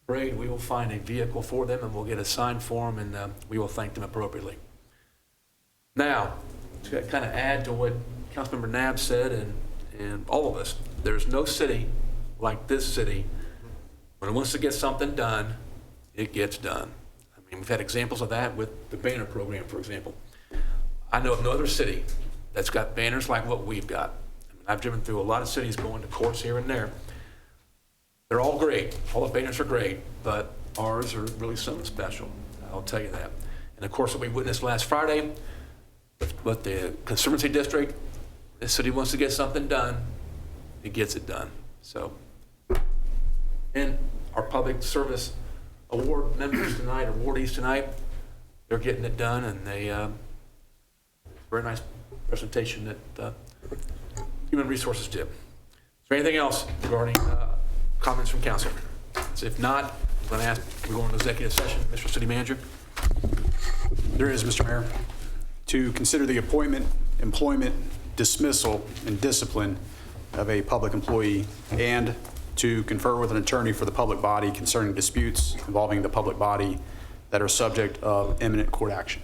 parade, we will find a vehicle for them and we'll get a sign for them, and we will thank them appropriately. Now, to kind of add to what Councilmember Nab said and all of us, there's no city like this city. When it wants to get something done, it gets done. I mean, we've had examples of that with the banner program, for example. I know of no other city that's got banners like what we've got. I mean, I've driven through a lot of cities going to courts here and there. They're all great. All the banners are great, but ours are really something special. I'll tell you that. And of course, what we witnessed last Friday with the Conservancy District, the city wants to get something done, it gets it done. So, and our public service award members tonight, awardees tonight, they're getting it done, and they very nice presentation that Human Resources did. Is there anything else regarding comments from council? So if not, I'm going to ask, we're going to executive session. Mr. City Manager. There is, Mr. Mayor. To consider the appointment, employment, dismissal, and discipline of a public employee, and to confer with an attorney for the public body concerning disputes involving the public body that are subject of imminent court action.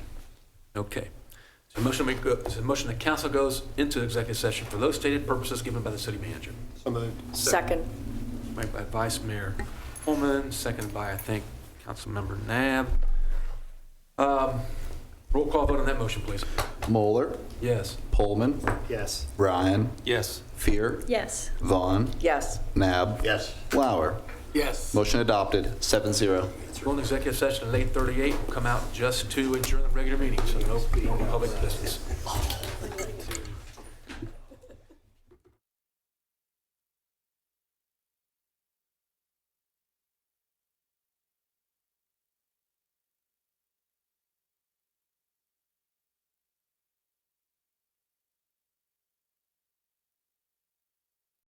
Okay. So the motion that council goes into executive session for those stated purposes given by the city manager. So moved. Second. Made by Vice Mayor Holman, seconded by, I think, Councilmember Nab. Roll call vote on that motion, please. Moeller. Yes. Pullman. Yes. Ryan. Yes. Fear. Yes. Vaughn. Yes. Nab. Yes. Lauer. Yes. Motion adopted, 7-0. We're on executive session at 8:38. We'll come out just to adjourn the regular meeting, so no public business.